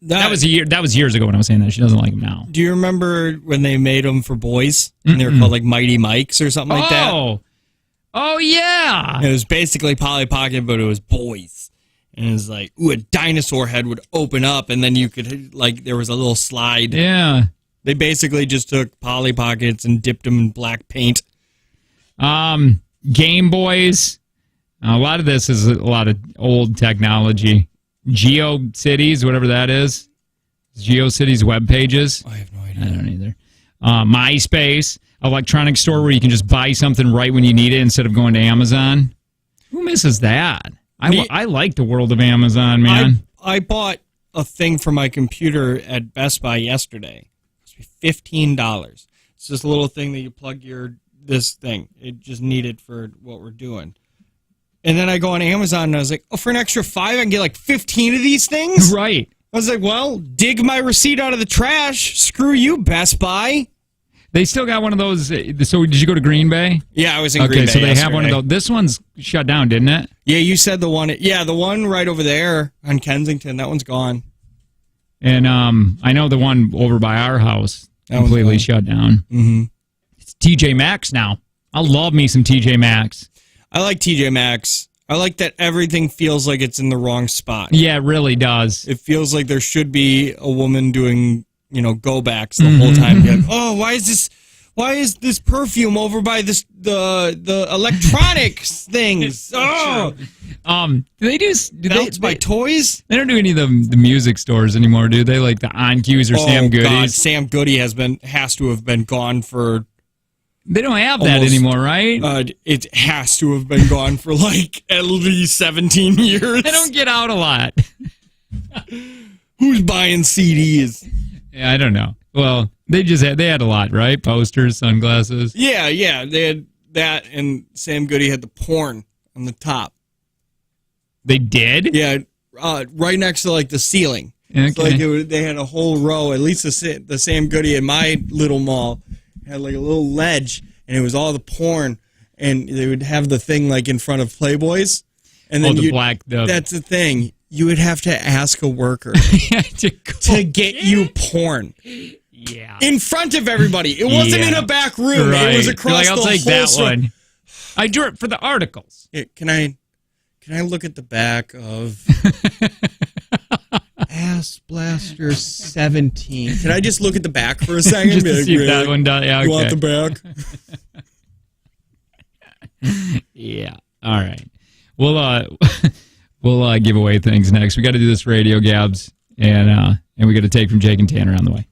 S1: That was years ago when I was saying that. She doesn't like them now.
S2: Do you remember when they made them for boys? And they were called like Mighty Mikes or something like that?
S1: Oh, yeah.
S2: It was basically Polly Pocket, but it was boys. And it was like, ooh, a dinosaur head would open up, and then you could, like, there was a little slide.
S1: Yeah.
S2: They basically just took Polly Pockets and dipped them in black paint.
S1: Game Boys. A lot of this is a lot of old technology. GeoCities, whatever that is. GeoCities web pages.
S2: I have no idea.
S1: I don't either. MySpace, electronic store where you can just buy something right when you need it instead of going to Amazon. Who misses that? I like the world of Amazon, man.
S2: I bought a thing for my computer at Best Buy yesterday. It was $15. It's just a little thing that you plug this thing. It just needed for what we're doing. And then I go on Amazon and I was like, oh, for an extra $5, I can get like 15 of these things?
S1: Right.
S2: I was like, well, dig my receipt out of the trash. Screw you, Best Buy.
S1: They still got one of those. So did you go to Green Bay?
S2: Yeah, I was in Green Bay.
S1: Okay, so they
S2: yesterday.
S1: have one of those. This one's shut down, didn't it?
S2: Yeah, you said the one. Yeah, the one right over there on Kensington. That one's gone.
S1: And I know the one over by our house completely shut down.
S2: Mm-hmm.
S1: It's TJ Maxx now. I love me some TJ Maxx.
S2: I like TJ Maxx. I like that everything feels like it's in the wrong spot.
S1: Yeah, it really does.
S2: It feels like there should be a woman doing, go backs the whole time. Like, oh, why is this perfume over by the electronics things? Oh,
S1: do they do
S2: belts by toys?
S1: They don't do any of the music stores anymore, do they? Like the On Q's or Sam Goody's?
S2: God, Sam Goody has to have been gone for.
S1: They don't have that anymore, right?
S2: It has to have been gone for like at least 17 years.
S1: They don't get out a lot.
S2: Who's buying CDs?
S1: Yeah, I don't know. Well, they had a lot, right? Posters, sunglasses.
S2: Yeah. They had that, and Sam Goody had the porn on the top.
S1: They did?
S2: Yeah, right next to like the ceiling.
S1: Okay.
S2: It's like they had a whole row. At least the Sam Goody in my little mall had like a little ledge, and it was all the porn, and they would have the thing like in front of Playboys, and then that's the thing. You would have to ask a worker to get you porn.
S1: Yeah.
S2: In front of everybody. It wasn't in a back room. Right. It was across the whole
S1: I'll take that one. I drew it for the articles.
S2: Yeah, can I look at the back of Ass Blaster 17? Can I just look at the back for a second?
S1: Just to see if that one does. Yeah, okay.
S2: You want the
S1: back? Yeah. All right. We'll give away things next. We got to do this radio, Gabs, and we got to take from Jake and Tanner on the way.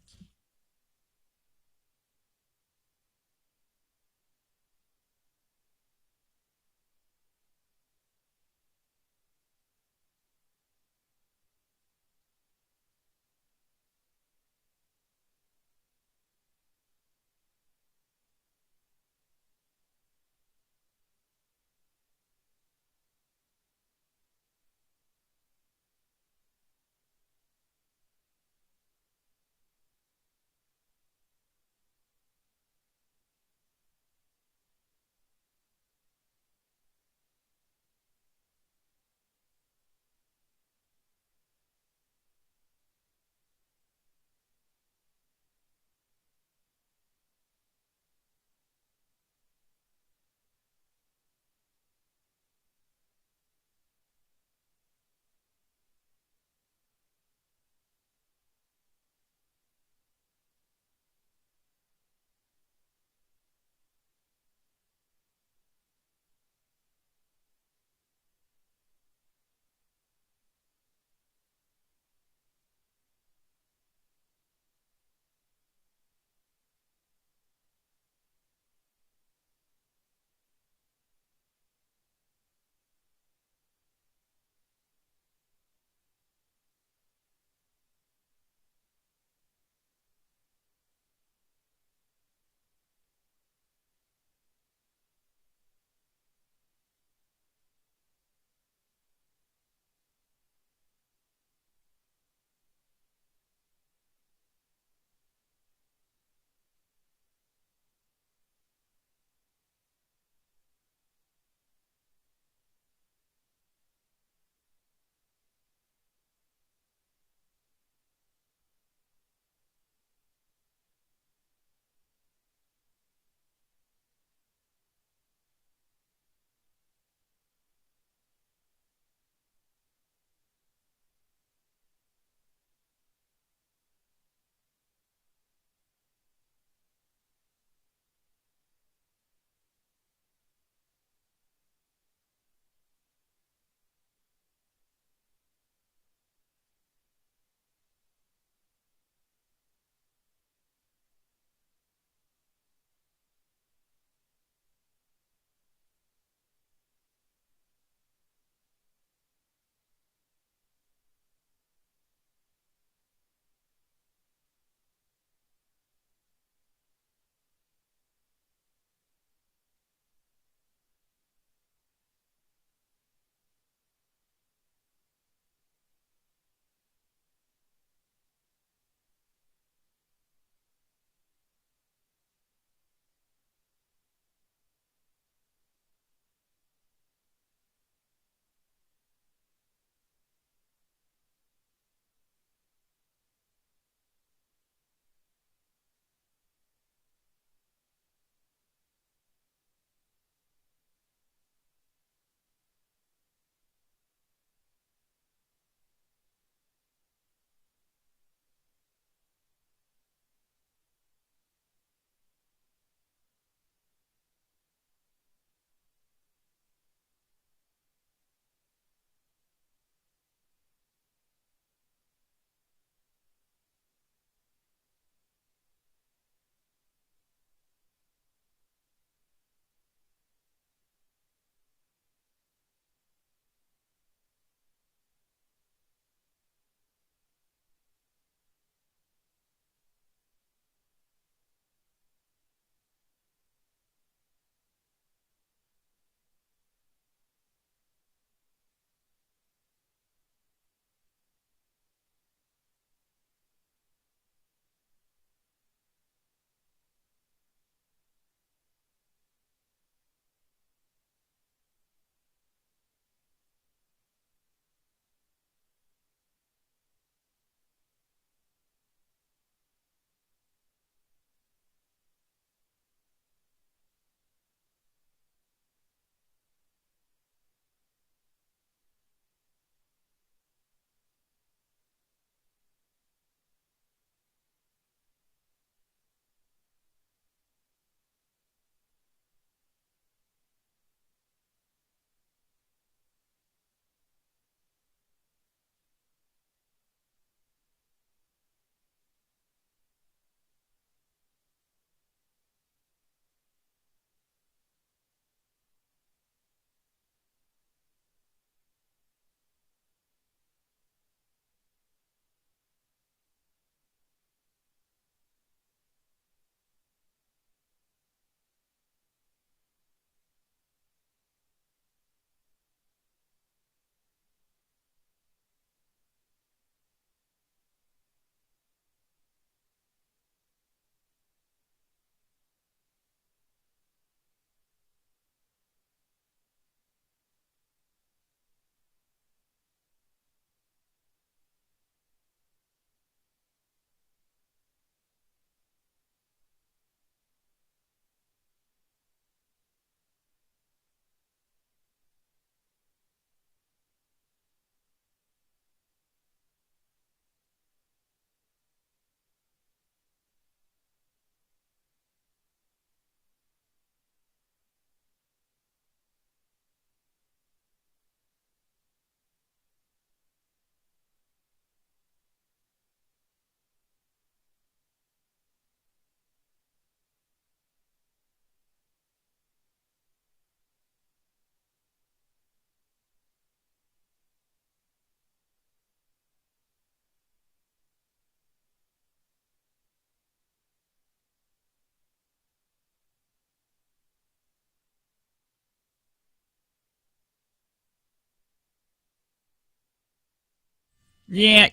S1: Yeah.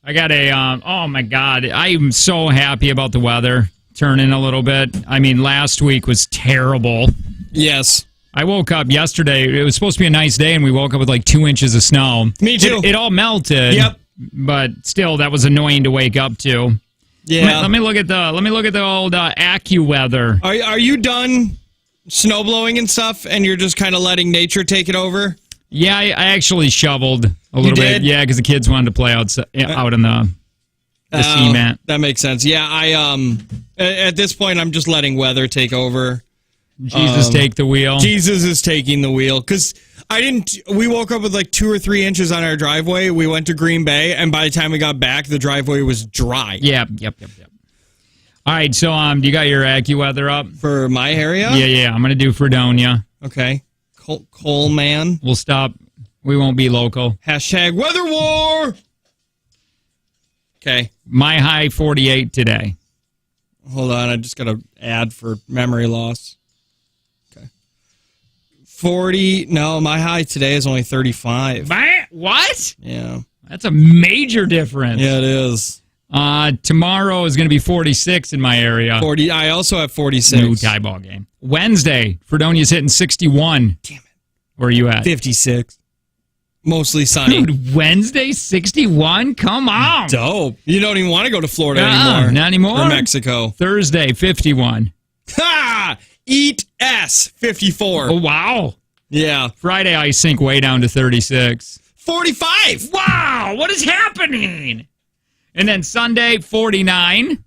S1: I got a, oh my God, I'm so happy about the weather turning a little bit. I mean, last week was terrible.
S2: Yes.
S1: I woke up yesterday, it was supposed to be a nice day, and we woke up with like 2 inches of snow.
S2: Me too.
S1: It all melted.
S2: Yep.
S1: But still, that was annoying to wake up to.
S2: Yeah.
S1: Let me look at the old AccuWeather.
S2: Are you done snow blowing and stuff, and you're just kind of letting nature take it over?
S1: Yeah, I actually shoveled a little bit. Yeah, because the kids wanted to play out in the cement.
S2: That makes sense. Yeah, I at this point I'm just letting weather take over.
S1: Jesus take the wheel.
S2: Jesus is taking the wheel because we woke up with like 2 or 3 inches on our driveway. We went to Green Bay, and by the time we got back, the driveway was dry.
S1: Yep. All right, so you got your AccuWeather up
S2: for my area?
S1: Yeah. I'm gonna do Fredonia.
S2: Okay. Coleman.
S1: We'll stop. We won't be local.
S2: Hashtag weather war. Okay.
S1: My high 48 today.
S2: Hold on, I just got to add for memory loss. Okay. 40. No, my high today is only 35.
S1: What?
S2: Yeah.
S1: That's a major difference.
S2: Yeah, it is.
S1: Tomorrow is going to be 46 in my area.
S2: 40. I also have 46.
S1: New tie ball game. Wednesday, Fredonia's hitting 61.
S2: Damn it.
S1: Where are you at?
S2: 56. Mostly sunny.
S1: Dude, Wednesday 61? Come on.
S2: Dope. You don't even want to go to Florida anymore.
S1: Not anymore.
S2: Or Mexico.
S1: Thursday 51.
S2: Ha! Eat S 54.
S1: Oh, wow.
S2: Yeah.
S1: Friday I sink way down to 36.
S2: 45.
S1: Wow, what is happening? And then Sunday 49.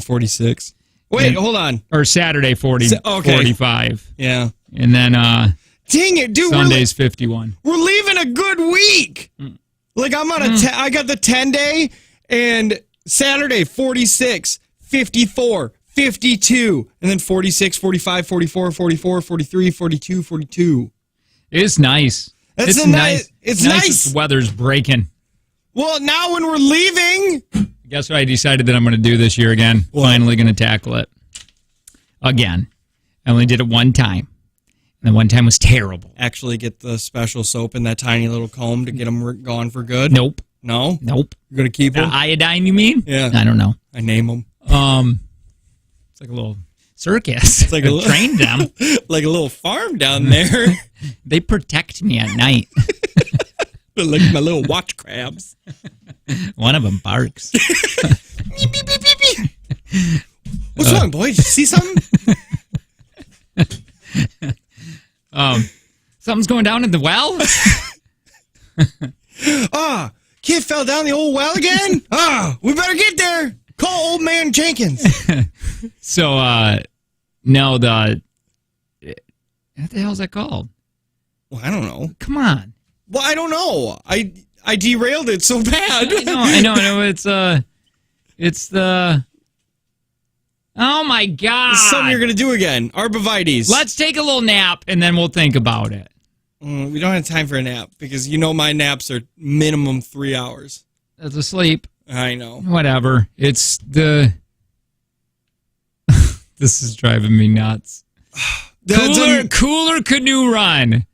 S2: 46. Wait, hold on.
S1: Or Saturday 45.
S2: Yeah.
S1: And then
S2: dang it, dude.
S1: Sunday's 51.
S2: We're leaving a good week. Like I'm on I got the 10-day and Saturday 46, 54, 52, and then 46, 45, 44, 44, 43, 42, 42.
S1: It's nice.
S2: It's
S1: nice.
S2: It's nice.
S1: The weather's breaking.
S2: Well, now when we're leaving,
S1: guess what I decided that I'm going to do this year again? What? Finally going to tackle it. Again. I only did it one time. And the one time was terrible.
S2: Actually get the special soap in that tiny little comb to get them gone for good?
S1: Nope.
S2: No?
S1: Nope.
S2: You're going to keep them?
S1: Iodine, you mean?
S2: Yeah.
S1: I don't know.
S2: I name them.
S1: It's like a little circus. It's
S2: like
S1: I trained them.
S2: Like a little farm down there.
S1: They protect me at night.
S2: Like my little watch crabs.
S1: One of them barks.
S2: Beep, beep, beep, beep, beep. What's wrong, boy? Did you see something?
S1: Something's going down in the well?
S2: Kid fell down the old well again? We better get there. Call old man Jenkins.
S1: So, no, what the hell is that called?
S2: Well, I don't know.
S1: Come on.
S2: Well, I don't know. I derailed it so bad.
S1: I know. It's the. Oh my God!
S2: It's something you're gonna do again. Arborvitaes.
S1: Let's take a little nap and then we'll think about it.
S2: We don't have time for a nap because you know my naps are minimum 3 hours.
S1: That's asleep.
S2: I know.
S1: Whatever. It's the. This is driving me nuts. Cooler canoe run.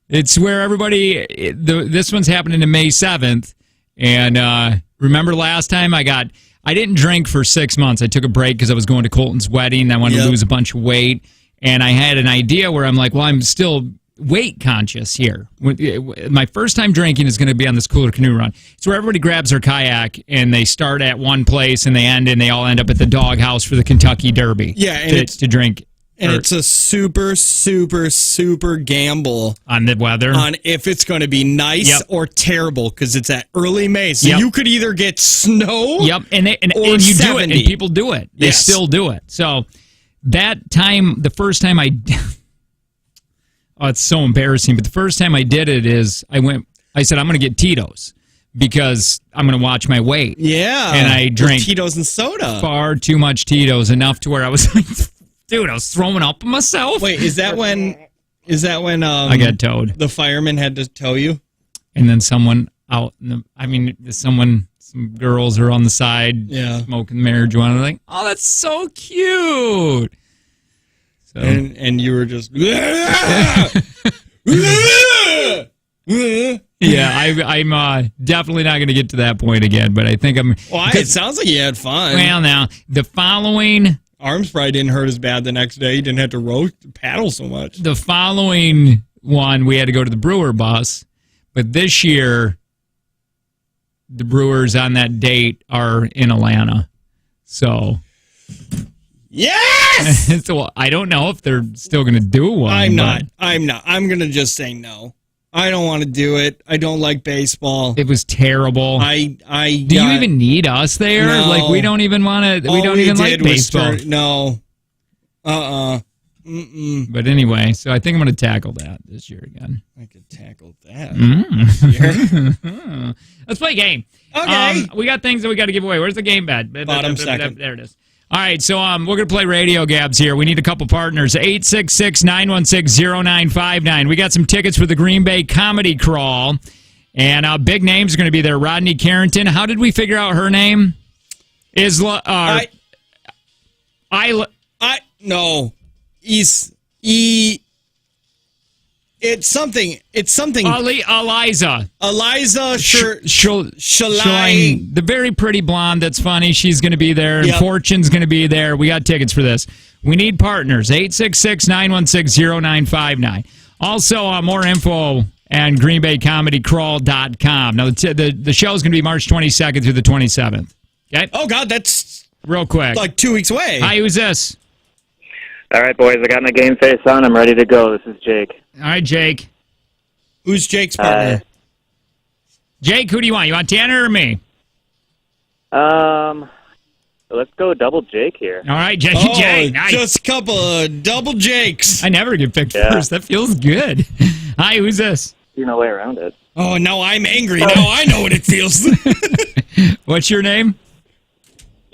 S1: It's where everybody. This one's happening on May 7th, and remember last time I didn't drink for 6 months. I took a break because I was going to Colton's wedding. I wanted to lose a bunch of weight, and I had an idea where I'm like, well, I'm still weight conscious here. My first time drinking is going to be on this cooler canoe run. It's where everybody grabs their kayak and they start at one place and they all end up at the doghouse for the Kentucky Derby.
S2: Yeah, and
S1: to drink.
S2: And it's a super, super, super gamble
S1: on the weather.
S2: On if it's going to be nice or terrible, because it's at early May. So you could either get snow
S1: and you
S2: 70.
S1: do it, and people do it. They still do it. So that time, the first time I... Oh, it's so embarrassing. But the first time I did it is I said, I'm going to get Tito's because I'm going to watch my weight.
S2: Yeah.
S1: And I drank
S2: Tito's and soda.
S1: Far too much Tito's, enough to where I was like... Dude, I was throwing up on myself.
S2: Wait, is that when
S1: I got towed?
S2: The fireman had to tow you?
S1: And then someone some girls are on the side smoking marijuana. I'm like, oh, that's so cute. So
S2: and you were just
S1: Yeah, I'm definitely not going to get to that point again, but I think I'm...
S2: Well, it sounds like you had fun.
S1: Well, now, the following...
S2: Arms probably didn't hurt as bad the next day. You didn't have to paddle so much.
S1: The following one, we had to go to the Brewer bus, but this year, the Brewers on that date are in Atlanta. So...
S2: Yes!
S1: So I don't know if they're still going to do one.
S2: I'm not. I'm going to just say no. I don't want to do it. I don't like baseball.
S1: It was terrible. Do you even need us there?
S2: No.
S1: Like, we don't even want to. We don't even like baseball.
S2: No.
S1: But anyway, so I think I'm going to tackle that this year again.
S2: I could tackle that.
S1: Let's play a game.
S2: Okay.
S1: We got things that we got to give away. Where's the game bed?
S2: Bottom second.
S1: There it is. All right, so we're going to play Radio Gabs here. We need a couple partners. 866-916-0959. We got some tickets for the Green Bay Comedy Crawl. And big names are going to be there. Rodney Carrington. How did we figure out her name?
S2: It's something.
S1: Eliza.
S2: Shaline.
S1: The very pretty blonde that's funny. She's going to be there. And Fortune's going to be there. We got tickets for this. We need partners. 866-916-0959. Also, more info at greenbaycomedycrawl.com. Now, the show is going to be March 22nd through the 27th. Okay?
S2: Oh, God, that's
S1: real quick.
S2: Like 2 weeks away.
S1: Hi, who's this?
S4: All right, boys, I got my game face on. I'm ready to go. This is Jake.
S1: All right, Jake.
S2: Who's Jake's partner?
S1: Jake, who do you want? You want Tanner or me?
S4: Let's go double Jake here.
S1: All right, Jake.
S2: Oh,
S1: Jake. Nice.
S2: Just a couple of double Jakes.
S1: I never get picked first. That feels good. Hi, who's this?
S4: There's no way around it.
S2: Oh, now I'm angry. Now I know what it feels.
S1: What's your name?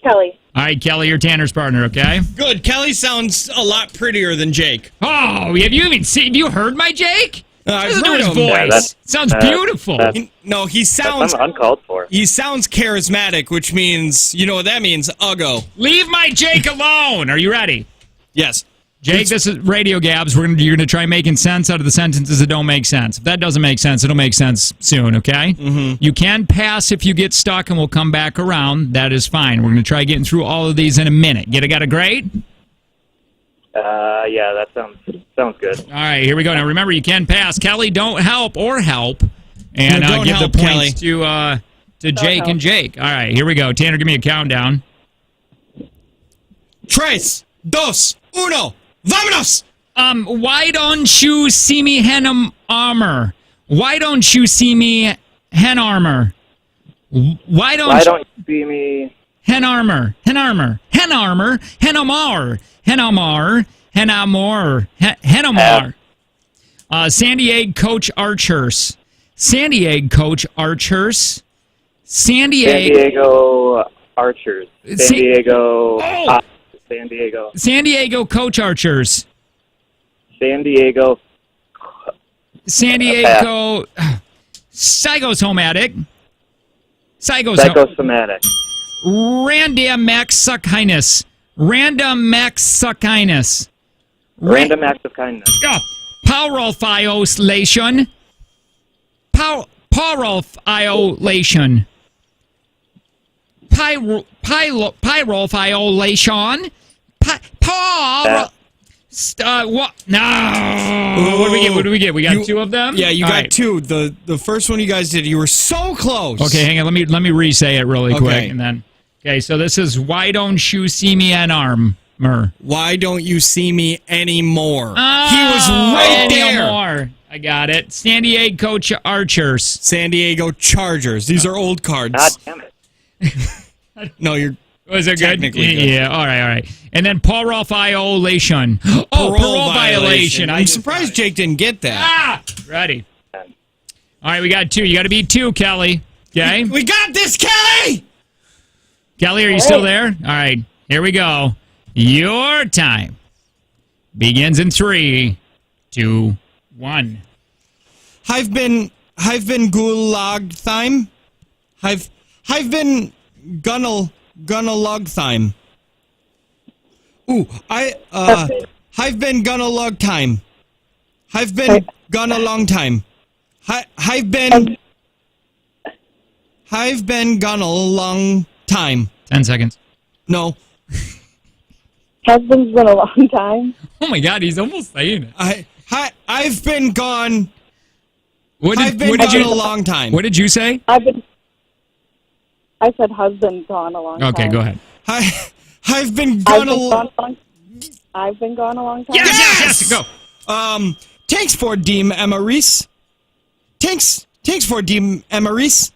S5: Kelly.
S1: All right, Kelly, you're Tanner's partner, okay?
S2: Good. Kelly sounds a lot prettier than Jake.
S1: Oh, have you heard my Jake?
S2: I've
S1: Listen to
S2: heard
S1: his
S2: him.
S1: voice.
S4: Yeah,
S1: sounds beautiful.
S2: He sounds
S4: That's uncalled for.
S2: He sounds charismatic, which means, you know what that means? Uggo.
S1: Leave my Jake alone. Are you ready?
S2: Yes.
S1: Jake, this is Radio Gabs. You're going to try making sense out of the sentences that don't make sense. If that doesn't make sense, it'll make sense soon, okay? Mm-hmm. You can pass if you get stuck, and we'll come back around. That is fine. We're going to try getting through all of these in a minute. Got a grade?
S4: Yeah, that sounds good.
S1: All right, here we go. Now, remember, you can pass. Kelly, don't help. And
S2: No,
S1: give
S2: help,
S1: the points to Jake and Jake. All right, here we go. Tanner, give me a countdown.
S2: Tres, dos, uno, vámonos!
S1: Why don't you see me hen armor? Why don't you see me hen armor? Why don't you
S4: see me
S1: hen armor? Hen armor. Hen armor. Hen amar. Hen amar. Hen amor. Hen amar. San Diego Coach Archers. San Diego Coach Archers. San
S4: Diego Archers. San Diego.
S1: Oh!
S4: San Diego.
S1: San Diego Coach Archers.
S4: San Diego.
S1: San Diego. Psychosomatic.
S4: Psychosomatic.
S1: Random acts of kindness. Random acts of kindness.
S4: Random acts of kindness.
S1: Powerolfiolation. Powerolfiolation. Pyrolfiolation. What? No. What do we get? We got two of them?
S2: Yeah, you got two. The first one you guys did, you were so close.
S1: Okay, hang on. Let me re-say it really quick. And then, okay, so this is why don't you see me an armor?
S2: Why don't you see me anymore?
S1: Oh,
S2: he was right there.
S1: Anymore. I got it. San Diego Coach Archers.
S2: San Diego Chargers. These are old cards.
S4: God damn it.
S2: No, you're
S1: Was it
S2: technically
S1: good?
S2: good.
S1: Yeah, all right. And then parole violation. Parole violation.
S2: I'm surprised Jake didn't get that.
S1: Ready. All right, we got two. You got to beat two, Kelly. Okay?
S2: We got this, Kelly!
S1: Kelly, are you still there? All right, here we go. Your time begins in 3, 2, 1.
S2: I've been gulag time. I've been gonna log time. Ooh, I've been gonna log time. I've been gone a long time. I've been gone a long time.
S1: 10 seconds.
S2: No.
S5: Husband's been a long time.
S1: Oh my God, he's almost saying it.
S2: I've been gone.
S1: What did
S2: a long time.
S1: What did you say?
S5: I said husband gone a long time.
S1: Okay, go ahead.
S2: I've been gone a long time.
S5: I've been gone a long time.
S1: Yes, go.
S2: Thanks for the memories. Thanks for the memories.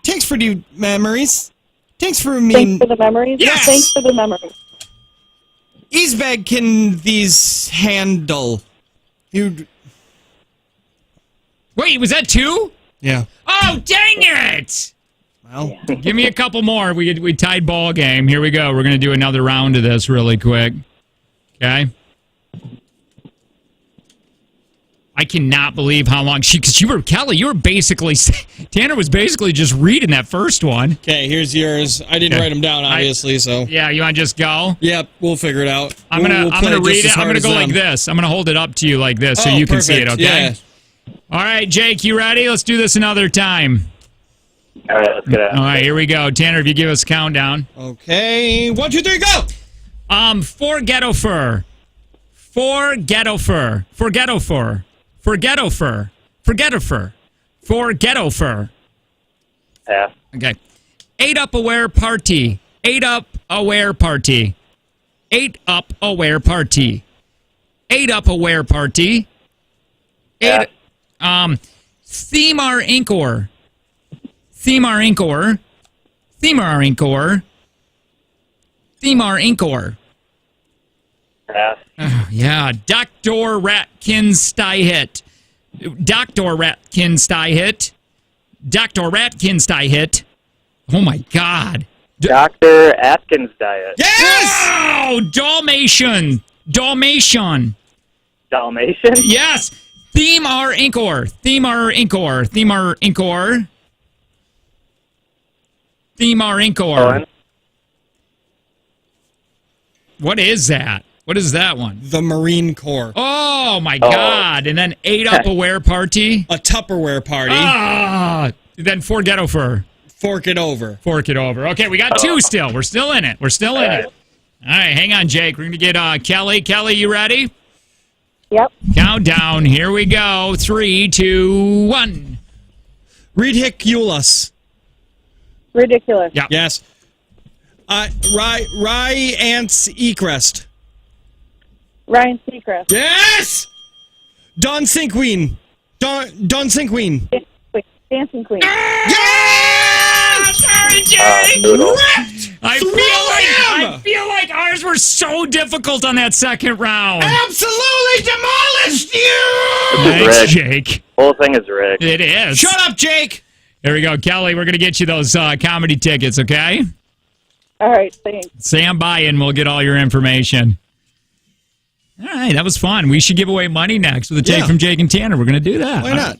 S2: Thanks for the memories. Thanks for me.
S5: Thanks for the memories.
S2: Yes!
S5: Thanks for the memories.
S2: Ease bag can these handle? You.
S1: Wait, was that 2?
S2: Yeah.
S1: Oh, dang it!
S2: Well.
S1: Give me a couple more. We tied ball game. Here we go. We're going to do another round of this really quick. Okay? I cannot believe how long because Kelly, you were basically, Tanner was basically just reading that first one.
S2: Okay, here's yours. I didn't write them down, obviously, so.
S1: Yeah, you want to just go?
S2: Yep, we'll figure it out.
S1: I'm gonna read it. I'm gonna go like this. I'm gonna hold it up to you like this so you can see it, okay?
S2: Yeah.
S1: All right, Jake, you ready? Let's do this another time.
S4: All right, let's get it.
S1: All right, here we go. Tanner, if you give us a countdown.
S2: Okay, 1, 2, 3, go!
S1: For ghetto fur. For ghetto fur. For ghetto fur. For ghetto fur. For ghetto fur. For ghetto fur.
S4: Pass.
S1: Okay. 8 up aware party. 8 up aware party. 8 up aware party. 8 up aware party. 8 Themar Inkor. Themar Inkor. Themar Inkor. Themar Inkor.
S4: Pass.
S1: Yeah, Dr. Ratkins Styhit. Dr. Ratkins Styhit. Dr. Ratkins Styhit. Oh my God.
S4: Dr. Atkins diet.
S2: Yes!
S1: Oh, Dalmatian. Dalmatian.
S4: Dalmatian?
S1: Yes. Themar Inkor. Themar Inkor. Themar Inkor. Themar Inkor.
S4: Owen?
S1: What is that? What is that one?
S2: The Marine Corps.
S1: Oh my God. And then 8 up aware party.
S2: A Tupperware party.
S1: Then for ghetto fur.
S2: Fork it over.
S1: Fork it over. Okay, we got 2 still. We're still in it. We're still in it. All right, hang on, Jake. We're going to get Kelly. Kelly, you ready?
S5: Yep.
S1: Countdown. Here we go. 3, 2, 1.
S2: Ridiculous.
S5: Ridiculous.
S1: Yeah.
S2: Yes. Rye Ants Ekrest.
S5: Ryan Seacrest.
S2: Yes! Don Sinqueen. Don Sinqueen.
S5: Dancing Queen.
S2: Yes!
S1: Sorry, Jake.
S4: Noodle.
S1: I feel like ours were so difficult on that second round.
S2: Absolutely demolished you!
S1: Thanks,
S4: rigged.
S1: Jake.
S4: Whole thing is rigged.
S1: It is.
S2: Shut up, Jake!
S1: There we go. Kelly, we're going to get you those comedy tickets, okay?
S5: All right, thanks.
S1: Stand by and we'll get all your information. All right, that was fun. We should give away money next with a take from Jake and Tanner. We're going to do that.
S2: Why not?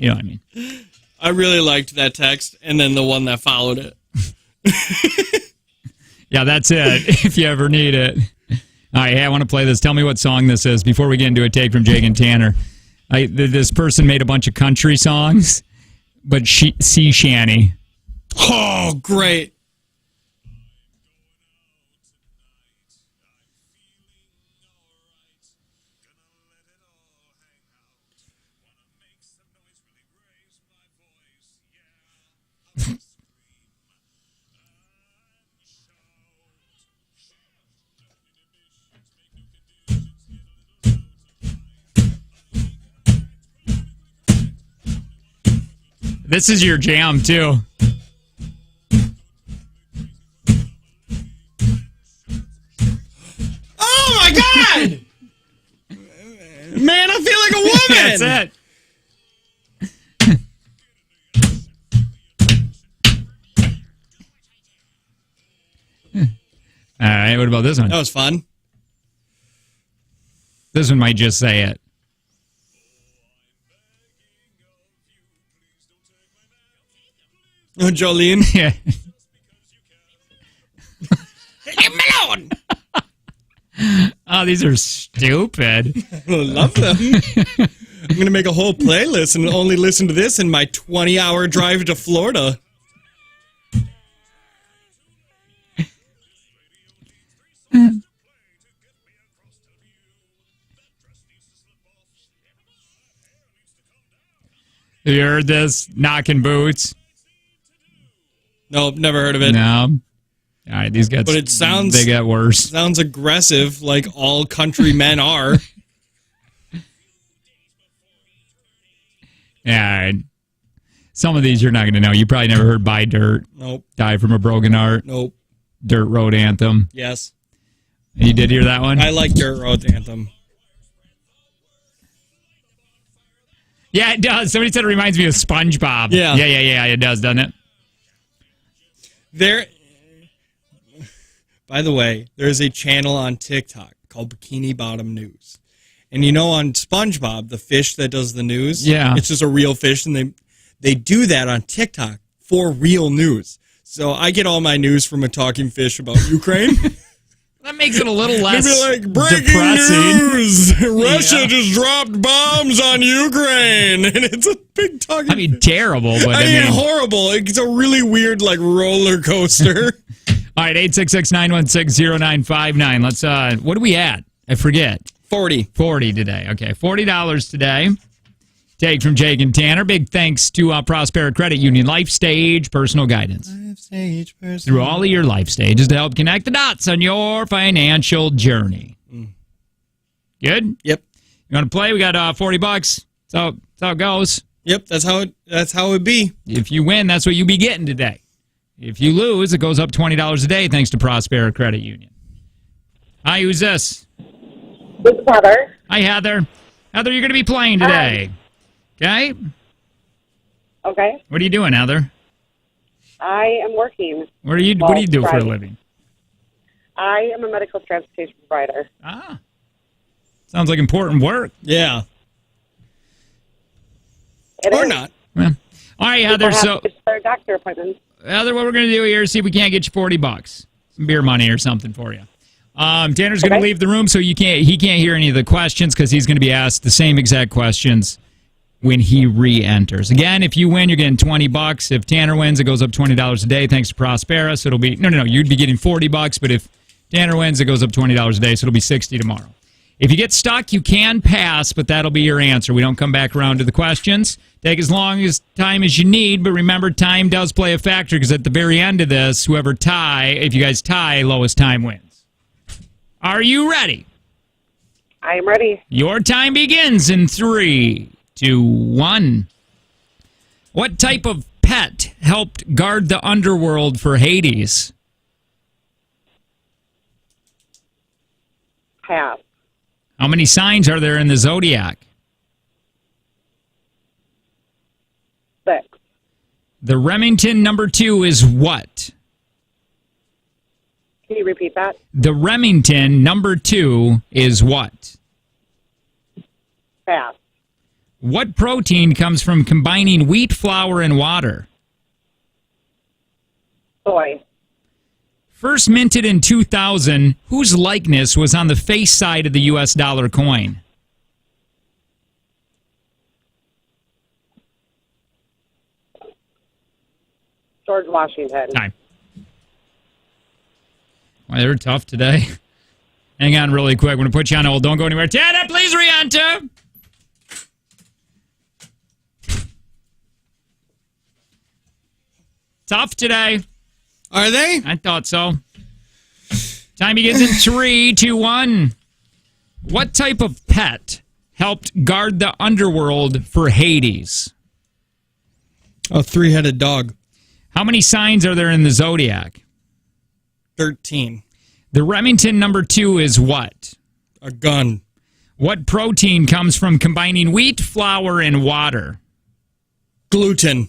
S1: You know what I mean?
S2: I really liked that text, and then the one that followed it.
S1: Yeah, that's it, if you ever need it. All right, hey, I want to play this. Tell me what song this is before we get into a take from Jake and Tanner. This person made a bunch of country songs, but sea shanty.
S2: Oh, great.
S1: This is your jam, too.
S2: Oh, my God! Man, I feel like a woman!
S1: That's it. All right, what about this one?
S2: That was fun.
S1: This one might just say it.
S2: Oh, Jolene.
S1: Yeah.
S2: Leave me alone!
S1: Oh, these are stupid.
S2: I love them. I'm going to make a whole playlist and only listen to this in my 20-hour drive to Florida.
S1: Have you heard this? Knocking boots?
S2: Nope, never heard of it.
S1: No. All right, these guys.
S2: But it sounds.
S1: They get worse.
S2: Sounds aggressive, like all country men are.
S1: Yeah, all right. Some of these you're not going to know. You probably never heard Buy Dirt.
S2: Nope.
S1: Die from a Broken Heart.
S2: Nope.
S1: Dirt Road Anthem.
S2: Yes.
S1: You did hear that one?
S2: I like Dirt Road Anthem.
S1: Yeah, it does. Somebody said it reminds me of SpongeBob.
S2: Yeah.
S1: Yeah, it does, doesn't it?
S2: By the way, there's a channel on TikTok called Bikini Bottom News. And you know on SpongeBob, the fish that does the news?
S1: Yeah.
S2: It's just a real fish, and they do that on TikTok for real news. So I get all my news from a talking fish about Ukraine.
S1: That makes it a little less
S2: Maybe like, breaking
S1: depressing.
S2: news! Russia just dropped bombs on Ukraine! And it's a big talking
S1: I mean, terrible, but
S2: I mean, horrible. It's a really weird, like, roller coaster.
S1: All right, 866-916-0959. Let's, what are we at? I forget.
S2: 40
S1: today. Okay, $40 today. Take from Jake and Tanner. Big thanks to Prospera Credit Union Life Stage Personal Guidance. Through all of your life stages to help connect the dots on your financial journey. Good?
S2: Yep.
S1: You want to play? We got $40. That's how it goes.
S2: Yep, that's how it be.
S1: If you win, that's what you be getting today. If you lose, it goes up $20 a day thanks to Prospera Credit Union. Hi, who's this?
S5: This is Heather.
S1: Hi, Heather. Heather, you're going to be playing today. Okay?
S5: Okay.
S1: What are you doing, Heather?
S5: I am working.
S1: What do you do for a living?
S5: I am a medical transportation provider.
S1: Ah. Sounds like important work.
S2: Yeah.
S5: It
S2: or
S5: is.
S2: not.
S1: Well, all right, Heather.
S5: People have
S1: So,
S5: to get their doctor appointments.
S1: Heather, what we're going to do here is see if we can't get you $40, some beer money or something for you. Tanner's going to leave the room, so he can't hear any of the questions because he's going to be asked the same exact questions when he re-enters. Again, if you win, you're getting $20. If Tanner wins, it goes up $20 a day thanks to Prospera. So it'll be no. You'd be getting $40, but if Tanner wins, it goes up $20 a day, so it'll be $60 tomorrow. If you get stuck, you can pass, but that'll be your answer. We don't come back around to the questions. Take as long as time as you need, but remember, time does play a factor because at the very end of this, if you guys tie, lowest time wins. Are you ready?
S5: I am ready.
S1: Your time begins in 3, 2, 1. What type of pet helped guard the underworld for Hades?
S5: Pass.
S1: How many signs are there in the zodiac?
S5: 6.
S1: The Remington number 2 is what?
S5: Can you repeat that?
S1: The Remington number 2 is what?
S5: Pass.
S1: What protein comes from combining wheat flour and water?
S5: Soy.
S1: First minted in 2000, whose likeness was on the face side of the U.S. dollar coin?
S5: George Washington.
S1: Time. Why, they're tough today. Hang on really quick. I'm going to put you on hold. Don't go anywhere. Tanner, please re-enter. Tough today.
S2: Are they?
S1: I thought so. Time begins in 3, 2, 1. What type of pet helped guard the underworld for Hades?
S2: A 3-headed dog.
S1: How many signs are there in the zodiac?
S2: 13.
S1: The Remington number 2 is what?
S2: A gun.
S1: What protein comes from combining wheat, flour, and water?
S2: Gluten.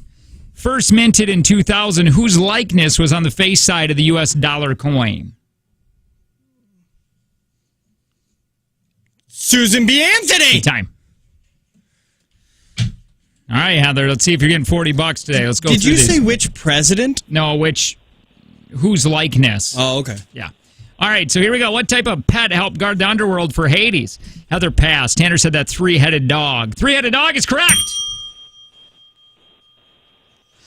S1: First minted in 2000, whose likeness was on the face side of the U.S. dollar coin?
S2: Susan B. Anthony.
S1: Time. All right, Heather, let's see if you're getting $40 today. Let's go
S2: Did
S1: through
S2: you
S1: these.
S2: say which president?
S1: No, whose likeness?
S2: Oh, okay.
S1: Yeah. All right, so here we go. What type of pet helped guard the underworld for Hades? Heather passed. Tanner said that 3-headed dog. 3-headed dog is correct.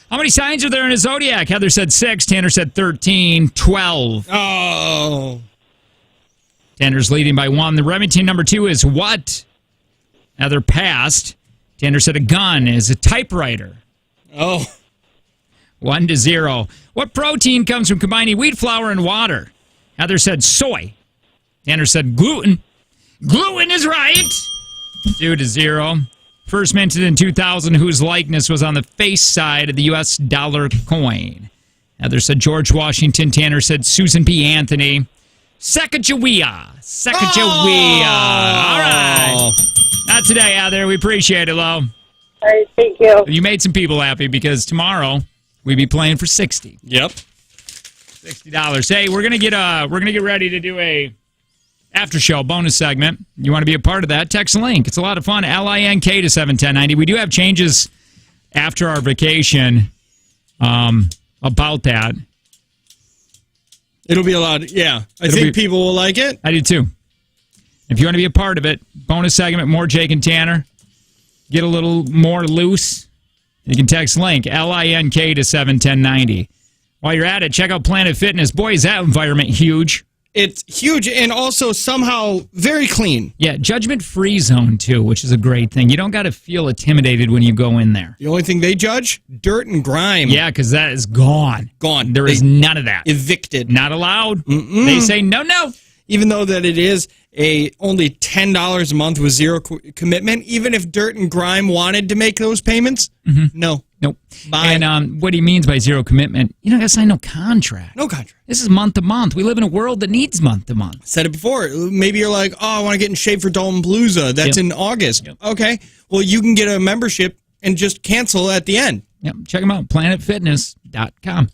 S1: How many signs are there in a zodiac? Heather said 6. Tanner said 13. 12.
S2: Oh.
S1: Tanner's leading by 1. The Remington number 2 is what? Heather passed. Tanner said a gun is a typewriter.
S2: Oh.
S1: 1-0. What protein comes from combining wheat flour and water? Heather said soy. Tanner said gluten. Gluten is right. 2-0. First minted in 2000, whose likeness was on the face side of the U.S. dollar coin? Heather said George Washington. Tanner said Susan B. Anthony. Sacagawea. Sacagawea. All right. Not today, Heather. We appreciate it, Lo.
S5: All right, thank you.
S1: You made some people happy because tomorrow we'll be playing for $60.
S2: Yep.
S1: $60. Hey, we're gonna get ready to do a after show bonus segment. You want to be a part of that? Text Link. It's a lot of fun. LINK to 71090. We do have changes after our vacation about that.
S2: It'll be a lot. Yeah. I think people will like it.
S1: I do too. If you want to be a part of it, bonus segment, more Jake and Tanner. Get a little more loose. You can text Link, LINK to 71090. While you're at it, check out Planet Fitness. Boy, is that environment huge.
S2: It's huge and also somehow very clean.
S1: Yeah, judgment-free zone, too, which is a great thing. You don't got to feel intimidated when you go in there.
S2: The only thing they judge? Dirt and grime.
S1: Yeah, because that is gone.
S2: Gone.
S1: There is none of that.
S2: Evicted.
S1: Not allowed.
S2: Mm-mm.
S1: They say no.
S2: Even though that it is only $10 a month with zero commitment, even if Dirt and Grime wanted to make those payments, no.
S1: Nope.
S2: Bye.
S1: And what he means by zero commitment, you don't got to sign no contract.
S2: No contract.
S1: This is month to month. We live in a world that needs month to month.
S2: Said it before. Maybe you're like, oh, I want to get in shape for Palooza. That's in August. Yep. Okay. Well, you can get a membership and just cancel at the end.
S1: Yep. Check them out. PlanetFitness.com.